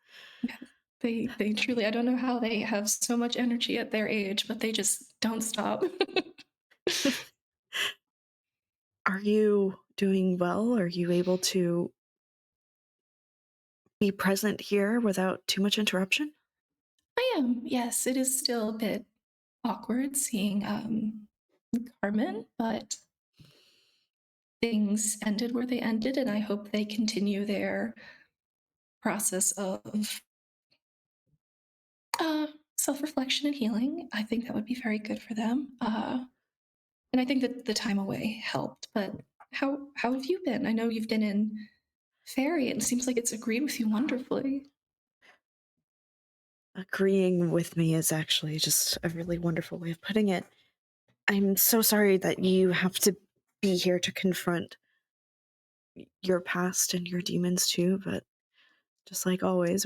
They truly, I don't know how they have so much energy at their age, but they just don't stop. Are you doing well? Are you able to be present here without too much interruption? I am, yes. It is still a bit awkward seeing Carmen, but things ended where they ended, and I hope they continue their process of self-reflection and healing. I think that would be very good for them. And I think that the time away helped. But how have you been? I know you've been in Fairy, and it seems like it's agreed with you wonderfully. Agreeing with me is actually just a really wonderful way of putting it. I'm so sorry that you have to be here to confront your past and your demons too, but just like always,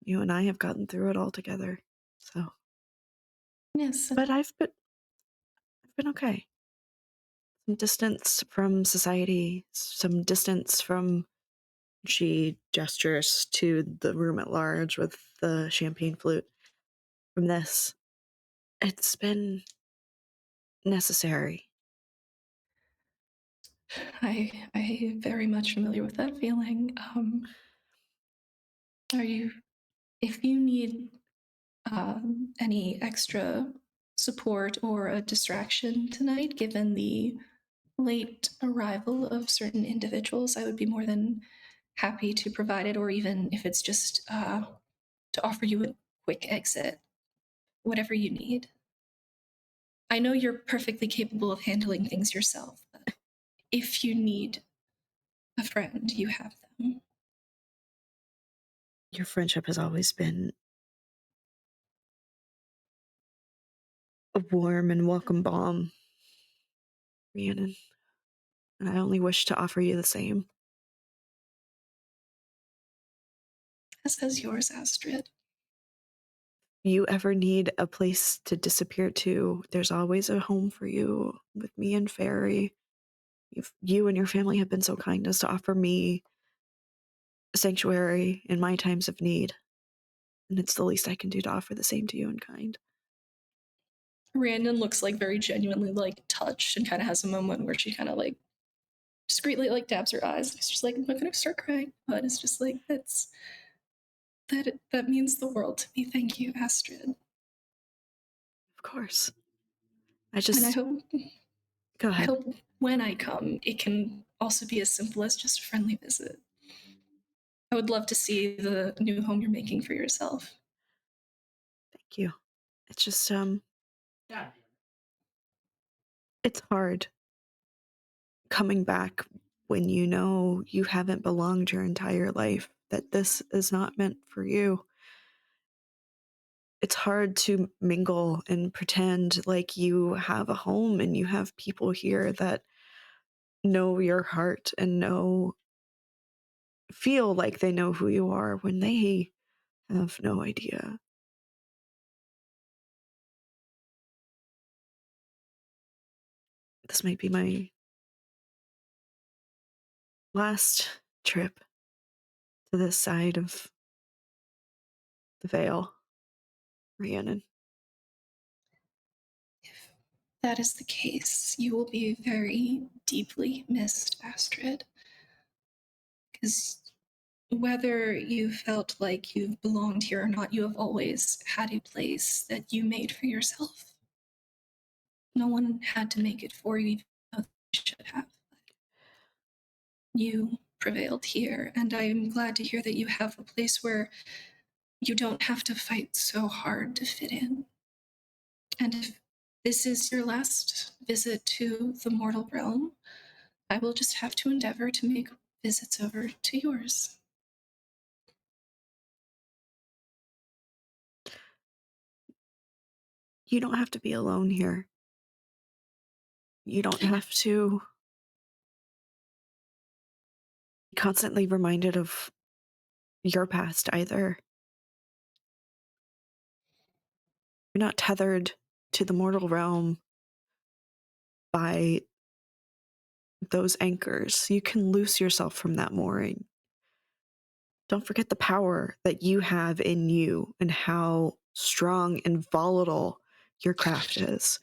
you and I have gotten through it all together. So, Yes. but I've been okay. Some distance from society, some distance from. She gestures to the room at large with the champagne flute. From this, it's been necessary. I very much familiar with that feeling. If you need any extra support or a distraction tonight, given the late arrival of certain individuals, I would be more than happy to provide it, or even if it's just to offer you a quick exit, whatever you need. I know you're perfectly capable of handling things yourself, but if you need a friend, you have them. Your friendship has always been a warm and welcome balm, Rhiannon, and I only wish to offer you the same. As does yours, Astrid. You ever need a place to disappear to, there's always a home for you with me and Fairy. You and your family have been so kind as to offer me a sanctuary in my times of need, and it's the least I can do to offer the same to you in kind. Rhiannon looks like very genuinely like touched and kind of has a moment where she kind of like discreetly like dabs her eyes. It's just like, I'm not gonna start crying, but it's just like that means the world to me. Thank you, Astrid. Of course. And I hope Go I ahead. hope when I come, it can also be as simple as just a friendly visit. I would love to see the new home you're making for yourself. Thank you. It's just it's hard coming back when you know you haven't belonged your entire life, that this is not meant for you. It's hard to mingle and pretend like you have a home and you have people here that know your heart and feel like they know who you are when they have no idea. This might be my last trip to this side of the veil, Rhiannon. If that is the case, you will be very deeply missed, Astrid. Because whether you felt like you've belonged here or not, you have always had a place that you made for yourself. No one had to make it for you, even though they should have. You prevailed here, and I'm glad to hear that you have a place where you don't have to fight so hard to fit in. And if this is your last visit to the mortal realm, I will just have to endeavor to make visits over to yours. You don't have to be alone here. You don't have to be constantly reminded of your past either. You're not tethered to the mortal realm by those anchors. You can loose yourself from that mooring. Don't forget the power that you have in you and how strong and volatile your craft is.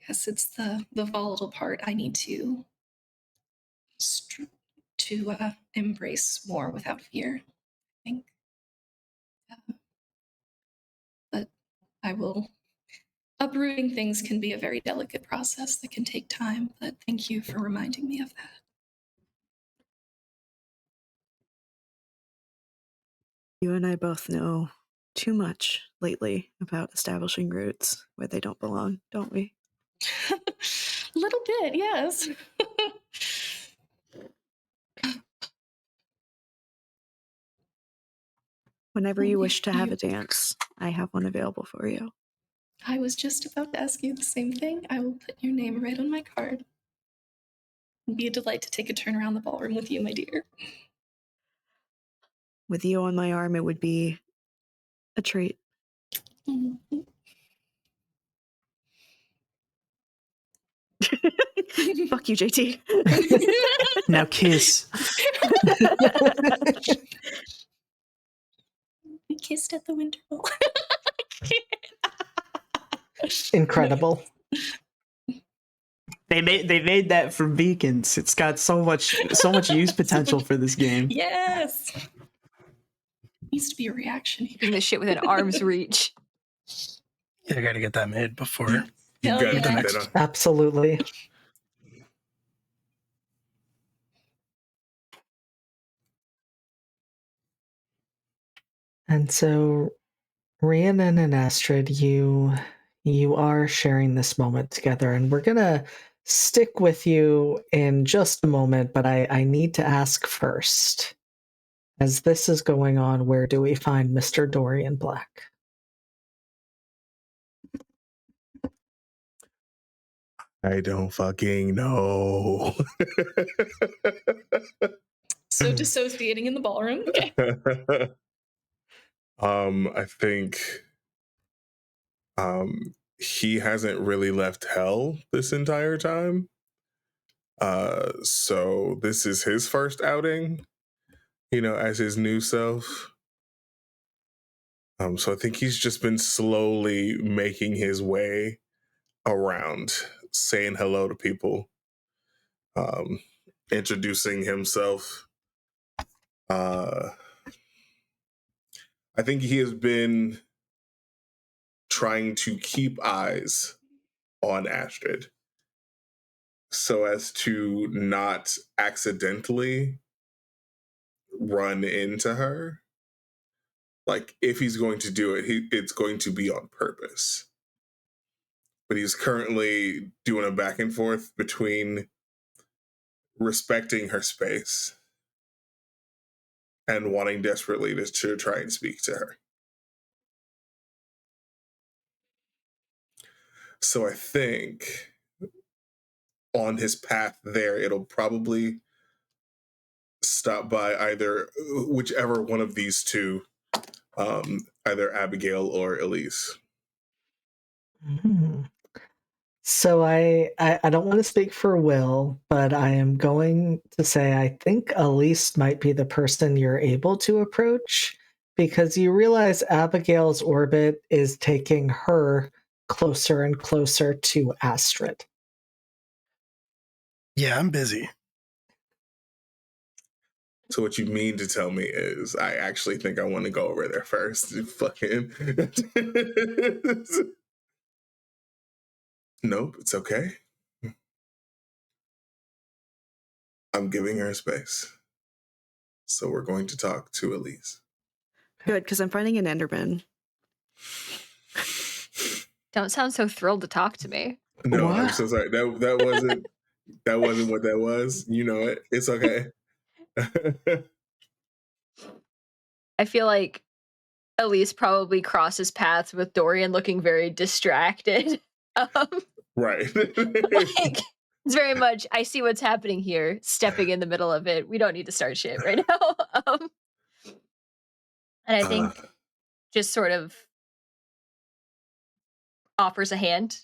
Yes, it's the volatile part I need to embrace more without fear, I think. But I will. Uprooting things can be a very delicate process that can take time, but thank you for reminding me of that. You and I both know too much lately about establishing roots where they don't belong, don't we? A little bit, yes. Whenever you wish to have a dance, I have one available for you. I was just about to ask you the same thing. I will put your name right on my card. It'd be a delight to take a turn around the ballroom with you, my dear. With you on my arm, it would be a treat. Mm-hmm. Fuck you, JT. Now kiss. We kissed at the winter ball. Incredible. They made that from beacons. It's got so much use potential for this game. Yes. Needs to be a reaction here. Keeping this shit within arm's reach. Yeah, I gotta get that made before. You Hell gotta yeah. keep that on. Absolutely. And so, Rhiannon and Astrid, you are sharing this moment together, and we're gonna stick with you in just a moment, but I need to ask first. As this is going on, where do we find Mr. Dorian Black? I don't fucking know. So dissociating in the ballroom. Okay. I think he hasn't really left hell this entire time. So this is his first outing, as his new self. So I think he's just been slowly making his way around, saying hello to people, introducing himself. I think he has been trying to keep eyes on Astrid so as to not accidentally run into her. Like, if he's going to do it, it's going to be on purpose. But he's currently doing a back and forth between respecting her space and wanting desperately to try and speak to her. So I think on his path there, it'll probably stop by either whichever one of these two, either Abigail or Elise. Mhm. So I don't want to speak for Will, but I am going to say I think Elise might be the person you're able to approach because you realize Abigail's orbit is taking her closer and closer to Astrid. Yeah, I'm busy. So what you mean to tell me is I actually think I want to go over there first. Fucking nope, it's okay. I'm giving her space. So we're going to talk to Elise. Good, because I'm finding an Enderman. Don't sound so thrilled to talk to me. No, I'm What? so sorry. That wasn't what that was. You know it. It's okay. I feel like Elise probably crosses paths with Dorian looking very distracted. Right. Like, it's very much, I see what's happening here, stepping in the middle of it. We don't need to start shit right now. And I think just sort of offers a hand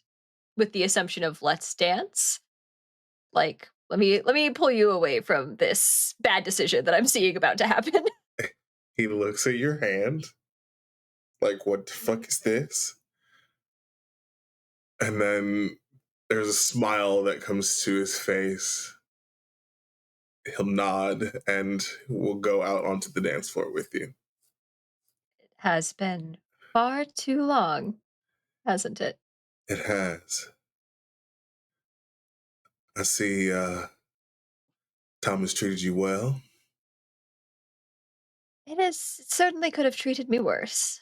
with the assumption of let's dance. Like, let me pull you away from this bad decision that I'm seeing about to happen. He looks at your hand like, what the fuck is this? And then there's a smile that comes to his face. He'll nod and we'll go out onto the dance floor with you. It has been far too long, hasn't it? It has. I see Thomas treated you well. It certainly could have treated me worse.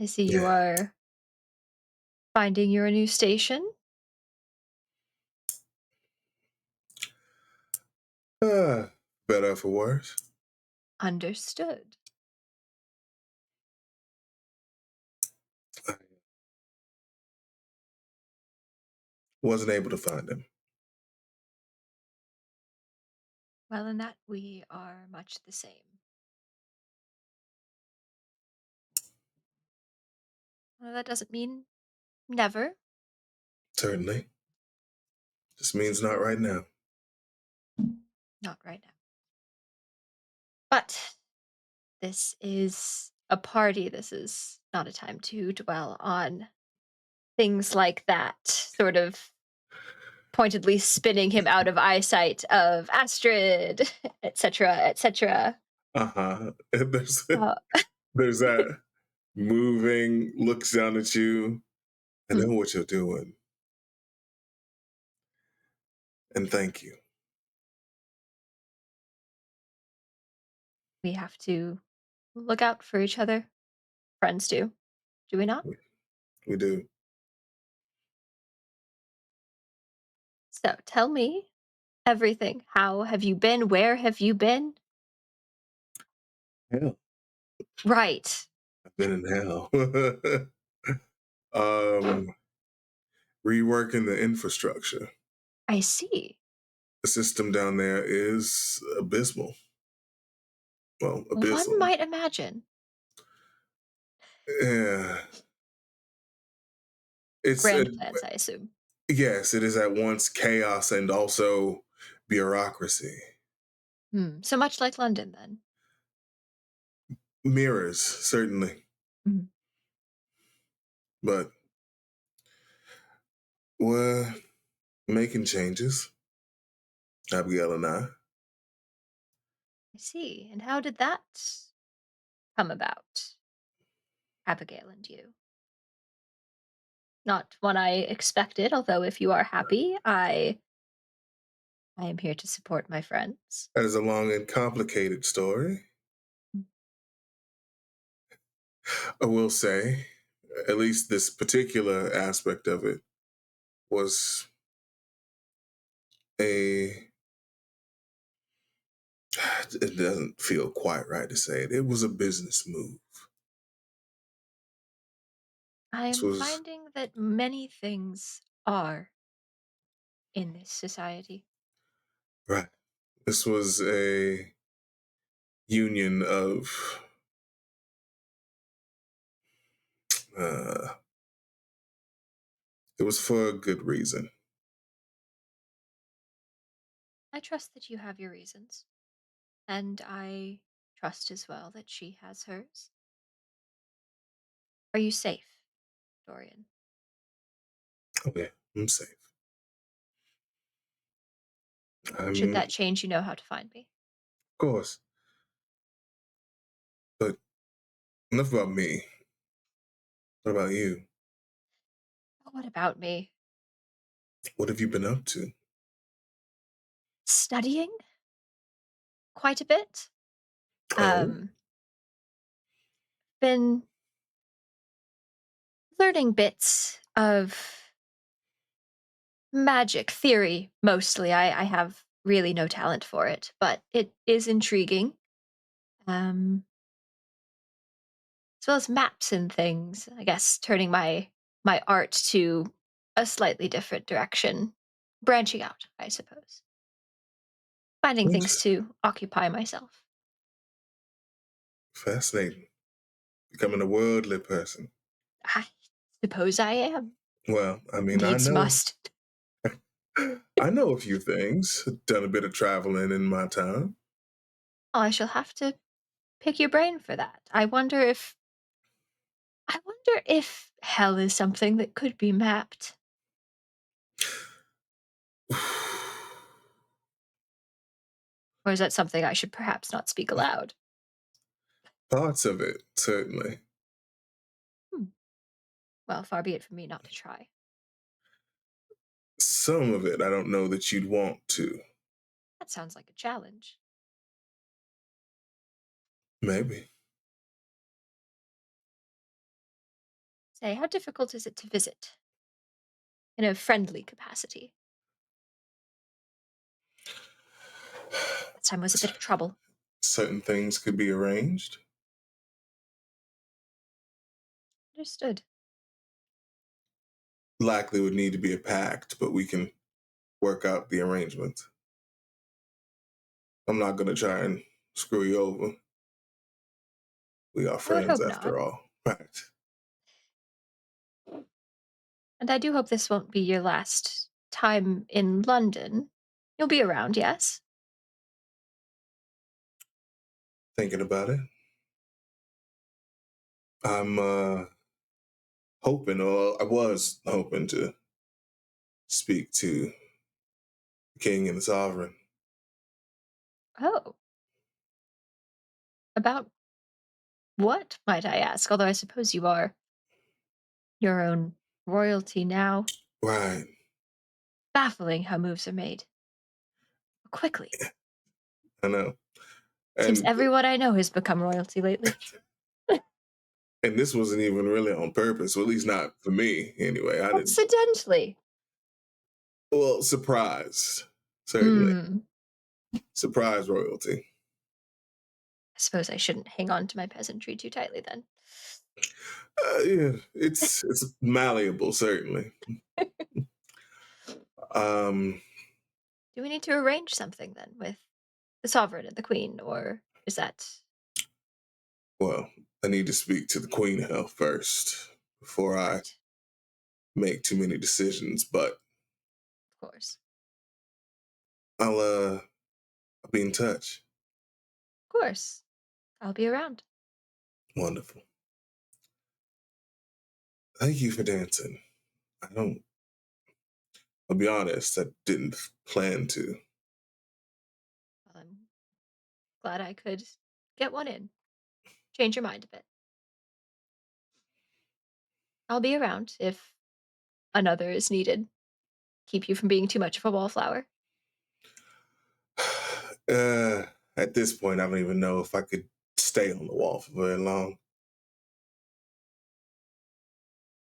I see you Yeah. are finding your new station. Better for worse. Understood. I wasn't able to find him. Well, in that we are much the same. Well, that doesn't mean never. Certainly. Just means not right now. Not right now. But this is a party. This is not a time to dwell on things like that. Sort of pointedly spinning him out of eyesight of Astrid, etc., etc. There's Uh, there's that moving, looks down at you. I know what you're doing. And thank you. we have to look out for each other. Friends do we not? We do. So tell me everything. How have you been? Where have you been? Hell. Right. I've been in hell. Reworking the infrastructure. I see. The system down there is abysmal. Well, abyssal. One might imagine. Yeah. It's Grand plans, I assume. yes, it is at once chaos and also bureaucracy. So much like London, then. Mirrors, certainly. Mhm. But we're making changes. Abigail and I. I see. And how did that come about, Abigail and you? Not one I expected, although if you are happy, I am here to support my friends. That is a long and complicated story. I will say, at least this particular aspect of it was a. It doesn't feel quite right to say it. It was a business move. This I'm was finding that many things are in this society. right. This was a union of uh, it was for a good reason. I trust that you have your reasons, and I trust as well that she has hers. Are you safe, Dorian? Okay, I'm safe. Should I'm, that change, you know how to find me. of course, but enough about me. What about you? What about me? What have you been up to? Studying quite a bit. Oh, Um, been learning bits of magic theory mostly. I have really no talent for it, but it is intriguing. Um, as well as maps and things. I guess turning my art to a slightly different direction, branching out, I suppose. Finding things interesting. to occupy myself. Fascinating. Becoming a worldly person. I suppose I am. Well, I mean, Needs must. I know a few things. Done a bit of traveling in my time. I shall have to pick your brain for that. I wonder if hell is something that could be mapped. Or is that something I should perhaps not speak aloud? Parts of it, certainly. Hmm. Well, far be it from me not to try. Some of it, I don't know that you'd want to. That sounds like a challenge. Maybe. Say, how difficult is it to visit? In a friendly capacity. Last time was a bit of trouble. Certain things could be arranged. Understood. Likely would need to be a pact, but we can work out the arrangement. I'm not going to try and screw you over. We are I would friends hope not. after all. Right. And I do hope this won't be your last time in London. You'll be around, yes? Thinking about it. I'm hoping, or I was hoping to speak to the king and the sovereign. Oh. About what, might I ask? Although I suppose you are your own royalty now. Right. Baffling how moves are made. Quickly. I know. Seems And everyone I know has become royalty lately. and this wasn't even really on purpose, or at least not for me anyway. I didn't. Accidentally. Well, surprised, certainly. Hmm. Surprise royalty. I suppose I shouldn't hang on to my peasantry too tightly then. Yeah, it's malleable, certainly. Um, Do we need to arrange something then with the sovereign and the queen, or is that well, I need to speak to the Queen of Health first before I right? make too many decisions. But Of course. I'll be in touch. Of course. I'll be around. Wonderful. Thank you for dancing. I don't. I'll be honest. I didn't plan to. Well, I'm glad I could get one in. Change your mind a bit. I'll be around if another is needed. Keep you from being too much of a wallflower. Uh, at this point, I don't even know if I could stay on the wall for very long.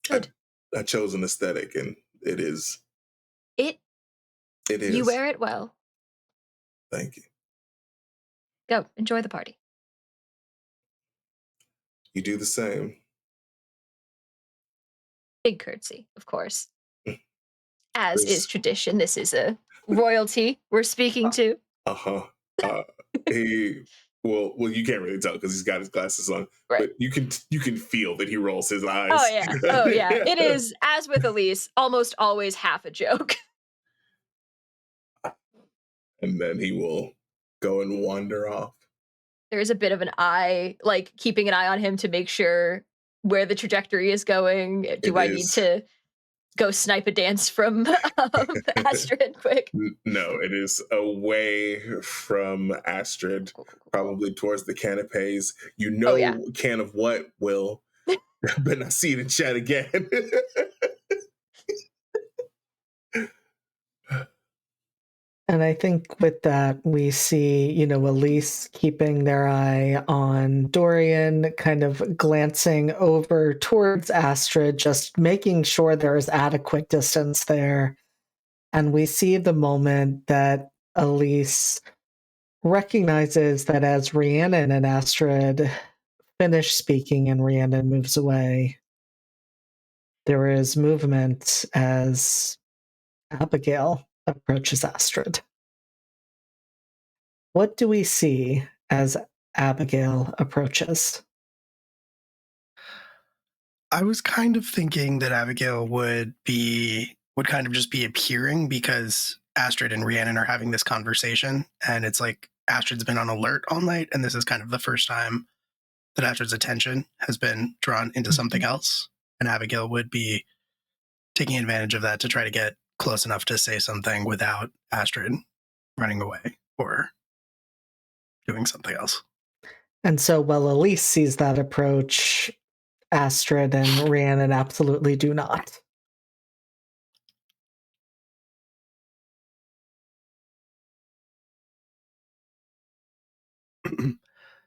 Good. I chose an aesthetic, and it is. It It is. You wear it well. Thank you. Go enjoy the party. You do the same. Big curtsy, of course. As is There's- tradition. This is a royalty we're speaking to. Uh-huh. He well, you can't really tell because he's got his glasses on, Right. but you can feel that he rolls his eyes. Oh yeah. Oh yeah. It is, as with Elise, almost always half a joke. And then he will go and wander off. There is a bit of an eye, like keeping an eye on him to make sure where the trajectory is going. Do I need to go snipe a dance from Astrid quick? No, it is away from Astrid, Cool. probably towards the canapes. You know, yeah. Can of what, Will? But I see it in chat again. And I think with that, we see, Elise keeping their eye on Dorian, kind of glancing over towards Astrid, just making sure there's adequate distance there. And we see the moment that Elise recognizes that as Rhiannon and Astrid finish speaking and Rhiannon moves away, there is movement as Abigail approaches Astrid. What do we see as Abigail approaches? I was kind of thinking that Abigail would kind of just be appearing because Astrid and Rhiannon are having this conversation, and it's like Astrid's been on alert all night, and this is kind of the first time that Astrid's attention has been drawn into something else, and Abigail would be taking advantage of that to try to get close enough to say something without Astrid running away or doing something else. And so while Elise sees that approach, Astrid and Rhiannon absolutely do not.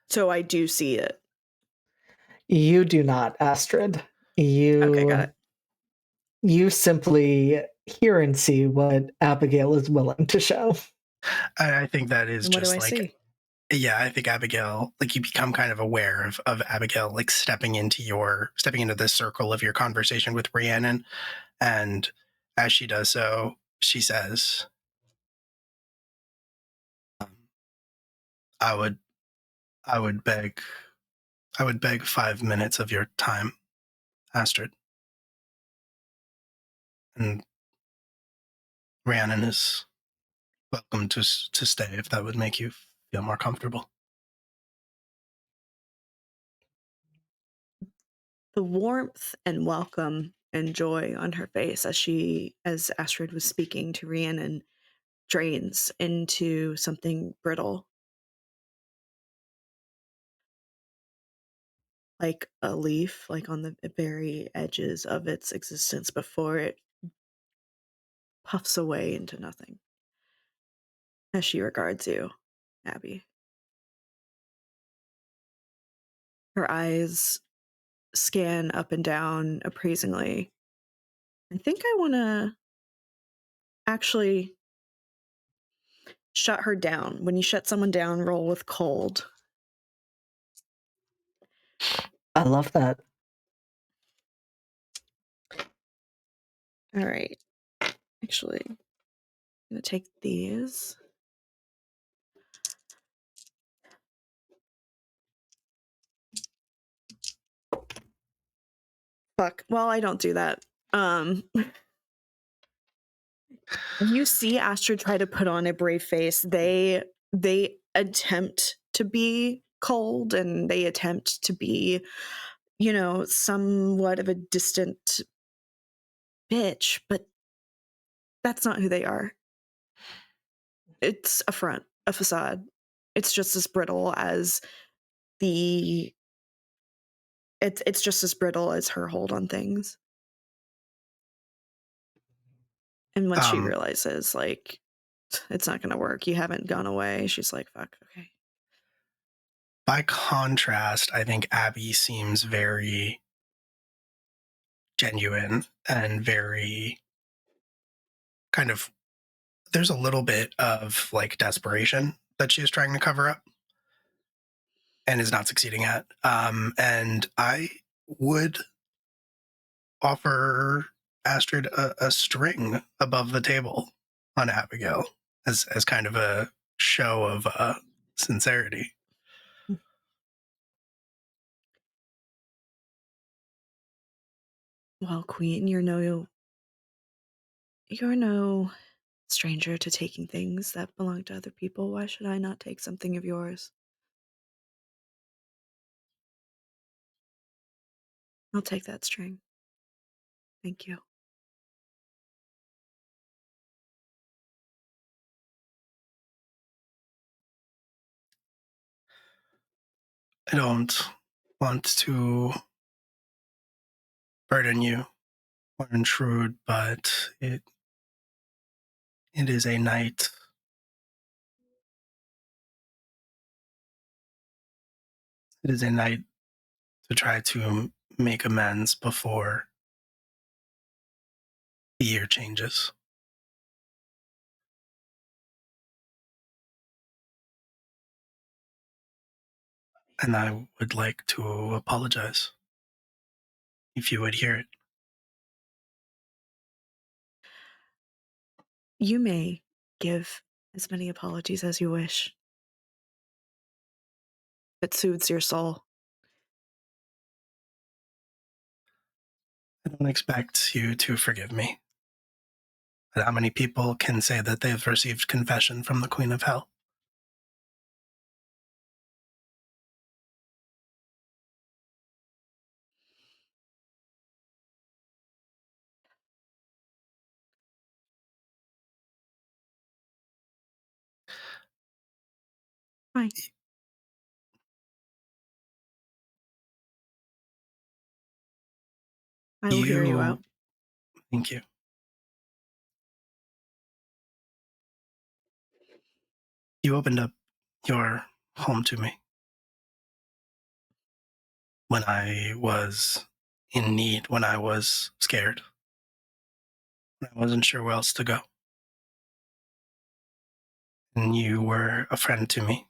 So I do see it. You do not, Astrid. Okay, got it. You simply hear and see what Abigail is willing to show. I think that is And what just do I like, see? yeah, I think Abigail, like you become kind of aware of Abigail, like stepping into this circle of your conversation with Rhiannon. And as she does so, she says, I would beg 5 minutes of your time, Astrid. And Rhiannon is welcome to stay if that would make you feel more comfortable. The warmth and welcome and joy on her face as Astrid was speaking to Rhiannon, drains into something brittle. Like a leaf, like on the very edges of its existence before it puffs away into nothing. As she regards you, Abby. Her eyes scan up and down appraisingly. I think I want to actually shut her down. When you shut someone down, roll with cold. I love that. All right. Actually, I'm going to take these. Fuck. Well, I don't do that. You see Astrid try to put on a brave face. They attempt to be cold and they attempt to be, somewhat of a distant bitch, but that's not who they are. It's a front, a facade. It's just as brittle as it's just as brittle as her hold on things. And when she realizes, like, it's not going to work, you haven't gone away, she's like, fuck, okay. By contrast, I think Abby seems very genuine and very kind of, there's a little bit of like desperation that she is trying to cover up and is not succeeding at. And I would offer Astrid a string above the table on Abigail as kind of a show of sincerity. Well, Queen, you're no stranger to taking things that belong to other people. Why should I not take something of yours? I'll take that string. Thank you. I don't want to burden you or intrude, but it is a night. It is a night to try to make amends before the year changes. And I would like to apologize if you would hear it. You may give as many apologies as you wish. It soothes your soul. I don't expect you to forgive me. But how many people can say that they've received confession from the Queen of Hell? Fine. I will hear you out. Thank you. You opened up your home to me when I was in need, when I was scared. I wasn't sure where else to go. And you were a friend to me.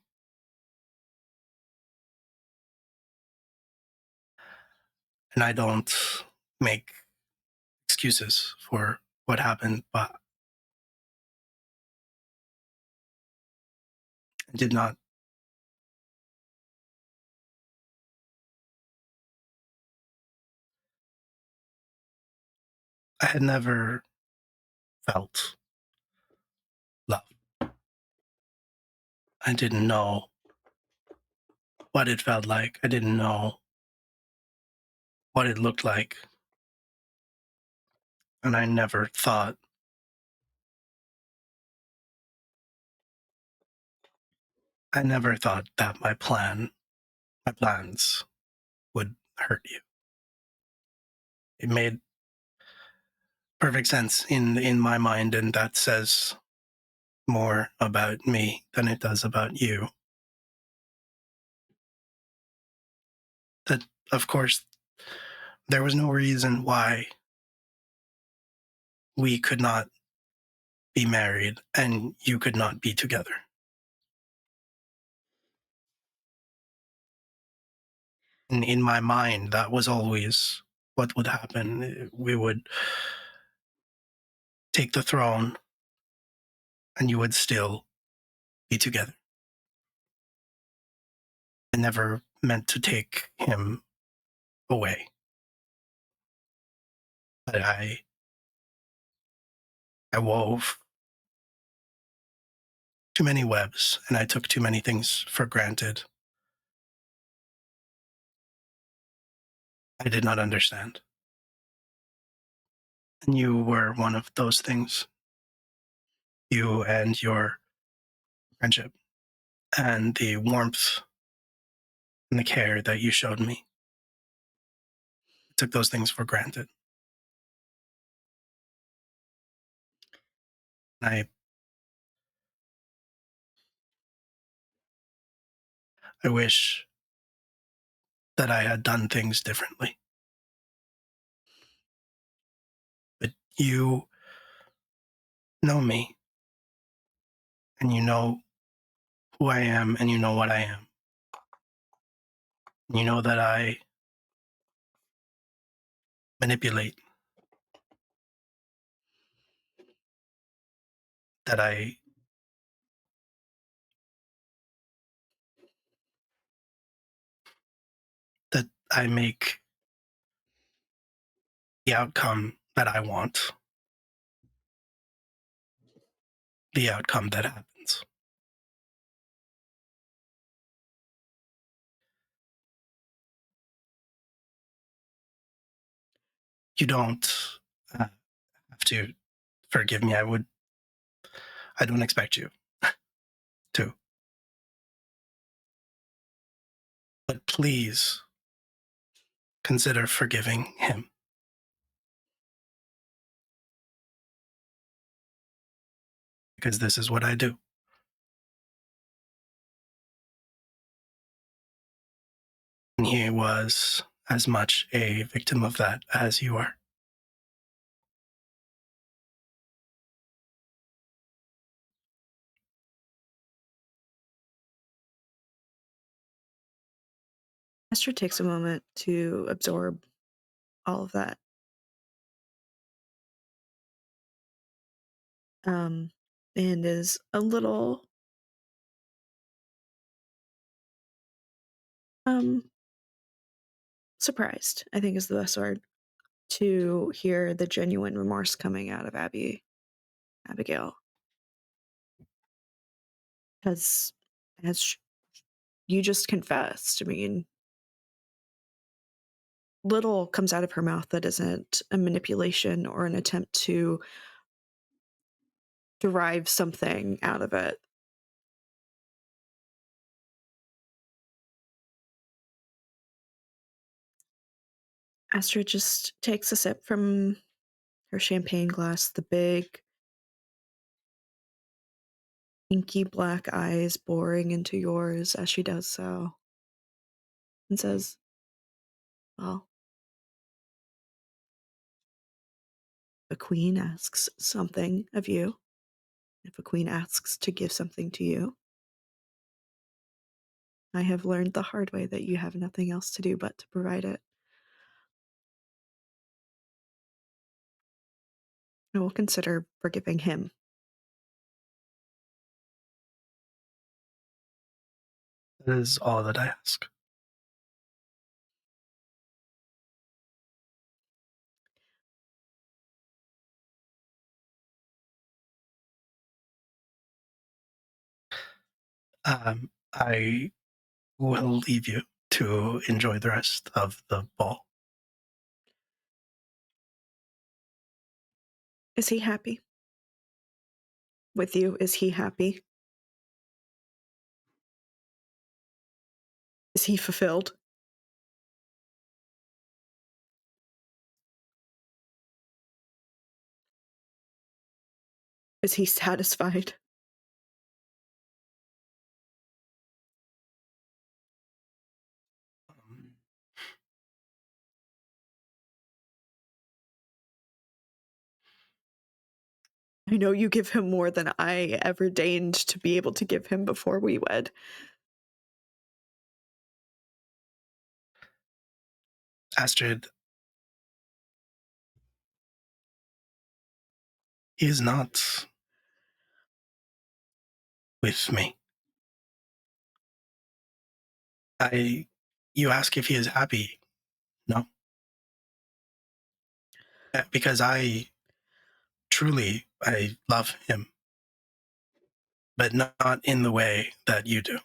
And I don't make excuses for what happened, but I did not. I had never felt love. I didn't know what it felt like. I didn't know what it looked like. And I never thought that my plans would hurt you. It made perfect sense in my mind, and that says more about me than it does about you. That, of course, there was no reason why we could not be married and you could not be together. And in my mind, that was always what would happen. We would take the throne and you would still be together. I never meant to take him away. But I wove too many webs and I took too many things for granted. I did not understand. And you were one of those things. You and your friendship and the warmth and the care that you showed me. I took those things for granted. I wish that I had done things differently. You know me, and you know who I am, and you know what I am. You know that I manipulate, that I make the outcome that I want, the outcome that happens. You don't have to forgive me. I don't expect you to. But please consider forgiving him. Because this is what I do. And he was as much a victim of that as you are. Astrid takes a moment to absorb all of that. And is a little surprised, I think is the best word, to hear the genuine remorse coming out of Abigail. As you just confessed, I mean, little comes out of her mouth that isn't a manipulation or an attempt to derive something out of it. Astrid just takes a sip from her champagne glass, the big, inky black eyes boring into yours as she does so, and says, well, a queen asks something of you. If a queen asks to give something to you, I have learned the hard way that you have nothing else to do but to provide it. I will consider forgiving him. That is all that I ask. I will leave you to enjoy the rest of the ball. Is he happy? With you, is he happy? Is he fulfilled? Is he satisfied? I know you give him more than I ever deigned to be able to give him before we wed. Astrid, he is not with me. You ask if he is happy. No. Because I love him, but not in the way that you do.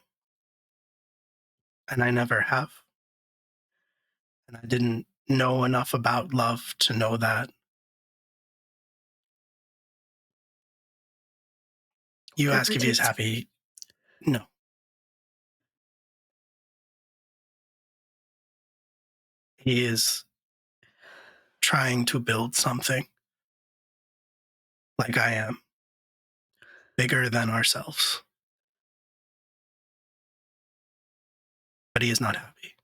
And I never have. And I didn't know enough about love to know that. You ask if he is happy. No. He is trying to build something like I am, bigger than ourselves. But he is not happy.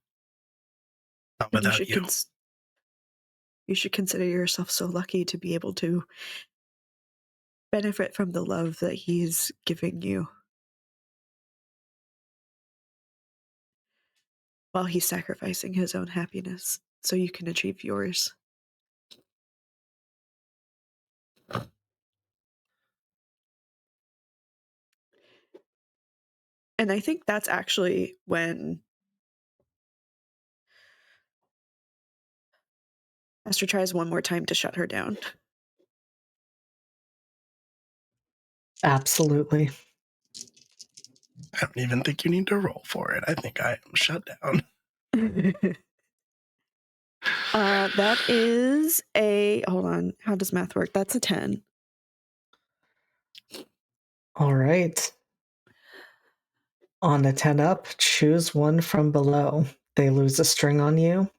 Not And without you. You should consider yourself so lucky to be able to benefit from the love that he's giving you while he's sacrificing his own happiness so you can achieve yours. And I think that's actually when Esther tries one more time to shut her down. Absolutely. I don't even think you need to roll for it. I think I am shut down. That is a, hold on, how does math work? That's a 10. All right. On a 10 up, choose one from below. They lose a string on you.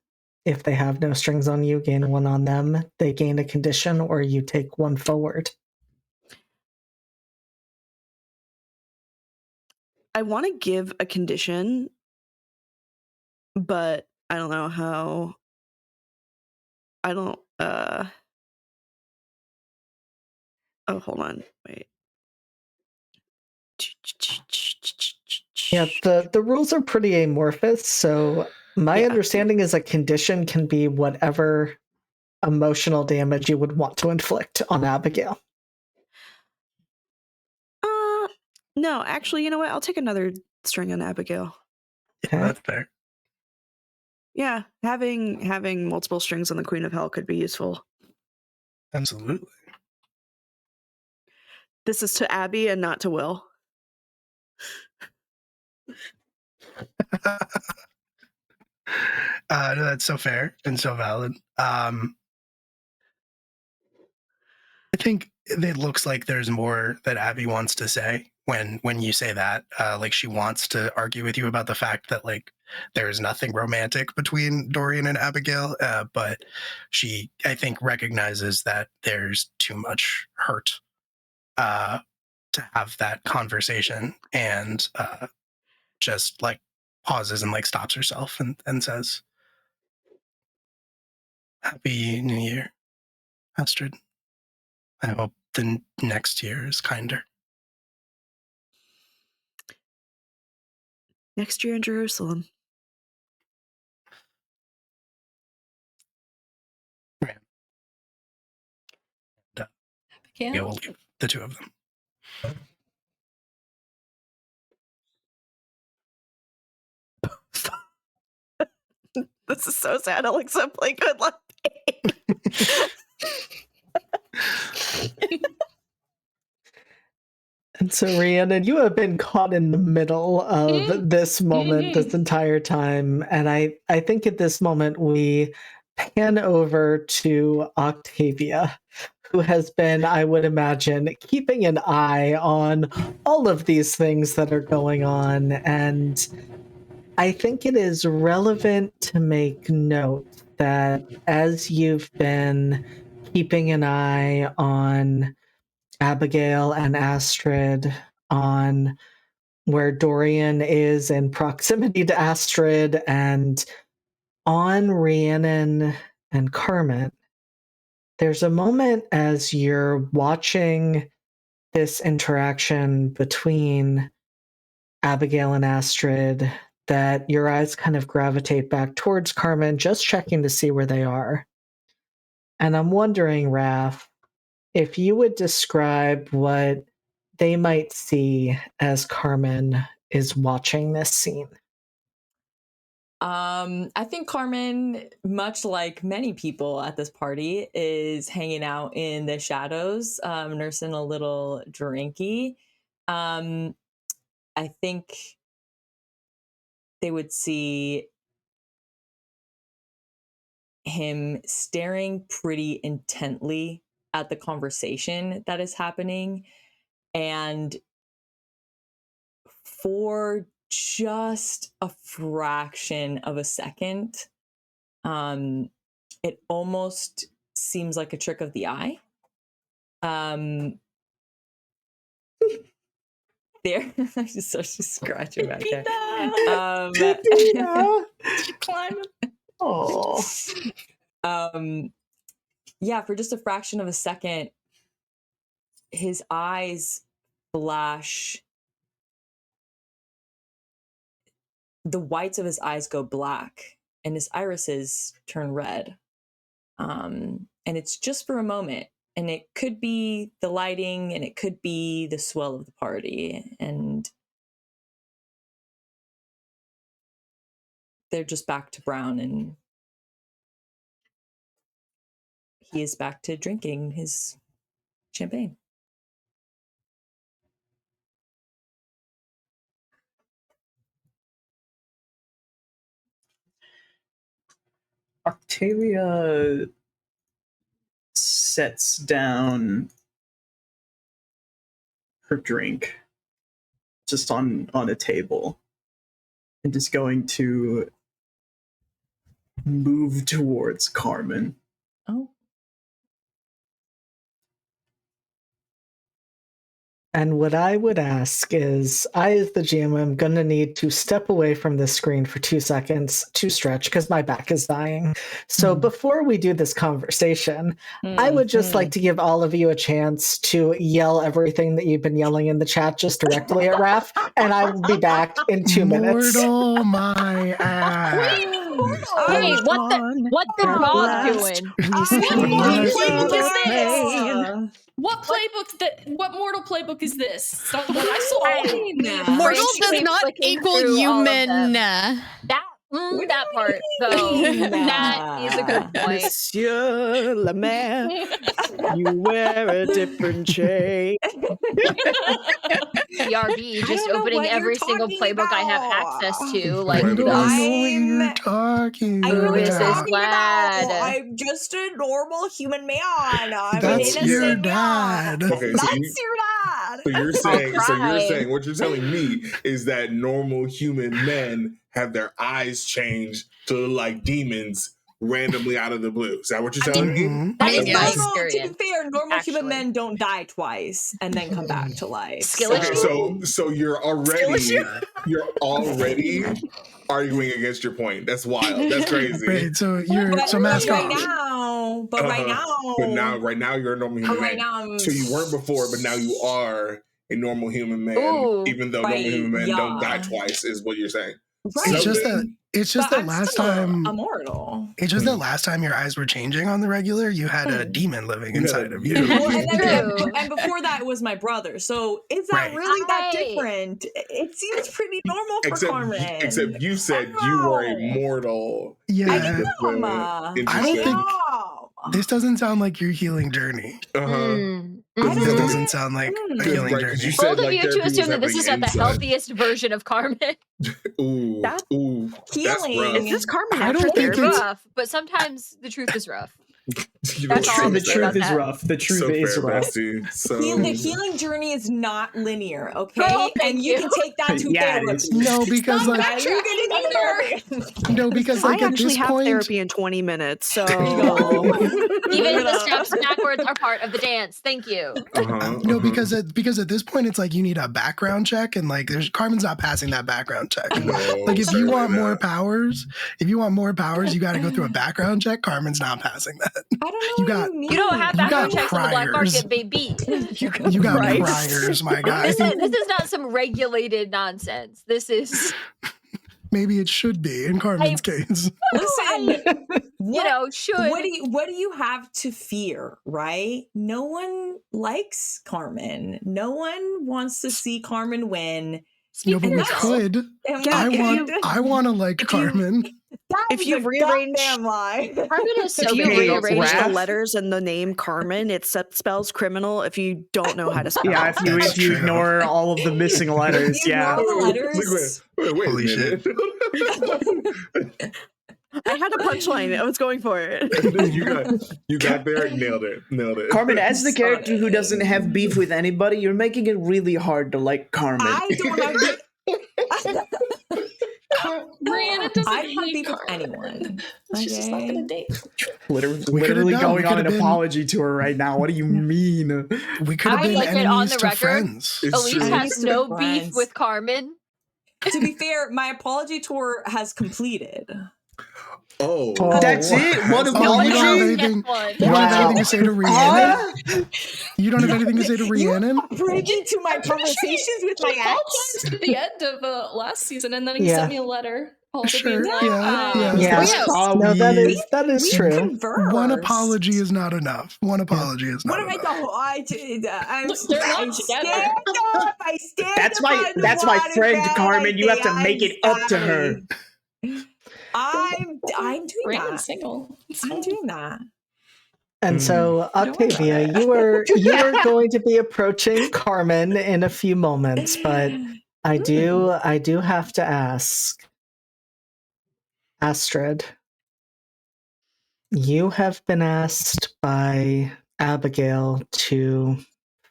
If they have no strings on you, gain one on them. They gain a condition, or you take one forward. I want to give a condition, but I don't know how. I don't, oh, hold on, wait. Yeah, the rules are pretty amorphous, so my Yeah. understanding is a condition can be whatever emotional damage you would want to inflict on Abigail. No, actually, you know what? I'll take another string on Abigail. Yeah, that's fair. Yeah, having multiple strings on the Queen of Hell could be useful. Absolutely. This is to Abby and not to Will. No, that's so fair and so valid. I think it looks like there's more that Abby wants to say when you say that. Like she wants to argue with you about the fact that like there's nothing romantic between Dorian and Abigail, but she, I think, recognizes that there's too much hurt to have that conversation, and just like pauses and like stops herself and says, "Happy New Year, Astrid. I hope the next year is kinder." Next year in Jerusalem. Yeah. Yeah. We'll leave the two of them. This is so sad, Alexa. Play Good Luck. And so, Rhiannon, you have been caught in the middle of this moment this entire time. And I think at this moment we pan over to Octavia, who has been, I would imagine, keeping an eye on all of these things that are going on. And I think it is relevant to make note that as you've been keeping an eye on Abigail and Astrid, on where Dorian is in proximity to Astrid, and on Rhiannon and Carmen, there's a moment as you're watching this interaction between Abigail and Astrid that your eyes kind of gravitate back towards Carmen, just checking to see where they are. And I'm wondering, Raph, if you would describe what they might see as Carmen is watching this scene. I think Carmen, much like many people at this party, is hanging out in the shadows, nursing a little drinky. I think they would see him staring pretty intently at the conversation that is happening, and for just a fraction of a second, it almost seems like a trick of the eye. There, so she's scratching back there. Pipita! She climbed. Oh. yeah, for just a fraction of a second, his eyes flash. The whites of his eyes go black and his irises turn red. And it's just for a moment. And it could be the lighting and it could be the swell of the party. And they're just back to brown, and he is back to drinking his champagne. Octavia sets down her drink just on a table and is going to move towards Carmen. Oh. And what I would ask is, I, as the GM, am going to need to step away from this screen for 2 seconds to stretch because my back is dying. So before we do this conversation, I would just like to give all of you a chance to yell everything that you've been yelling in the chat just directly at Raph, and I will be back in 2 minutes. Mortal my ass. Hey, what the dog doing? What mortal playbook is this? Stop what I saw. Mortal Frank does keep not flicking equal through all of human. them. That part, though, that is a good point. Monsieur Le Maire, you wear a different shade. BRB, I just don't know opening what every you're single talking playbook I have about. access to, like I don't know thus. what you're talking I know Who what is you're this talking lad? about. I'm just a normal human man. I'm That's an your innocent dad. man. Okay, so That's your dad. So you're saying, cry. what you're telling me is that normal human men have their eyes changed to look like demons randomly out of the blue. Is that what you're telling me? Mhm. That is mean, my yes. To be experience. fair, normal actually. human men don't die twice and then come back to life. Skill Okay, issue? so you're already arguing against your point. That's wild. That's crazy. Right, so you're But mask right off. now, Right now you're a normal human right man. now, I'm So you weren't before, but now you are a normal human man. Ooh, even though right, normal human men don't die yeah. twice, is what you're saying. Right. It's just Something- that I'm last still time immortal. it's just that last time your eyes were changing on the regular, you had a demon living You had inside a of you. demon. Well, and, True. and before that, it was my brother. So is that Right. really that Right. different? It seems pretty normal for Carmen. Except you said you were a mortal. Yeah. I don't think- am. This doesn't sound like your healing journey. I This don't doesn't sound like a healing Right, 'cause journey. you said, Bold of like, you to therapy was assume that this is happening not the inside. healthiest version of Carmen. Ooh, That- ooh, that's Healing. rough. Is this Carmen I after don't think therapy? it's- Rough, but sometimes the truth is rough. You know, That's all I'm The gonna say about truth is that. rough. The truth so is fair, rough. bestie. So The healing journey is not linear, okay? Oh, thank and you you. can take that to Yeah, it therapy. is. No, because Stop like backtracking either. no, because I like at actually this have point, therapy in 20 minutes, so Even the steps backwards are part of the dance. Thank you. no, because at this point it's like you need a background check, and like there's Carmen's not passing that background check. No, Like if you certainly want more not. powers, you got to go through a background check. Carmen's not passing that. I don't know You what got- you mean. You don't have You background got checks in the black priors. market, baby. You got Right. priors, my guy. This is not some regulated nonsense. This is, Maybe it should be in Carmen's case. Listen, should. what do you have to fear, right? No one likes Carmen. No one wants to see Carmen win. No, but we that's- could. And I want to like Carmen. if you rearrange Carmen is so if you beautiful to rearrange me. the Raph? letters in the name Carmen, it spells criminal if you don't know how to spell. Yeah, it. if you That's true. ignore all of the missing letters, yeah. Ignore the letters. Wait Holy a minute. I had a punchline. I was going for it. you got there, nailed it. Carmen, as the character who doesn't have beef with anybody, you're making it really hard to like Carmen. I don't have beef. Brianna doesn't I don't have hate beef with Carmen. anyone. She's just not gonna date. Literally going on an apology tour right now. What do you mean? We could have I been like it enemies on the to record. friends. It's Elise true. has Enemies to no friends. beef with Carmen. To be fair, my apology tour has completed. Oh, That's it? One That's Oh, you don't have apology? anything. One. You don't have Wow. anything to say to Rhiannon. Huh? You don't have anything to say to Rhiannon. Privy to my conversations with my He ex. apologized at the end of last season, and then he Yeah. sent me a letter. Also Sure, being like, yeah, yeah. Yes. Sorry. No, that is We true. conversed. One apology is not enough. One apology is What not am I enough. I'm look, they're not I together. stand up. I stand That's up my on the that's my friend, waterbed. Carmen. I You have say to make I'm it up to her. sorry. I'm doing Brandon's that. single. It's I'm fine. doing that. And so, Don't worry about Octavia, it. you are going to be approaching Carmen in a few moments, but I do have to ask, Astrid, you have been asked by Abigail to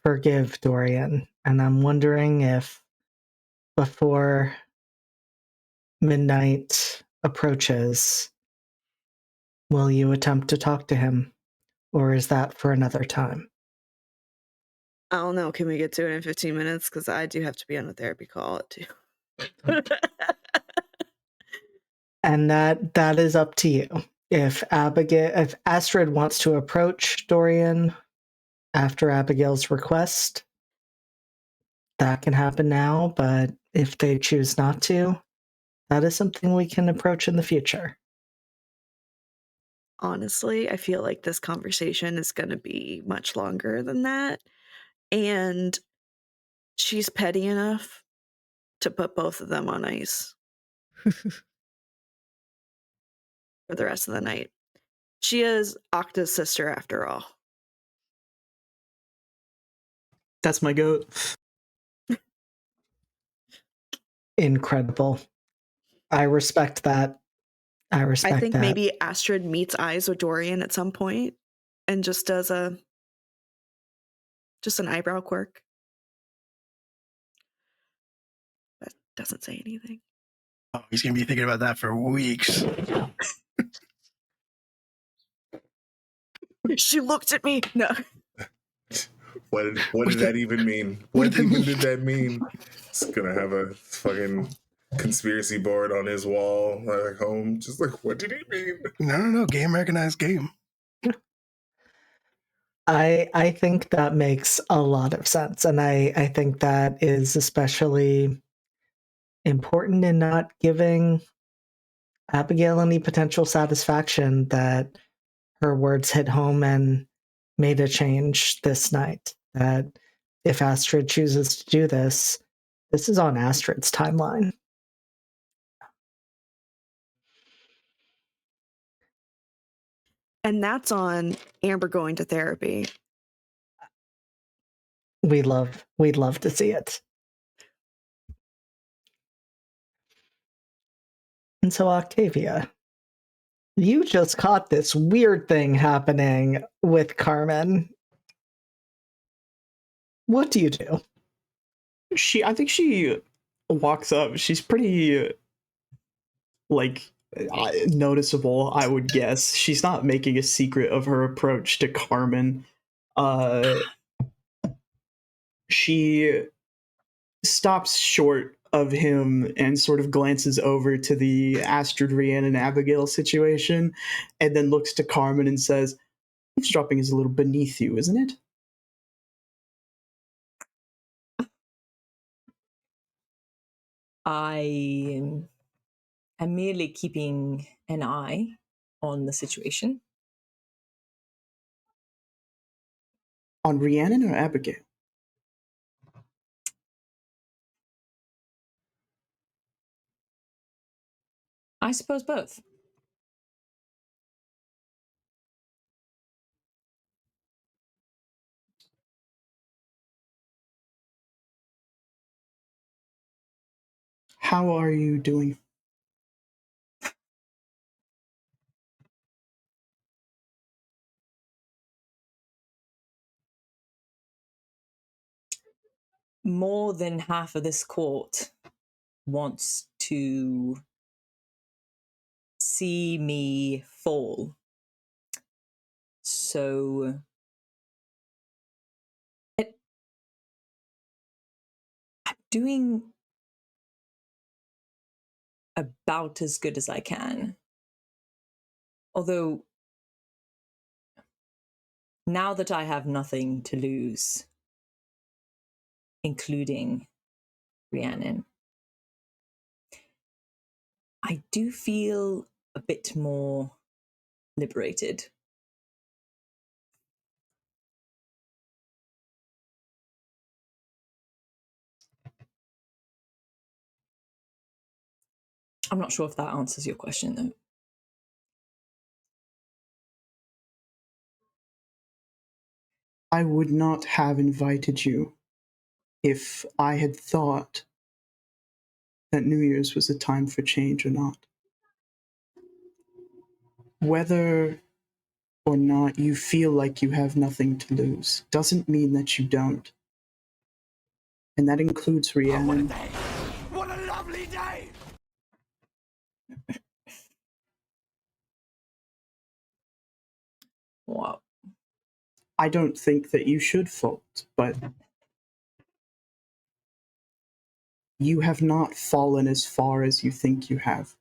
forgive Dorian, and I'm wondering if before midnight approaches, will you attempt to talk to him, or is that for another time? I don't know. Can we get to it in 15 minutes? Because I do have to be on a therapy call at 2. And that is up to you. If Astrid wants to approach Dorian after Abigail's request, that can happen now, but if they choose not to, that is something we can approach in the future. Honestly, I feel like this conversation is going to be much longer than that. And she's petty enough to put both of them on ice for the rest of the night. She is Octa's sister after all. That's my goat. Incredible. I respect that. I respect I think that. maybe Astrid meets eyes with Dorian at some point and just does just an eyebrow quirk. But doesn't say anything. Oh, he's gonna be thinking about that for weeks. She looked at me. No. What did that even mean? What What did that even mean? did that mean? It's gonna have a fucking conspiracy board on his wall at home. Just like, what did he mean? No. Game recognized game. I think that makes a lot of sense, and I think that is especially important in not giving Abigail any potential satisfaction that her words hit home and made a change this night. That if Astrid chooses to do this, this is on Astrid's timeline. And that's on Amber going to therapy. We'd love to see it. And so, Octavia, you just caught this weird thing happening with Carmen. What do you do? I think she walks up. She's pretty noticeable, I would guess. She's not making a secret of her approach to Carmen. She stops short of him and sort of glances over to the Astrid, Rhiannon, Abigail situation, and then looks to Carmen and says, "Eavesdropping is a little beneath you, isn't it?" I am merely keeping an eye on the situation. On Rhiannon or Abigail? I suppose both. How are you doing? More than half of this court wants to see me fall. So I'm doing about as good as I can. Although, now that I have nothing to lose, including Rhiannon, I do feel a bit more liberated. I'm not sure if that answers your question, though. I would not have invited you if I had thought that New Year's was a time for change or not. Whether or not you feel like you have nothing to lose doesn't mean that you don't. And that includes Rhiannon. What a lovely day! Wow. I don't think that you should fault, but you have not fallen as far as you think you have.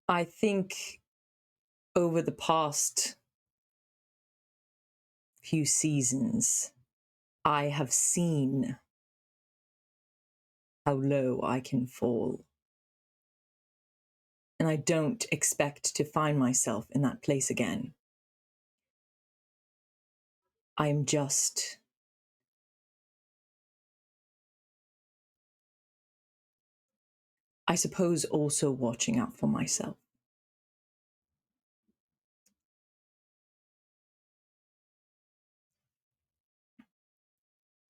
I think over the past few seasons, I have seen how low I can fall. And I don't expect to find myself in that place again. I'm just I suppose also watching out for myself.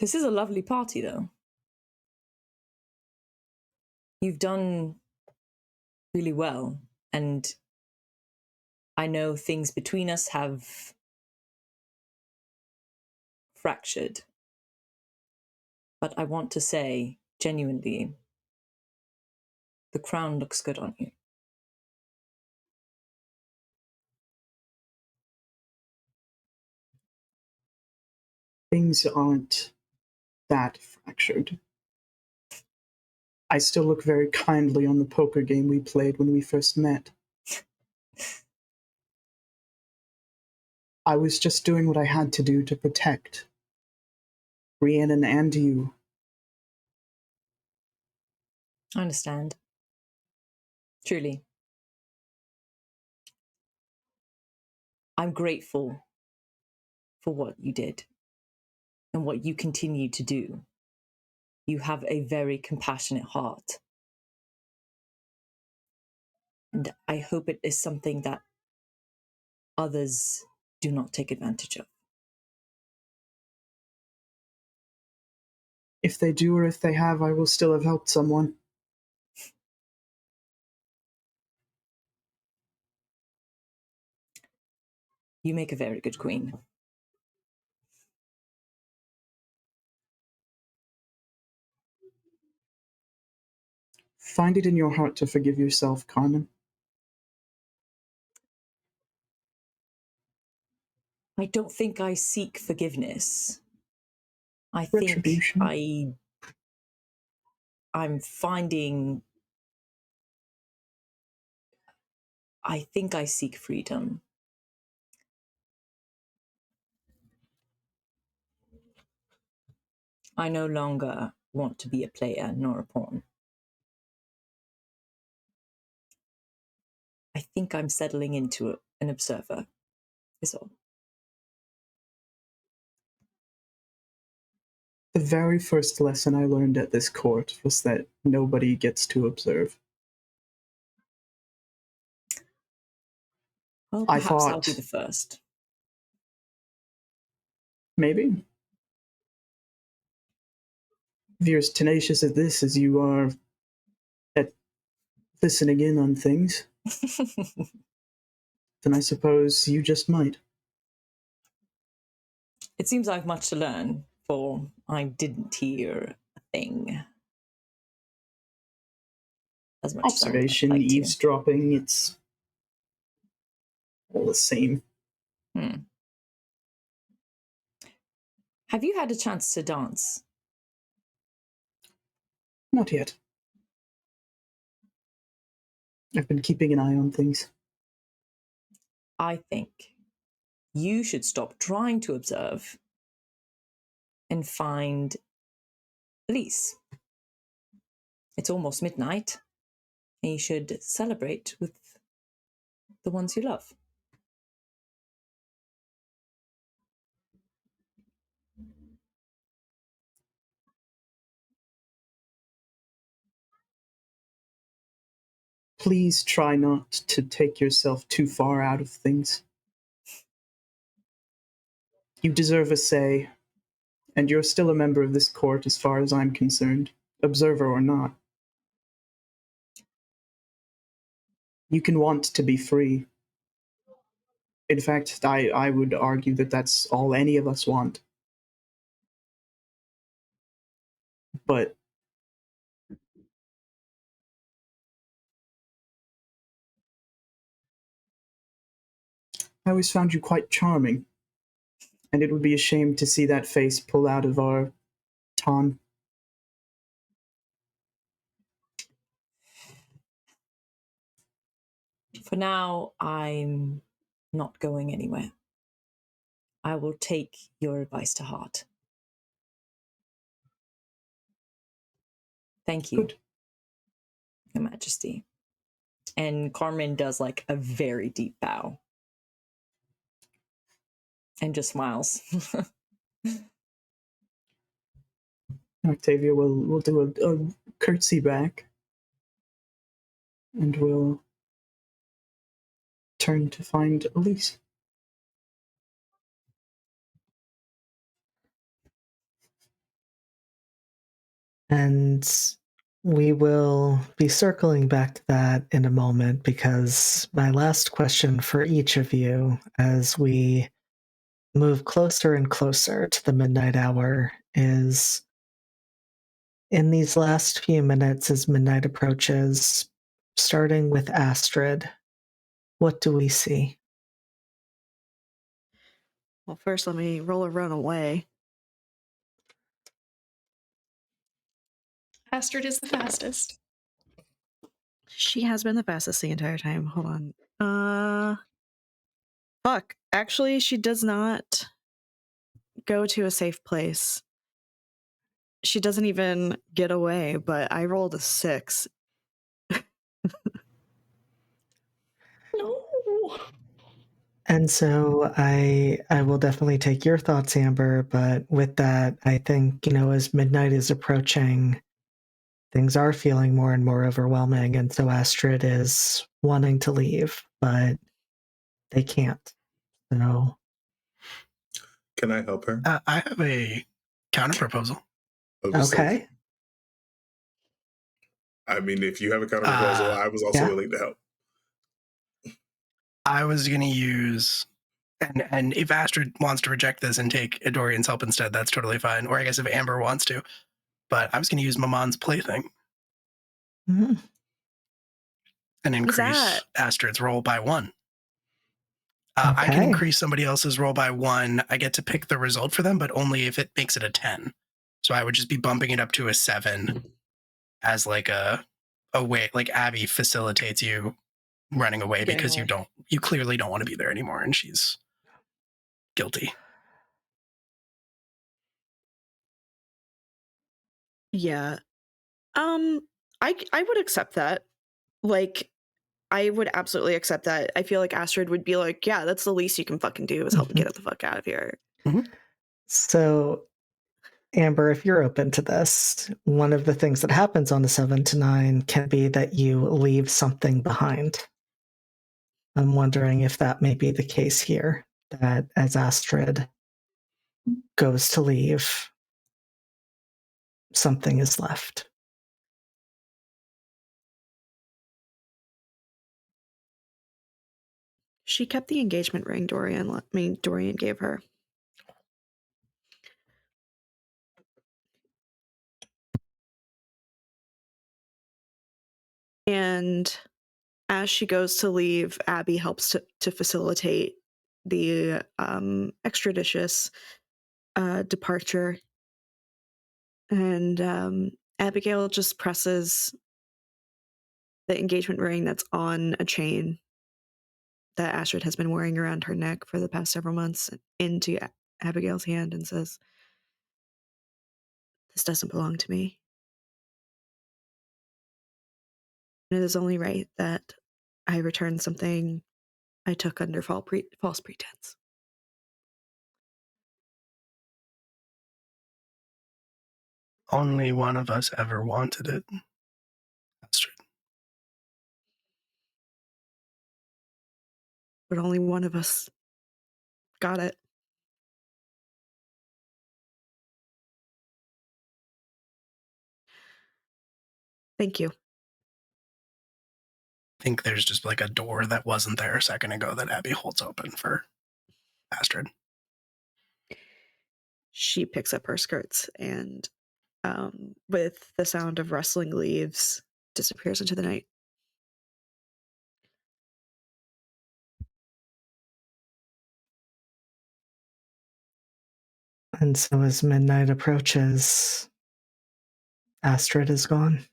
This is a lovely party, though. You've done really well, and I know things between us have fractured. But I want to say, genuinely, the crown looks good on you. Things aren't that fractured. I still look very kindly on the poker game we played when we first met. I was just doing what I had to do to protect Rhiannon and you. I understand. Truly. I'm grateful for what you did and what you continue to do. You have a very compassionate heart. And I hope it is something that others do not take advantage of. If they do or if they have, I will still have helped someone. You make a very good queen. Find it in your heart to forgive yourself, Carmen. I don't think I seek forgiveness. I think Retribution. I'm finding... I think I seek freedom. I no longer want to be a player nor a pawn. I think I'm settling into an observer, is all. The very first lesson I learned at this court was that nobody gets to observe. Well, I perhaps I'll thought be the first. maybe. If you're as tenacious at this as you are at listening in on things, then I suppose you just might. It seems I have much to learn, for I didn't hear a thing. As much as I would Observation, like to. eavesdropping, it's all the same. Have you had a chance to dance? Not yet. I've been keeping an eye on things. I think you should stop trying to observe and find Elise. It's almost midnight, and you should celebrate with the ones you love. Please try not to take yourself too far out of things. You deserve a say, and you're still a member of this court as far as I'm concerned, observer or not. You can want to be free. In fact, I would argue that that's all any of us want. But I always found you quite charming, and it would be a shame to see that face pull out of our ton. For now, I'm not going anywhere. I will take your advice to heart. Thank you, Good. Your Majesty. And Carmen does like a very deep bow and just smiles. Octavia will do a curtsy back, and we'll turn to find Elise. And we will be circling back to that in a moment, because my last question for each of you as we move closer and closer to the midnight hour is, in these last few minutes as midnight approaches, starting with Astrid, what do we see? Well, first let me roll a runaway. Astrid is the fastest. She has been the fastest the entire time. Hold on. Fuck. Actually, she does not go to a safe place. She doesn't even get away, but I rolled a 6. No. And so I will definitely take your thoughts, Amber, but with that, I think, as midnight is approaching, things are feeling more and more overwhelming, and so Astrid is wanting to leave, but they can't. So Can I help her? I have a counter proposal. okay. I mean, if you have a counter proposal, I was also yeah. willing to help. I was going to use, and if Astrid wants to reject this and take Adorian's help instead, that's totally fine. Or I guess if Amber wants to, but I was going to use Maman's plaything Mhm. and What's increase that? Astrid's roll by 1. I can Okay. increase somebody else's roll by 1. I get to pick the result for them, but only if it makes it a 10. So I would just be bumping it up to a 7 as like a way, like Abby facilitates you running away Getting because away. you clearly don't want to be there anymore, and she's guilty. Yeah. I would accept that. Like, I would absolutely accept that. I feel like Astrid would be like, yeah, that's the least you can fucking do is help me get the fuck out of here. So, Amber, if you're open to this, one of the things that happens on the 7 to 9 can be that you leave something behind. I'm wondering if that may be the case here, that as Astrid goes to leave, something is left. She kept the engagement ring Dorian gave her. And as she goes to leave, Abby helps to facilitate the extrajudicious departure. And Abigail just presses the engagement ring that's on a chain that Astrid has been wearing around her neck for the past several months into Abigail's hand and says, "This doesn't belong to me. And it is only right that I return something I took under false pretense." Only one of us ever wanted it. Astrid. But only one of us got it. Thank you. I think there's just like a door that wasn't there a second ago that Abby holds open for Astrid. She picks up her skirts and, with the sound of rustling leaves, disappears into the night. And so as midnight approaches, Astrid is gone.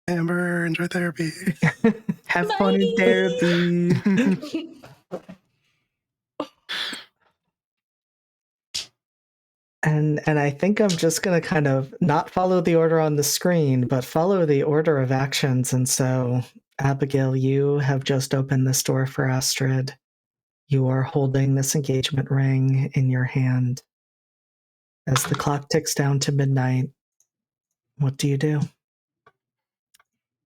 Amber, enjoy therapy. Have fun in therapy. And I think I'm just going to kind of not follow the order on the screen, but follow the order of actions. And so, Abigail, you have just opened this door for Astrid. You are holding this engagement ring in your hand. As the clock ticks down to midnight, what do you do?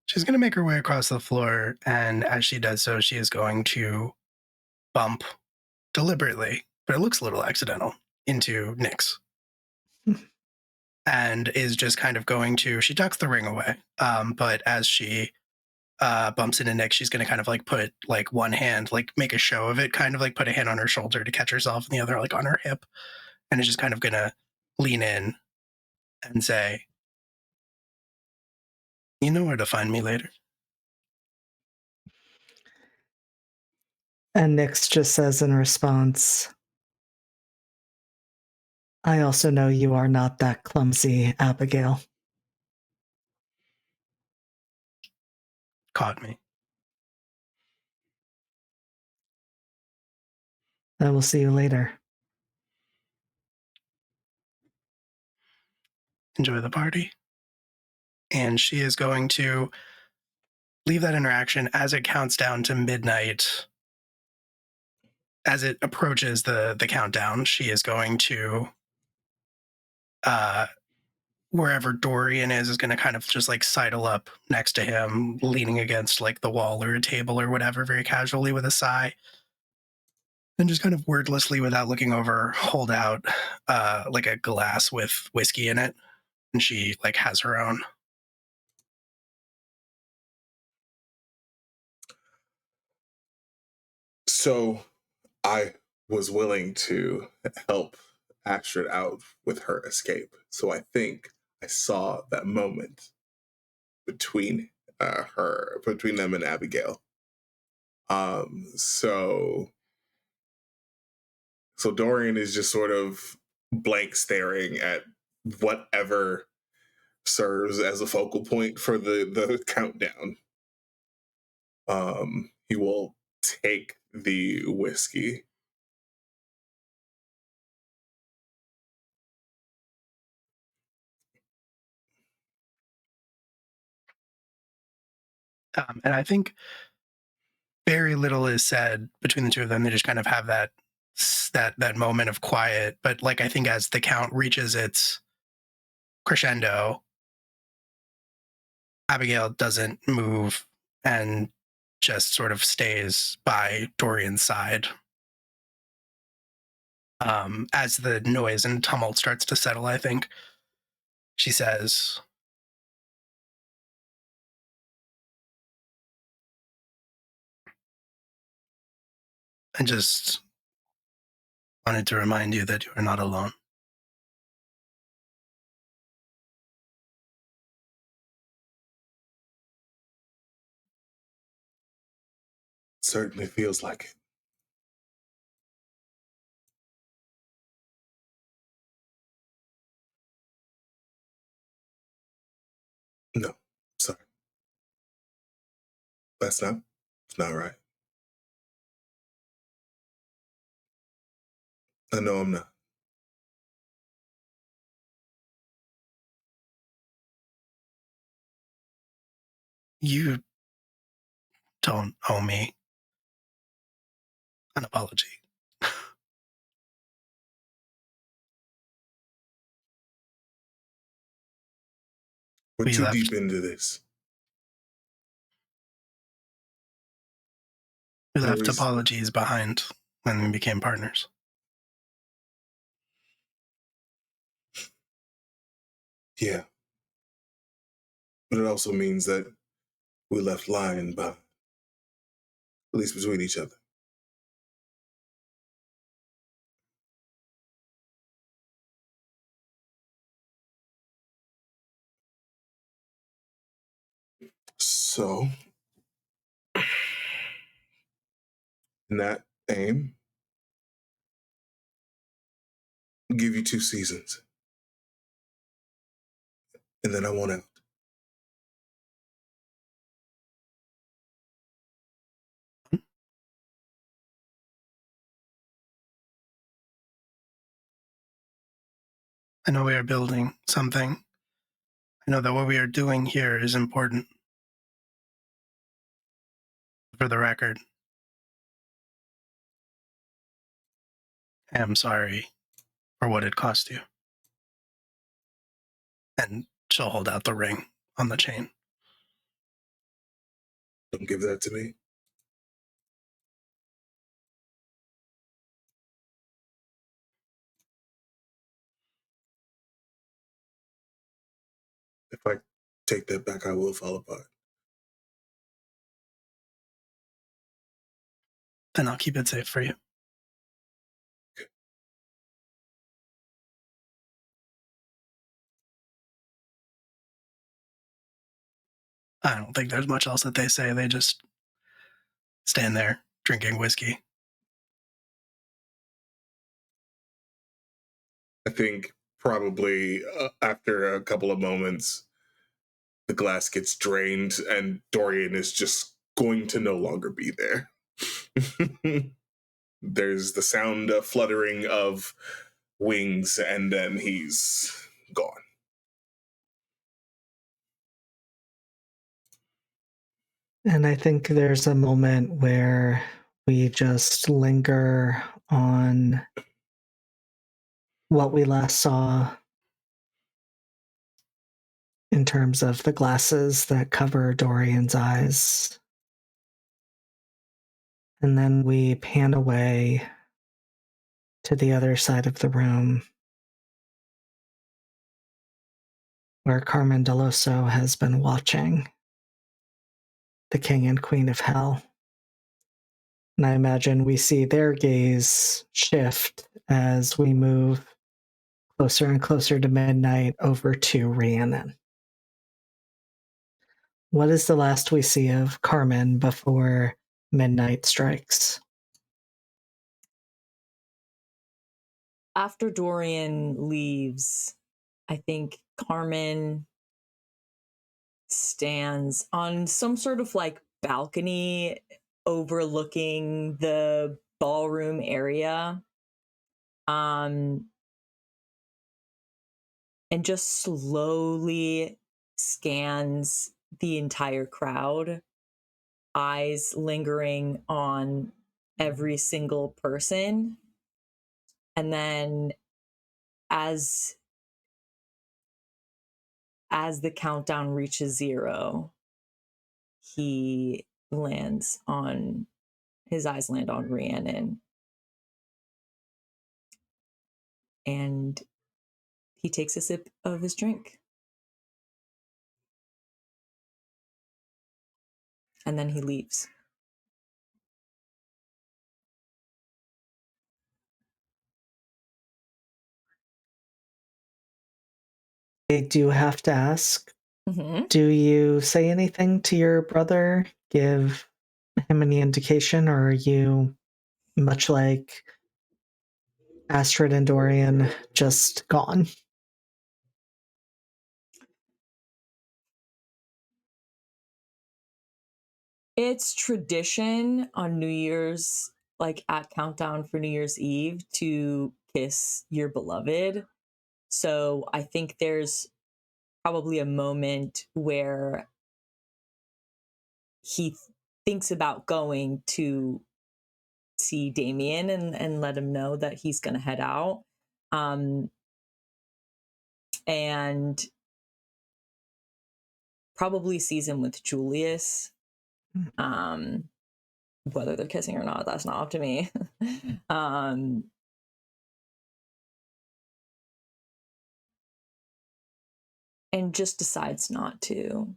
She's going to make her way across the floor, and as she does so, she is going to bump deliberately, but it looks a little accidental, into Nyx. And is just kind of going to, she tucks the ring away, but as she bumps into Nyx, she's going to kind of like put like one hand, like make a show of it, kind of like put a hand on her shoulder to catch herself and the other like on her hip, and is just kind of going to lean in and say, "You know where to find me later." And Nyx just says in response, "I also know you are not that clumsy, Abigail." Caught me. I will see you later. Enjoy the party. And she is going to leave that interaction as it counts down to midnight. As it approaches the countdown, she is going to wherever Dorian is going to kind of just like sidle up next to him, leaning against like the wall or a table or whatever, very casually with a sigh. And just kind of wordlessly, without looking over, hold out like a glass with whiskey in it. And she like has her own. So I was willing to help Astrid out with her escape. So I think I saw that moment between between them and Abigail. So Dorian is just sort of blank staring at whatever serves as a focal point for the countdown. He will take the whiskey. And I think very little is said between the two of them. They just kind of have that moment of quiet. But like I think as the count reaches its crescendo, Abigail doesn't move and just sort of stays by Dorian's side. As the noise and tumult starts to settle, I think she says, "I just wanted to remind you that you are not alone." Certainly feels like it. It's not right. I know I'm not. You don't owe me an apology. We're We too left. deep into this. We No left reason. apologies behind when we became partners. Yeah. But it also means that we left lying behind, at least between each other. So, in that aim, I'll give you 2 seasons. And then I want out. I know we are building something. I know that what we are doing here is important. For the record, I am sorry for what it cost you. And she'll hold out the ring on the chain. Don't give that to me. If I take that back, I will fall apart. Then I'll keep it safe for you. I don't think there's much else that they say. They just stand there drinking whiskey. I think probably after a couple of moments, the glass gets drained and Dorian is just going to no longer be there. There's the sound of fluttering of wings, and then he's gone. And I think there's a moment where we just linger on what we last saw in terms of the glasses that cover Dorian's eyes. And then we pan away to the other side of the room where Carmen Deloso has been watching the King and Queen of Hell. And I imagine we see their gaze shift as we move closer and closer to midnight over to Rhiannon. What is the last we see of Carmen before midnight strikes? After Dorian leaves, I think Carmen stands on some sort of like balcony overlooking the ballroom area. And just slowly scans the entire crowd, eyes lingering on every single person. And then as the countdown reaches 0, his eyes land on Rhiannon. And he takes a sip of his drink. And then he leaves. I do have to ask, Mm-hmm. do you say anything to your brother? Give him any indication, or are you, much like Astrid and Dorian, just gone? It's tradition on New Year's, like at countdown for New Year's Eve, to kiss your beloved. So I think there's probably a moment where he thinks about going to see Damien and let him know that he's going to head out. And probably sees him with Julius. Whether they're kissing or not, that's not up to me. And just decides not to.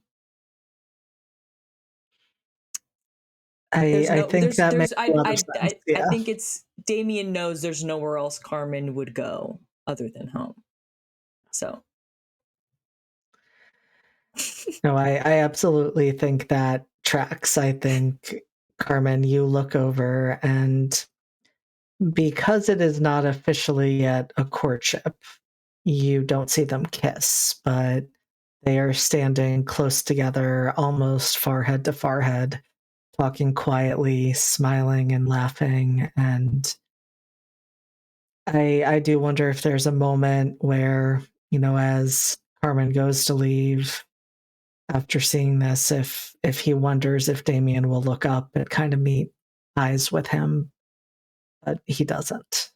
I think that makes a lot of sense. Yeah. I think it's Damien knows there's nowhere else Carmen would go other than home. So No, I absolutely think that tracks. I think, Carmen, you look over, and because it is not officially yet a courtship, you don't see them kiss, but they are standing close together, almost forehead to forehead, talking quietly, smiling and laughing. And I do wonder if there's a moment where, as Carmen goes to leave after seeing this, if he wonders if Damien will look up and kind of meet eyes with him, but he doesn't.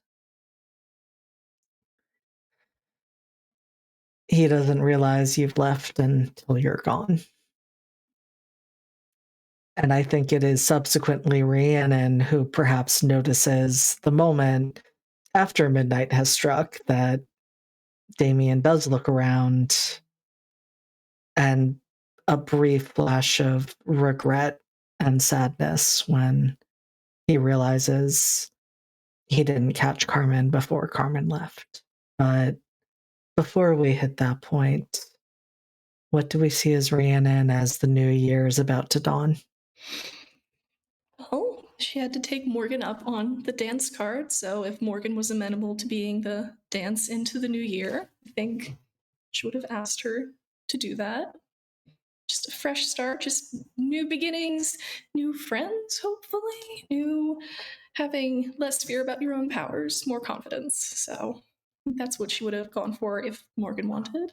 He doesn't realize you've left until you're gone. And I think it is subsequently Rhiannon who perhaps notices the moment after midnight has struck that Damien does look around, and a brief flash of regret and sadness when he realizes he didn't catch Carmen before Carmen left. But before we hit that point, what do we see as Rhiannon as the new year is about to dawn? Well, she had to take Morgan up on the dance card, so if Morgan was amenable to being the dance into the new year, I think she would have asked her to do that. Just a fresh start, just new beginnings, new friends, hopefully, new having less fear about your own powers, more confidence. So that's what she would have gone for if Morgan wanted.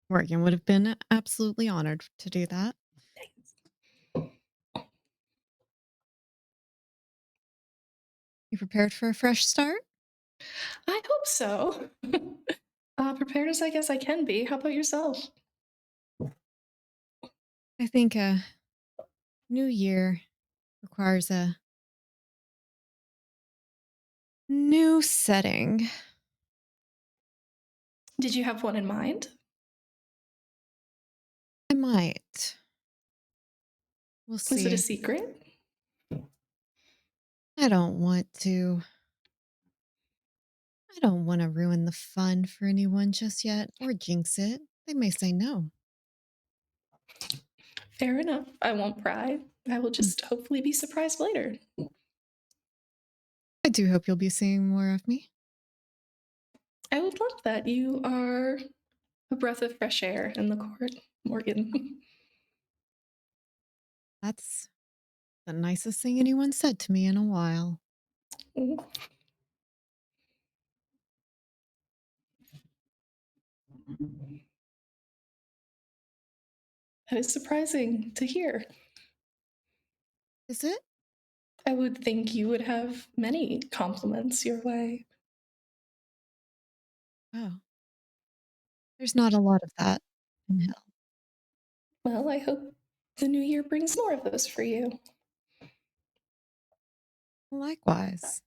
Morgan would have been absolutely honored to do that. You prepared for a fresh start? I hope so. Prepared as I guess I can be. How about yourself? I think a new year requires a new setting. Did you have one in mind? I might. We'll see. Is it a secret? I don't want to. I don't want to ruin the fun for anyone just yet or jinx it. They may say no. Fair enough. I won't pry. I will just hopefully be surprised later. I do hope you'll be seeing more of me. I would love that. You are a breath of fresh air in the court, Morgan. That's the nicest thing anyone said to me in a while. That is surprising to hear. Is it? I would think you would have many compliments your way. Oh. There's not a lot of that in hell. Well, I hope the new year brings more of those for you. Likewise.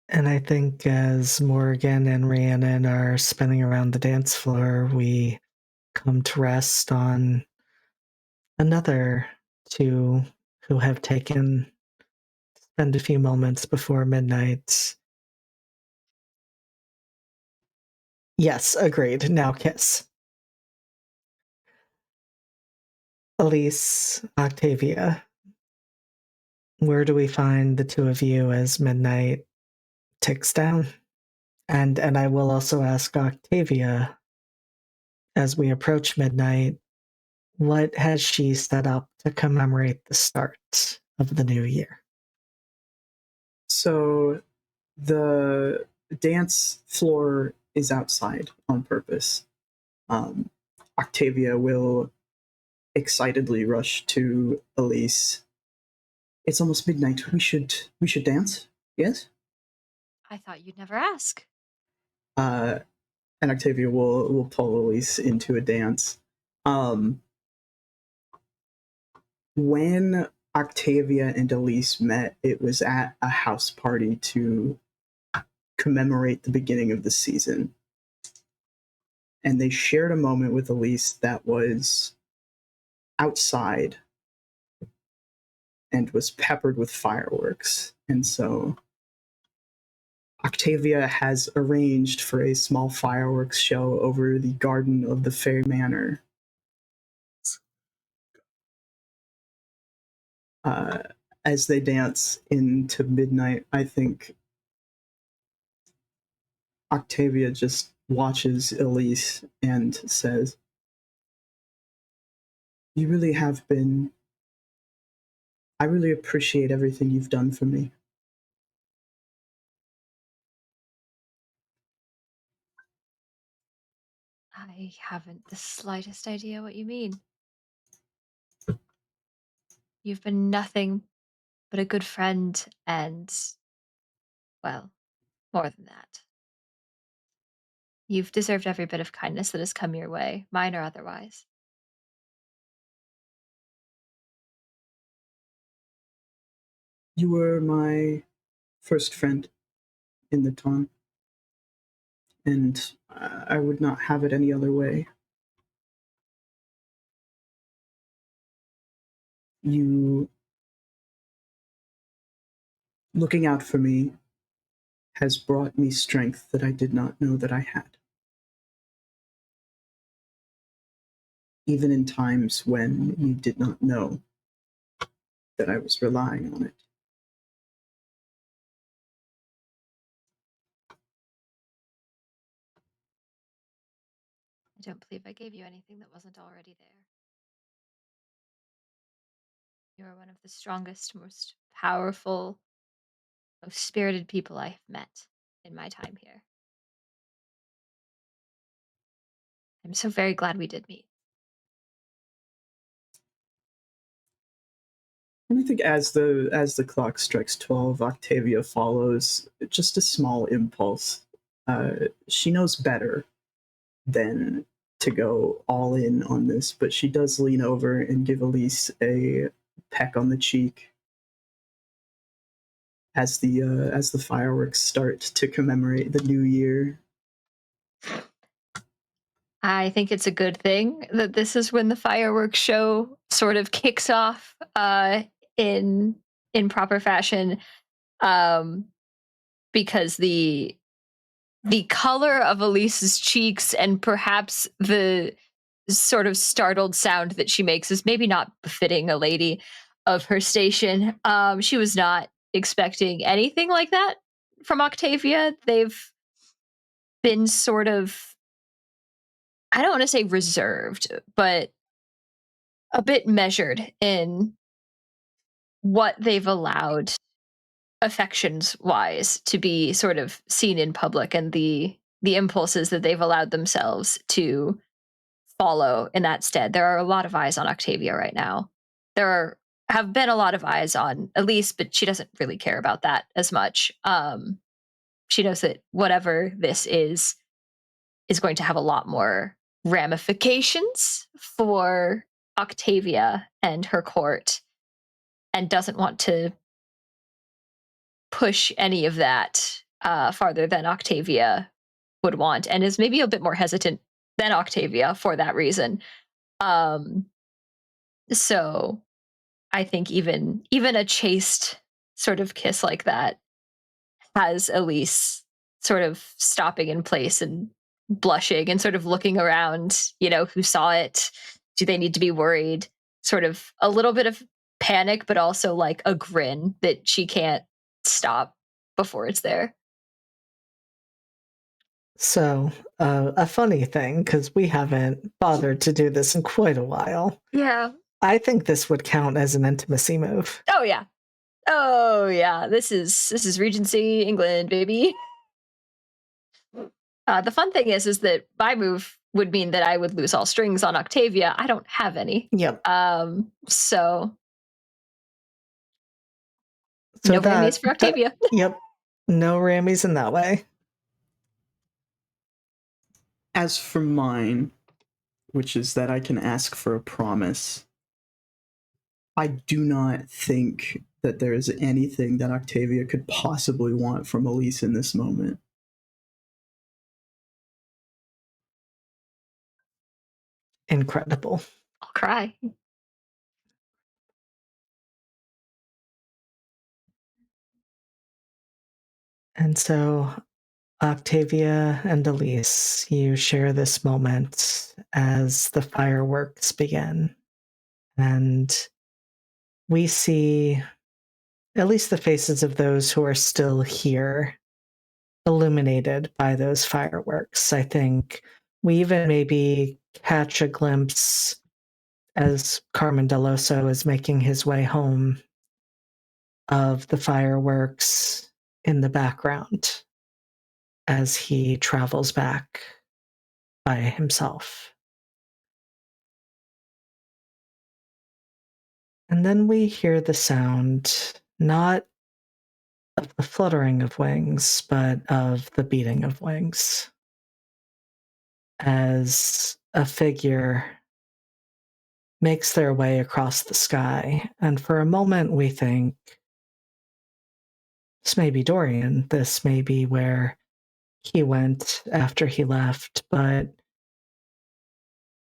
And I think as Morgan and Rhiannon are spinning around the dance floor, we come to rest on another two who have spend a few moments before midnight. Yes, agreed. Now kiss. Elise, Octavia, where do we find the two of you as midnight ticks down? And I will also ask Octavia, as we approach midnight, what has she set up to commemorate the start of the new year? So the dance floor is outside on purpose. Octavia will excitedly rush to Elise. It's almost midnight. We should dance. Yes. I thought you'd never ask. And Octavia will pull Elise into a dance. When Octavia and Elise met, it was at a house party to commemorate the beginning of the season. And they shared a moment with Elise that was outside and was peppered with fireworks. And so Octavia has arranged for a small fireworks show over the garden of the Fairy Manor. As they dance into midnight, I think Octavia just watches Elise and says, "You really have been. I really appreciate everything you've done for me." I haven't the slightest idea what you mean. You've been nothing but a good friend and, well, more than that. You've deserved every bit of kindness that has come your way, mine or otherwise. You were my first friend in the town, and I would not have it any other way. You looking out for me has brought me strength that I did not know that I had. Even in times when you did not know that I was relying on it. I don't believe I gave you anything that wasn't already there. You are one of the strongest, most powerful, most spirited people I have met in my time here. I'm so very glad we did meet. And I think as the clock strikes 12, Octavia follows just a small impulse. She knows better than to go all in on this, but she does lean over and give Elise a peck on the cheek as the fireworks start to commemorate the new year. I think it's a good thing that this is when the fireworks show sort of kicks off in proper fashion, um, because the color of Elise's cheeks and perhaps the sort of startled sound that she makes is maybe not befitting a lady of her station. She was not expecting anything like that from Octavia. They've been sort of, I don't want to say reserved, but a bit measured in what they've allowed affections wise to be sort of seen in public, and the impulses that they've allowed themselves to follow in that stead. There are a lot of eyes on Octavia right now. Have been a lot of eyes on Elise, but she doesn't really care about that as much. She knows that whatever this is going to have a lot more ramifications for Octavia and her court, and doesn't want to push any of that farther than Octavia would want, and is maybe a bit more hesitant than Octavia for that reason. Um, so I think even a chaste sort of kiss like that has Elise sort of stopping in place and blushing and sort of looking around, who saw it? Do they need to be worried? Sort of a little bit of panic, but also like a grin that she can't stop before it's there. So, a funny thing, because we haven't bothered to do this in quite a while. Yeah. I think this would count as an intimacy move. Oh yeah. Oh yeah. This is Regency England, baby. The fun thing is that my move would mean that I would lose all strings on Octavia. I don't have any. Yep. So So no rammies for Octavia. Yep. No rammies in that way. As for mine, which is that I can ask for a promise, I do not think that there is anything that Octavia could possibly want from Elise in this moment. Incredible. I'll cry. And so, Octavia and Elise, you share this moment as the fireworks begin. And we see at least the faces of those who are still here illuminated by those fireworks. I think we even maybe catch a glimpse as Carmen Deloso is making his way home of the fireworks in the background as he travels back by himself. And then we hear the sound, not of the fluttering of wings, but of the beating of wings, as a figure makes their way across the sky. And for a moment, we think, this may be Dorian, this may be where he went after he left, but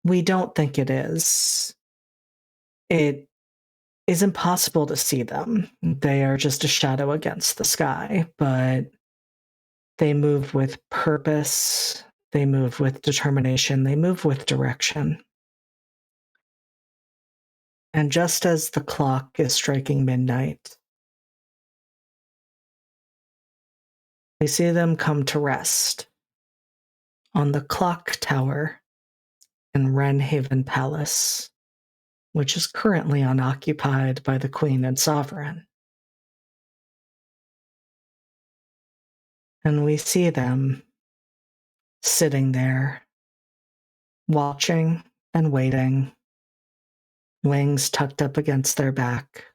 we don't think it is. It is impossible to see them. They are just a shadow against the sky, but they move with purpose, they move with determination, they move with direction. And just as the clock is striking midnight, we see them come to rest on the clock tower in Wrenhaven Palace, which is currently unoccupied by the Queen and Sovereign. And we see them sitting there, watching and waiting, wings tucked up against their back,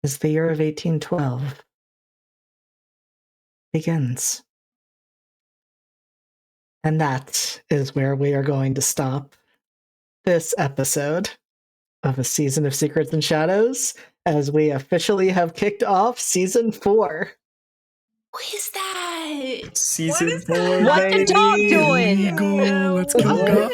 as the year of 1812 begins. And that is where we are going to stop this episode of A Season of Secrets and Shadows, as we officially have kicked off Season 4. What is that? Season 4, What the dog baby! doing? Eagle, let's kill God.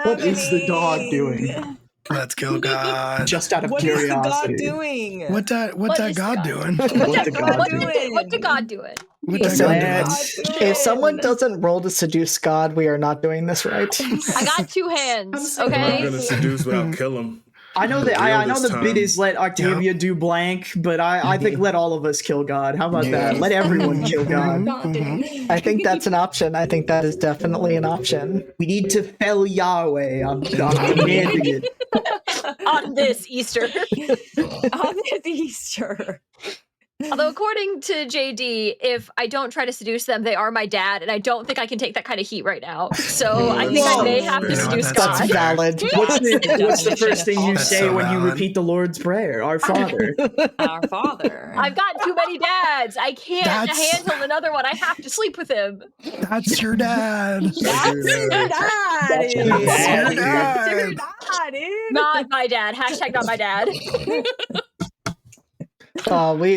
What is the dog doing? Let's kill God. Just out of What is the God curiosity. doing? What that is God God? doing? What the God doing? What the God doing? What that Listen, God Let's- doing? if someone doesn't roll to seduce God, we are not doing this right. I got two hands, I'm not okay? gonna seduce without kill him. I know that I know Real this the bit time. is let Octavia do blank, but I think let all of us kill God. How about that? Let everyone kill God. I think that's an option. I think that is definitely an option. We need to fell Yahweh. I'm demanding it. On this Easter. On this Easter. Although according to JD, if I don't try to seduce them, they are my dad, and I don't think I can take that kind of heat right now. So I think I may have to You know what, seduce that's God. fair. Valid. What's the Definition first thing you That's say so when you valid. repeat the Lord's Prayer? Our Father. Our Father. I've got too many dads. I can't That's- handle another one. I have to sleep with him. That's your dad. That's your daddy. That's your daddy. That's your daddy. Not my dad. Hashtag not my dad.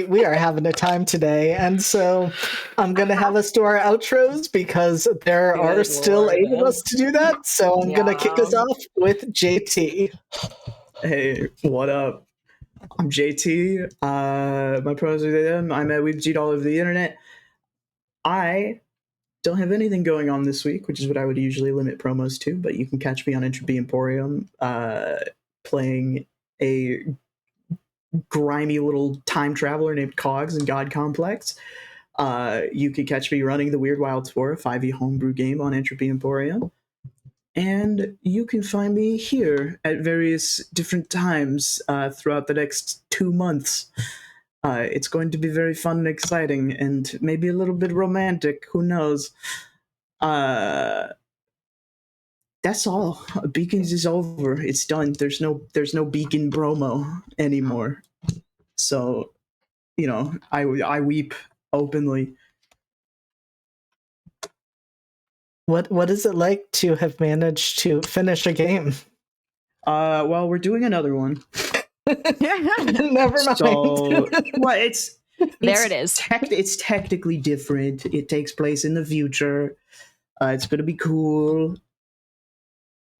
We are having a time today, and so I'm gonna have us do our outros because there are Good still Lord. 8 of us to do that. So I'm gonna kick us Yeah. off with JT. Hey, what up? I'm JT. My pros are them. I'm at Weebjeet all over the internet. I don't have anything going on this week, which is what I would usually limit promos to, but you can catch me on Entropy Emporium playing a grimy little time traveler named Cogs in God Complex. You can catch me running the Weird Wild Tour, a 5e homebrew game on Entropy Emporium. And you can find me here at various different times throughout the next 2 months. It's going to be very fun and exciting, and maybe a little bit romantic. Who knows? That's all. Beacons is over. It's done. There's no Beacon promo anymore. So, I weep openly. What is it like to have managed to finish a game? Well, we're doing another one. Never mind. So, well, it's There it is. It's technically different. It takes place in the future. It's gonna be cool.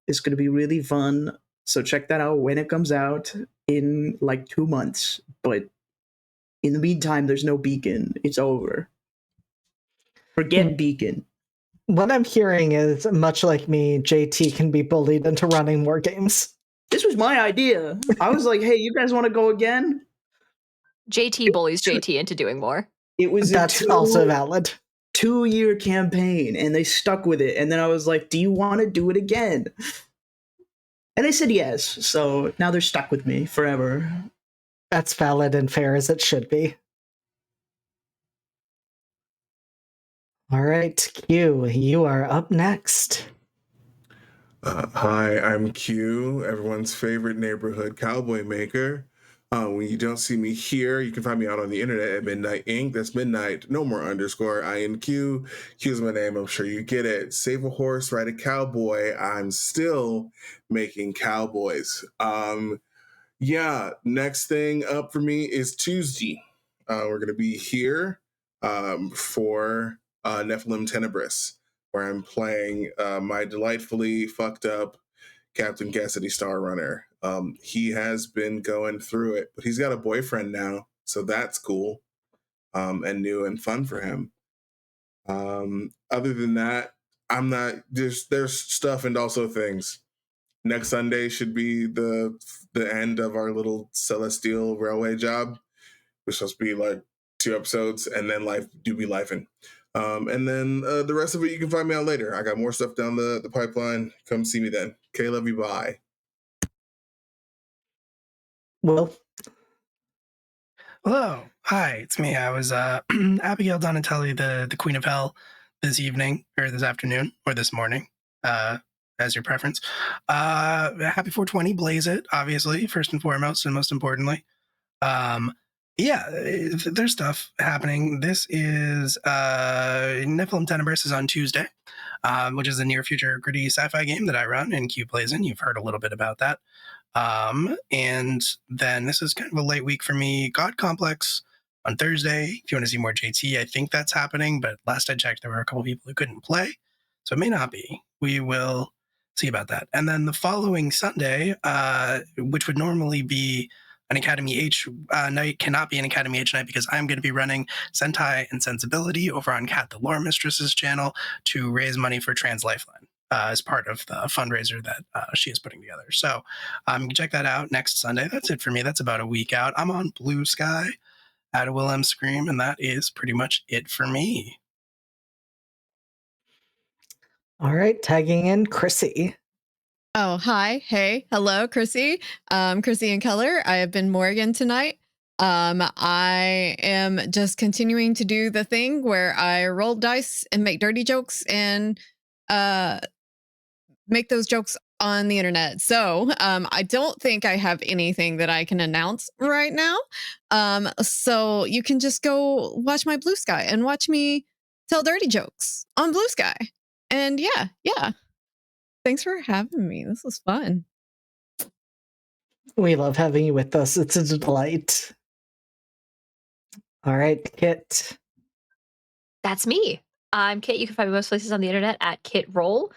It's gonna be really fun. So check that out when it comes out in like 2 months. But in the meantime, there's no Beacon. It's over. Forget Beacon. What I'm hearing is, much like me, JT can be bullied into running more games. This was my idea. I was like, hey, you guys want to go again? JT bullies JT into doing more. It was That's also valid. 2-year campaign, and they stuck with it. And then I was like, do you want to do it again? And they said yes. So now they're stuck with me forever. That's valid and fair as it should be. All right, Q, you are up next. Hi, I'm Q, everyone's favorite neighborhood cowboy maker. When you don't see me here, you can find me out on the internet at Midnight Inc. That's midnight, no more underscore, INQ. Q's my name, I'm sure you get it. Save a horse, ride a cowboy. I'm still making cowboys. Yeah, next thing up for me is Tuesday. We're going to be here for Nephilim Tenebris, where I'm playing my delightfully fucked up Captain Cassidy Star Runner. He has been going through it, but he's got a boyfriend now, so that's cool and new and fun for him. Other than that, I'm not. There's stuff and also things. Next Sunday should be the end of our little Celestial Railway job, which is supposed to be like 2 episodes, and then life do be lifing. And then the rest of it, you can find me out later. I got more stuff down the pipeline. Come see me then. Okay, love you, bye. Well, Hello. Hi, it's me. I was Abigail Donatelli, the Queen of Hell, this evening, or this afternoon, or this morning, as your preference. Happy 420, blaze it, obviously, first and foremost, and most importantly. Yeah, there's stuff happening. This is Nephilim Tenebris is on Tuesday, which is a near future gritty sci-fi game that I run and Q plays in. You've heard a little bit about that. And then this is kind of a late week for me. God Complex on Thursday. If you want to see more JT, I think that's happening. But last I checked, there were a couple people who couldn't play. So it may not be. We will see about that. And then the following Sunday, which would normally be an Academy H night, cannot be an Academy H night because I'm going to be running Sentai and Sensibility over on Kat the Lore Mistress's channel to raise money for Trans Lifeline. As part of the fundraiser that she is putting together. So you can check that out next Sunday. That's it for me. That's about a week out. I'm on Blue Sky at a Will M Scream, and that is pretty much it for me. all right, tagging in Chrissy. Oh, hi. Hey. Hello, Chrissy. Chrissy in color. I have been Morgan tonight. I am just continuing to do the thing where I roll dice and make dirty jokes and make those jokes on the internet. So I don't think I have anything that I can announce right now. So you can just go watch my Blue Sky and watch me tell dirty jokes on Blue Sky. And yeah. Thanks for having me. This was fun. We love having you with us. It's a delight. All right, Kit. That's me. I'm Kit. You can find me most places on the internet at Kit Roll.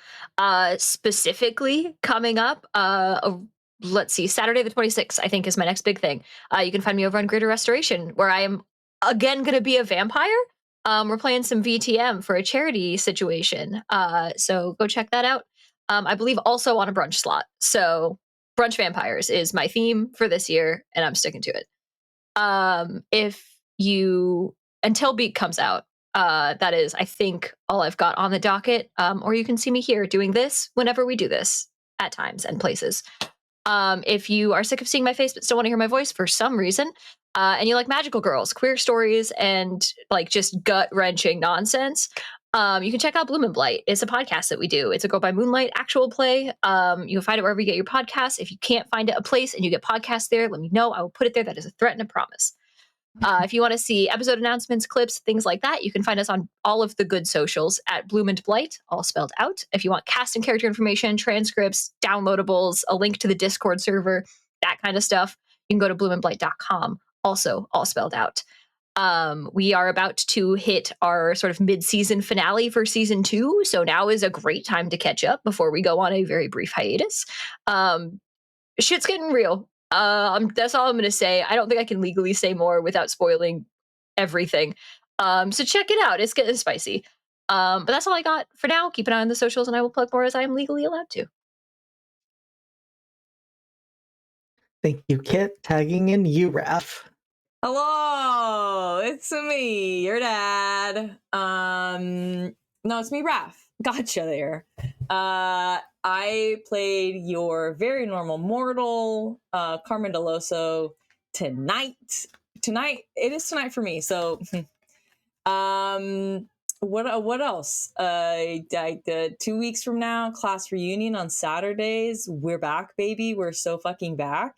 Specifically coming up, let's see, Saturday the 26th, I think, is my next big thing. You can find me over on Greater Restoration, where I am again going to be a vampire. We're playing some VTM for a charity situation. So go check that out. I believe also on a brunch slot. So brunch vampires is my theme for this year, and I'm sticking to it. If you, until Beak comes out, That is, I think, all I've got on the docket. Or you can see me here doing this whenever we do this at times and places. If you are sick of seeing my face but still want to hear my voice for some reason, and you like magical girls, queer stories, and like just gut wrenching nonsense, you can check out Bloom and Blight. It's a podcast that we do. It's a Girl by Moonlight actual play. You can find it wherever you get your podcasts. If you can't find it a place and you get podcasts there, let me know. I will put it there. That is a threat and a promise. If you want to see episode announcements, clips, things like that, you can find us on all of the good socials at Bloom and Blight, all spelled out. If you want cast and character information, transcripts, downloadables, a link to the Discord server, that kind of stuff, you can go to bloomandblight.com, also all spelled out. We are about to hit our sort of mid-season finale for season 2, so now is a great time to catch up before we go on a very brief hiatus. Shit's getting real. That's all I'm going to say. I don't think I can legally say more without spoiling everything. So check it out. It's getting spicy. But that's all I got for now. Keep an eye on the socials, and I will plug more as I am legally allowed to. Thank you, Kit. Tagging in you, Raph. Hello, it's me, your dad. No, it's me, Raph. Gotcha there. I played your very normal mortal, Carmen Deloso, tonight. It is tonight for me. So, what else? 2 weeks from now, class reunion on Saturdays. We're back, baby. We're so fucking back.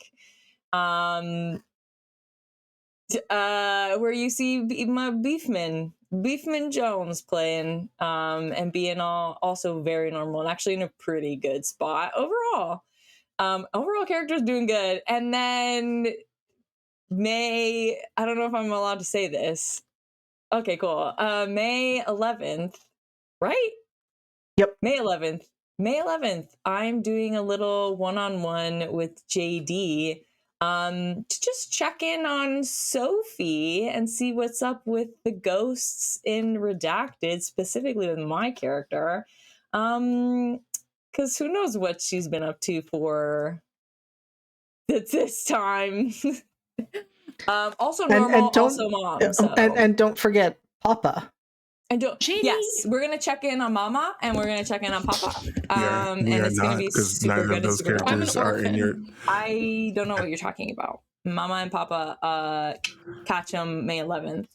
Where you see my Beefman Jones playing, and being also very normal and actually in a pretty good spot overall. Overall character's doing good. And then May, I don't know if I'm allowed to say this. Okay, cool. May 11th, right? Yep. May 11th, I'm doing a little one-on-one with JD to just check in on Sophie and see what's up with the ghosts in Redacted, specifically with my character. Because who knows what she's been up to for this time. Also normal, also mom. So. And don't forget Papa. And yes, we're gonna check in on Mama and we're gonna check in on Papa. And it's gonna be super good. Those characters are in your. I don't know what you're talking about. Mama and Papa catch them May 11th,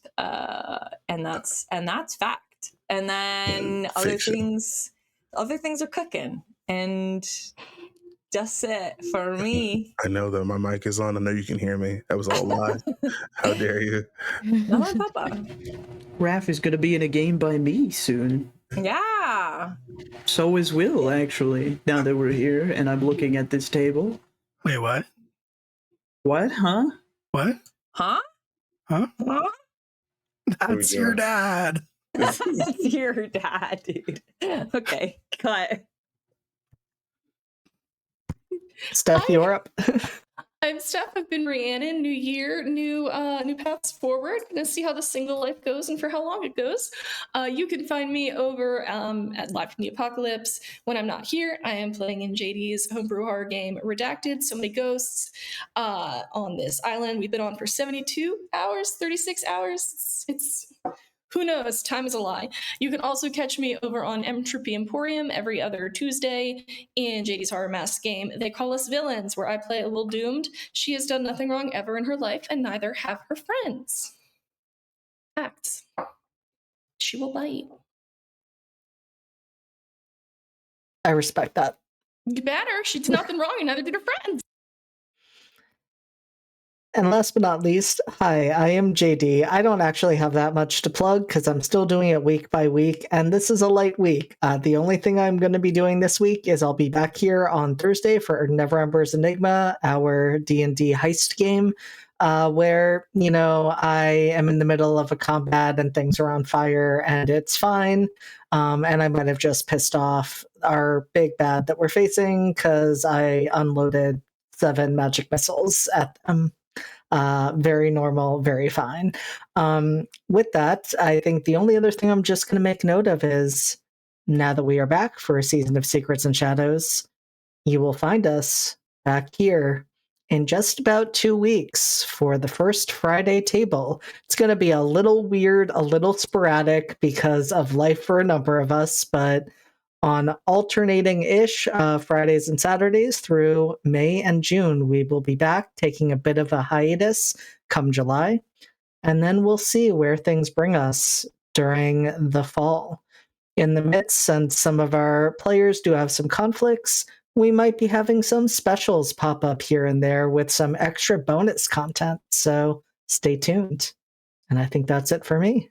and that's fact. And then other things are cooking, and just it for me. I know that my mic is on. I know you can hear me. That was all live. How dare you? Mama and Papa. Raph is going to be in a game by me soon. Yeah. So is Will, actually, now that we're here and I'm looking at this table. Wait, what? What? Huh? What? Huh? Huh? Huh? That's your dad. That's your dad, dude. Okay, cut. Steph, you're up. I'm Steph. I've been Rhiannon. New year, new paths forward. Gonna see how the single life goes and for how long it goes. You can find me over at Live from the Apocalypse. When I'm not here, I am playing in JD's homebrew horror game Redacted. So many ghosts on this island. We've been on for 72 hours, 36 hours. It's who knows? Time is a lie. You can also catch me over on Entropy Emporium every other Tuesday in JD's Horror Mask game. They Call Us Villains, where I play a little doomed. She has done nothing wrong ever in her life, and neither have her friends. Facts. She will bite. I respect that. You better. She did nothing wrong, and neither did her friends. And last but not least, hi, I am JD. I don't actually have that much to plug because I'm still doing it week by week, and this is a light week. The only thing I'm going to be doing this week is I'll be back here on Thursday for Never Ember's Enigma, our D&D heist game, where, you know, I am in the middle of a combat and things are on fire, and it's fine. And I might have just pissed off our big bad that we're facing because I unloaded 7 magic missiles at them. Very normal, very fine. With that, I think the only other thing I'm just going to make note of is now that we are back for a season of Secrets and Shadows, you will find us back here in just about 2 weeks for the first Friday table. It's going to be a little weird, a little sporadic because of life for a number of us, but on alternating-ish Fridays and Saturdays through May and June, we will be back, taking a bit of a hiatus come July, and then we'll see where things bring us during the fall. In the midst, since some of our players do have some conflicts, we might be having some specials pop up here and there with some extra bonus content, so stay tuned. And I think that's it for me.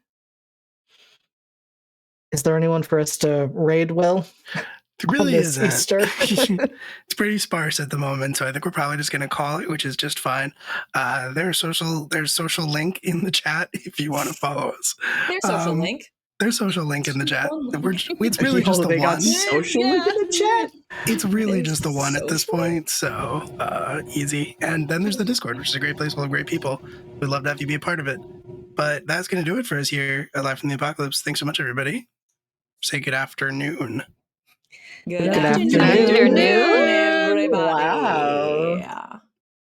Is there anyone for us to raid, Will? There really this isn't. Easter? It's pretty sparse at the moment, so I think we're probably just going to call it, which is just fine. There's social link in the chat if you want to follow us. There's social link. There's social link in the chat. It's really just the they got one. social link in the chat. It's really There's just the one at this social. point, so easy. And then there's the Discord, which is a great place full of great people. We'd love to have you be a part of it. But that's going to do it for us here at Live from the Apocalypse. Thanks so much, everybody. Say good afternoon. Good afternoon. afternoon.